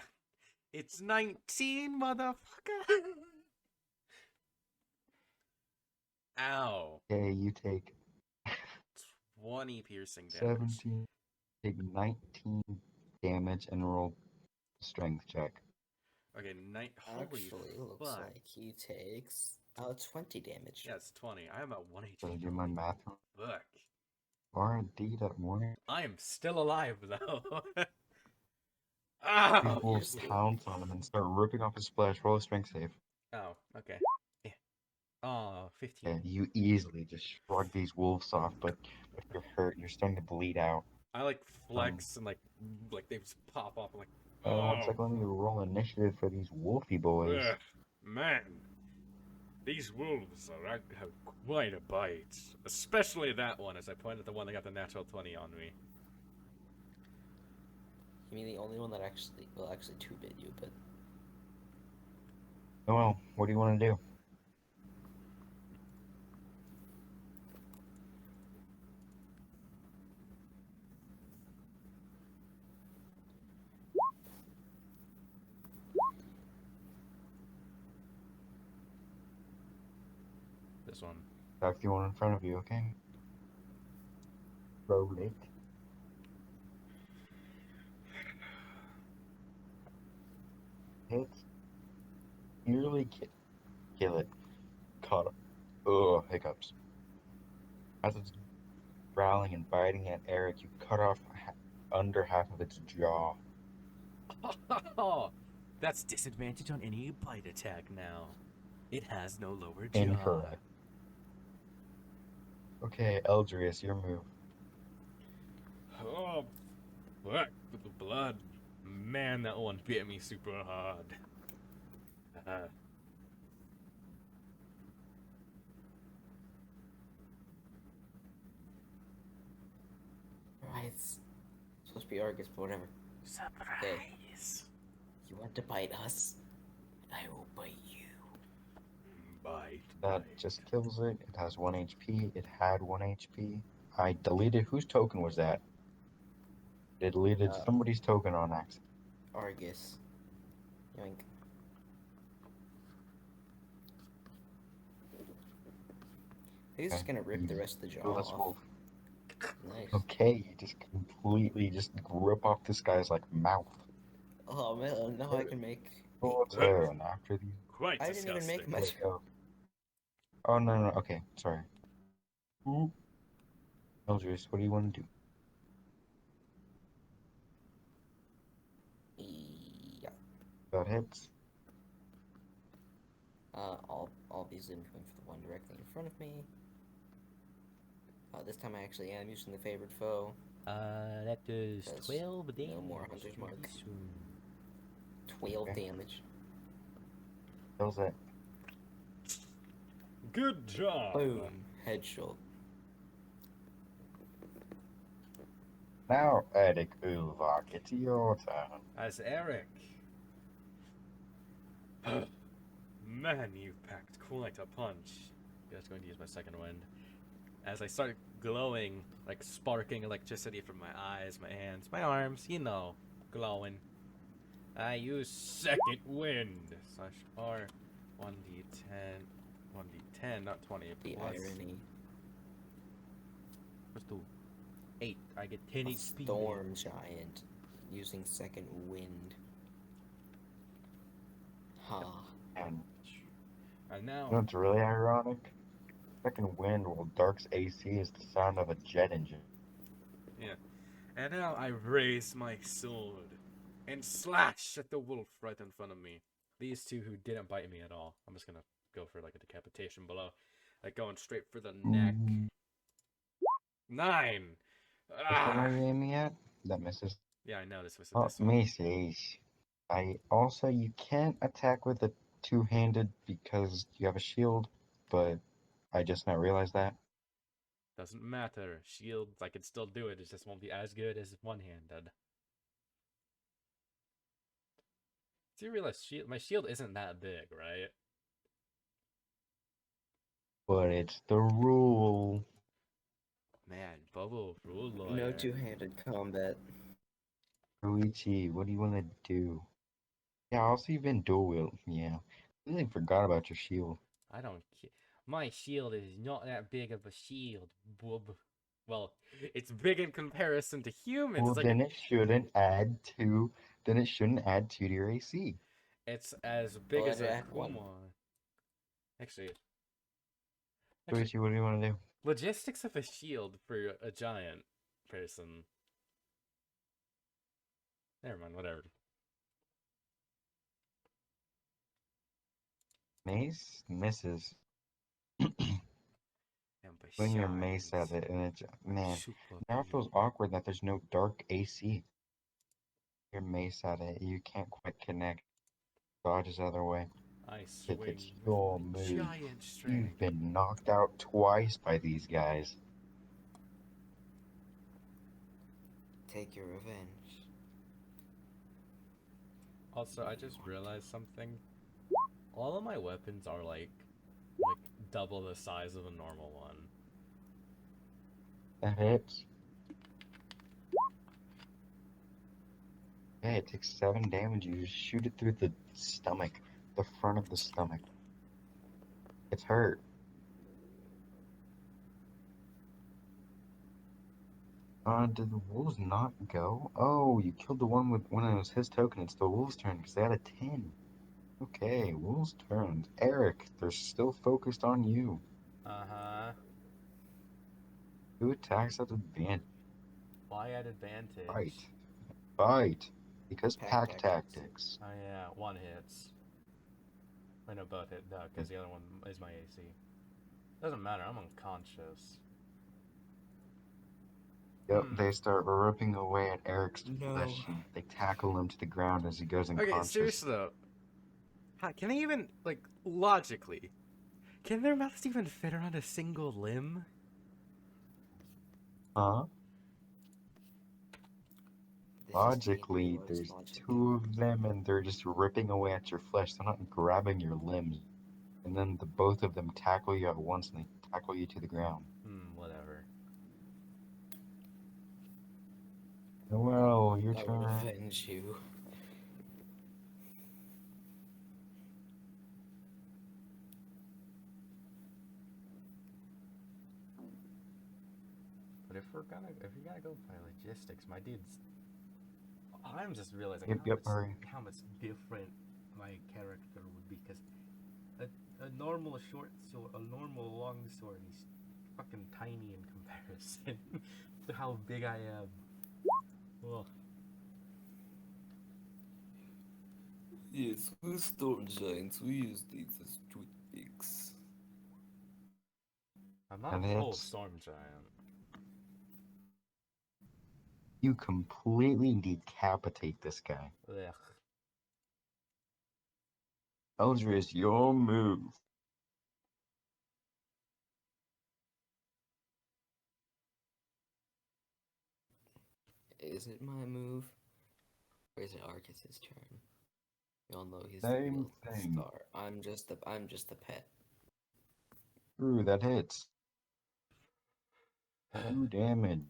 It's 19, motherfucker. Ow. Okay, you take 20 piercing damage. 17, take 19 damage, and roll a strength check. Okay, holy Actually, looks fuck. like he takes 20 damage. Yeah, it's 20. I am at 1 Did I HP. do my math wrong? Fuck. Are indeed at 1. I am still alive, though. These Ow! wolves still- pounce on him and start ripping off his flesh. Roll a strength save. Oh, okay. Yeah. Oh, 15. Okay, you easily just shrug these wolves off, but you're hurt. You're starting to bleed out. I like flex and like they just pop up. I'm like, 1 oh, sec, let me roll initiative for these wolfy boys. ugh, man. These wolves have quite a bite. Especially that one, as I pointed at the one that got the natural 20 on me. You mean the only one that actually, well, actually two bit you, but Well, what do you want to do? This one. Back the one in front of you, okay? Roll it. Hits. Nearly kill it. Caught it. Ugh, hiccups. As it's growling and biting at Eric, you cut off under half of its jaw. That's disadvantage on any bite attack now. It has no lower jaw. Incorrect. Okay, Eldrius, your move. Oh, fuck with the blood. Man, that one bit me super hard. right, it's supposed to be Argus, but whatever. Surprise. You want to bite us? I will bite you. Bite. That just kills it. It has 1 HP. It had 1 HP. I deleted. Whose token was that? It deleted somebody's token on accident. Argus. Yoink. He's just gonna rip the rest of the jaw Kill this off. wolf. Nice. Okay, you just completely just rip off this guy's like mouth. Oh man, now I can make. Oh, it's there, and after these. Quite I didn't even make my. Let go. Oh no. Okay, sorry. Ooh. Eldris, what do you want to do? Yeah. That hits. I'll be zoomed going for the one directly in front of me. This time I actually am using the favored foe. That does That's 12 damage. no more Hunter's Mark. pretty soon. 12 Okay. damage. Kills it. Good job. Boom. Headshot. Now, Eric Ulvak, it's your turn. As Eric. Man, you've packed quite a punch. just going to use my second wind. As I start glowing, like sparking electricity from my eyes, my hands, my arms, you know, glowing. I use second wind. Slash R 1d10. 1d10, not 20. The Plus, irony. let's do 8. I get 10 A HP. storm giant using second wind. Ha. And And you know now, what's really ironic? Second wind, while Dark's AC is the sound of a jet engine. yeah. And now I raise my sword and slash at the wolf right in front of me. These two who didn't bite me at all. I'm just gonna go for like a decapitation below. Like going straight for the neck. 9! Which one are Ah! you aiming at? That misses. Yeah, I know this was Oh, this one. misses. You can't attack with a two-handed because you have a shield, but I just now realized that. Doesn't matter. Shields, I can still do it. It just won't be as good as one-handed. Do you realize my shield isn't that big, right? But it's the rule. Man, Bobo, rule No lawyer. two-handed combat. Ruichi, what do you want to do? Yeah, also you've been dual wield. Yeah. I really forgot about your shield. I don't care. My shield is not that big of a shield, bub. Well, it's big in comparison to humans. Well, It's like then it shouldn't add two. Then it shouldn't add two to your AC. it's as big as a Jack one. Kumon. Actually, Ruichi, what do you want to do? logistics of a shield for a giant person. Never mind, whatever. Mace misses. And Swing your mace at it, and it's man. Now it feels awkward that there's no dark AC. Your mace at it, you can't quite connect. Dodges other way. I If swing it's your with my move, giant strength. you've been knocked out twice by these guys. Take your revenge. Also, I just realized something. All of my weapons are like double the size of a normal one. That hits. Yeah, it takes 7 damage. You just shoot it through the stomach, the front of the stomach. It's hurt. Did the wolves not go? Oh, you killed the one with when it was his token. It's the wolves' turn because they had a 10. Okay, wolves' turn. Eric, they're still focused on you. Uh-huh. Who attacks at advantage? Why at advantage? Fight. Fight. Because Pack pack tactics. tactics. Oh yeah, one hits. I know both hit though, because the other one is my AC. Doesn't matter, I'm unconscious. Yep, they start ripping away at Eric's No. flesh. And they tackle him to the ground as he goes Okay, unconscious. seriously though. Can they even, like, logically, can their mouths even fit around a single limb? Huh? This is Logically, D&D, there's logic. 2 of them and they're just ripping away at your flesh. They're not grabbing your limbs. And then both of them tackle you at once and they tackle you to the ground. Whatever. Well, your I will turn. avenge you. But if we gotta go by logistics, my dude's. I'm just realizing Hurry. how much different my character would be, because a normal short sword, a normal long sword, he's fucking tiny in comparison to how big I am. Ugh. Yes, we're storm giants. We use these as toothpicks. I'm not And a full it's- storm giant. You completely decapitate this guy. Ugh. Eldris, your move. Is it my move? Or is it Arcus's turn? Y'all know he's Same the real thing. star. I'm just the pet. Ooh, that hits. 2 damage.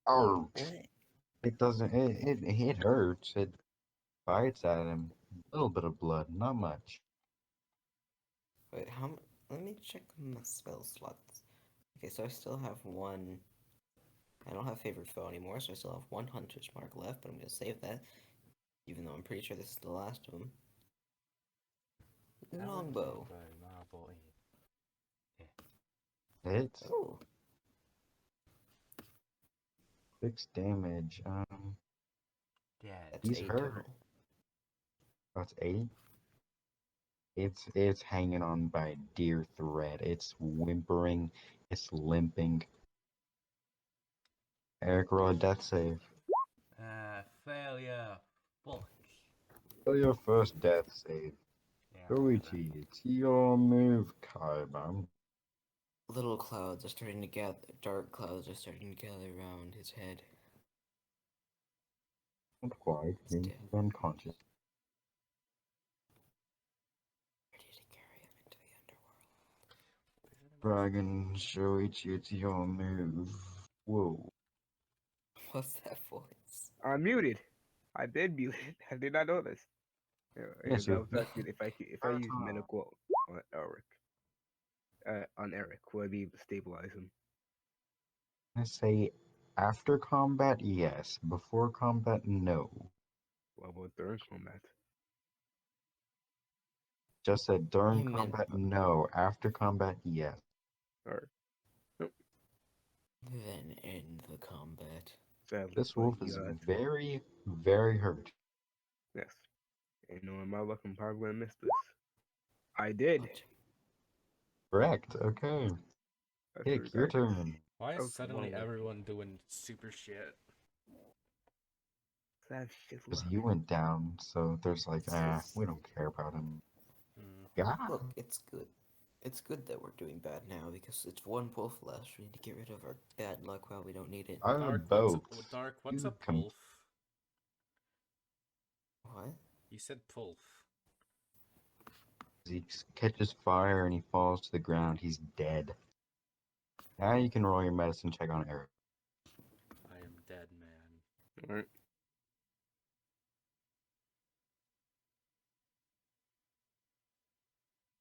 Ouch. What? It doesn't. It hurts. It bites at him. A little bit of blood, not much. Wait, let me check my spell slots. Okay, so I still have one. I don't have favorite foe anymore, so I still have one Hunter's Mark left, but I'm gonna save that, even though I'm pretty sure this is the last of them. Longbow. Hits. Oh, 6 damage. that's He's 8 hurt. total. That's 8. It's hanging on by a dear thread. It's whimpering. It's limping. Eric, roll a death save. Failure. Fuck. Roll your first death save. Yeah. Koichi, it's your move, Kaiban. Little clouds are starting to gather. Dark clouds are starting to gather around his head. Not quite. It's dead. He's unconscious. Ready to carry him into the underworld. Dragon, Shoichi, it's your move. Whoa. What's that voice? I'm muted. I did mute it. I did not know this. Yeah, Yes, I you. was asking if I use medical on Eric, will I be able to stabilize him? I say after combat, yes. Before combat, no. What about during combat? Just said during You meant combat, no. After combat, yes. Or then end the combat. sadly, This but wolf is yeah, very, very hurt. yes. And knowing my luck, I'm probably gonna miss this. I did. Watch. Correct. Okay. That's Kick, your turn. Why That is was suddenly one way. everyone doing super shit? That shit Because luck. you went down, so there's like, we don't care about him. Hmm. Yeah. Look, it's good. It's good that we're doing bad now because it's one wolf less. We need to get rid of our bad luck while we don't need it. Dark, Both. what's a You can- pulf? What? You said pulf. He catches fire and he falls to the ground. He's dead. Now you can roll your medicine check on Eric. I am dead, man. Alright.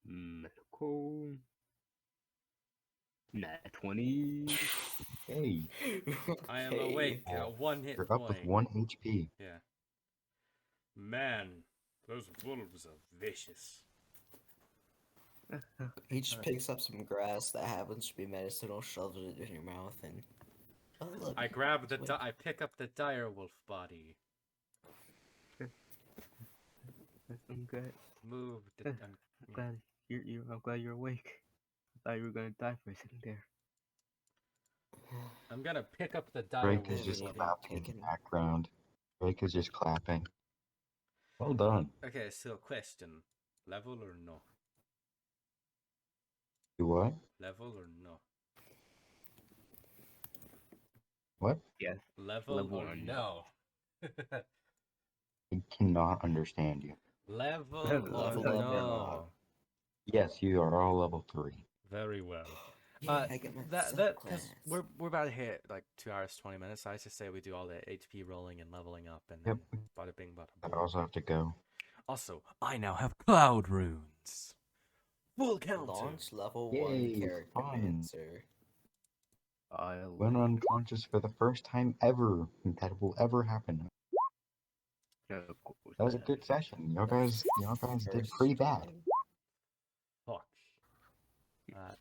Medical. Nat 20. Hey, I am awake. Okay. One hit you're point. up with 1 HP. Yeah. Man, those wolves are vicious. He just picks up some grass that happens to be medicinal, shoves it in your mouth, and oh look! I grab the. it's I pick up the dire wolf body. I'm good. Move. The, I'm glad I'm glad you're awake. I thought you were gonna die for a second there. I'm gonna pick up the dire Drake wolf is just even clapping in the taken- background. Drake is just clapping. Well done. Okay, so question: level or no? You what? Level or no? What? Yes. Level, Level or or no? I cannot understand you. Level Level or up or no? not? Yes, you are all level 3. Very well. Yeah, I get my That subclass. because we're about to hit like 2 hours 20 minutes. So I just say we do all the HP rolling and leveling up, and then Yep. bada bing bada I boom. also have to go. Also, I now have cloud runes. Full counter. Launch level Yay, 1 character fun. mancer. Went unconscious for the first time ever. That will ever happen. That was a good session. Y'all guys did First pretty bad. time? Fuck. What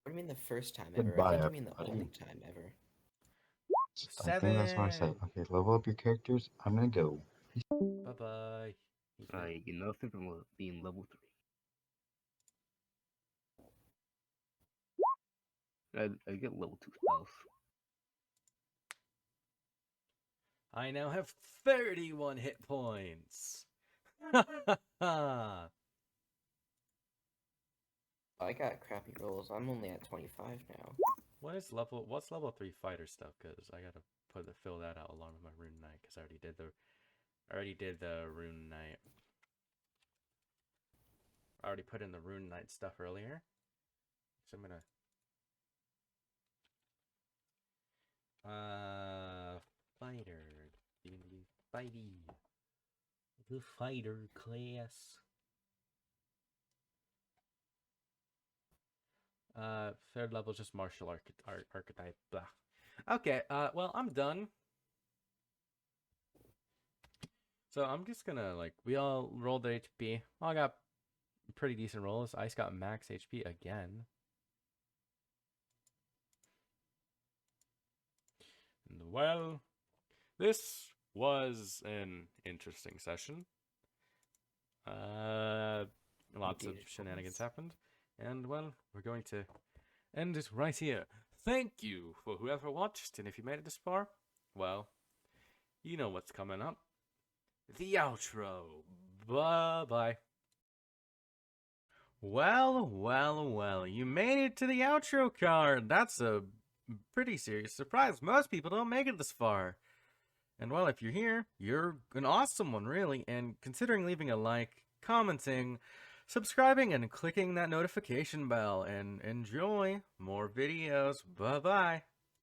do you mean the first time Goodbye, ever? I think you mean the everybody. only time ever. I think that's what I said. Okay, level up your characters. I'm gonna go. Bye bye. I get nothing from being level 3. I get level 2 spells. I now have 31 hit points. I got crappy rolls. I'm only at 25 now. What's level 3 fighter stuff? Because I gotta fill that out along with my rune knight. Because I already did the rune knight. I already put in the rune knight stuff earlier. So I'm gonna fighter. D&D fighty. The fighter class. Third level is just martial archetype. Blah. Okay, well, I'm done. So I'm just gonna, like, we all rolled the HP. All got pretty decent rolls. Ice got max HP again. And, well, this was an interesting session. Lots of shenanigans happened. And, well, we're going to end it right here. Thank you for whoever watched, and if you made it this far, well, you know what's coming up. The outro. Bye-bye. Well, you made it to the outro card. That's a pretty serious surprise. Most people don't make it this far. And well, if you're here, you're an awesome one, really. And considering leaving a like, commenting, subscribing, and clicking that notification bell. And enjoy more videos. Bye-bye.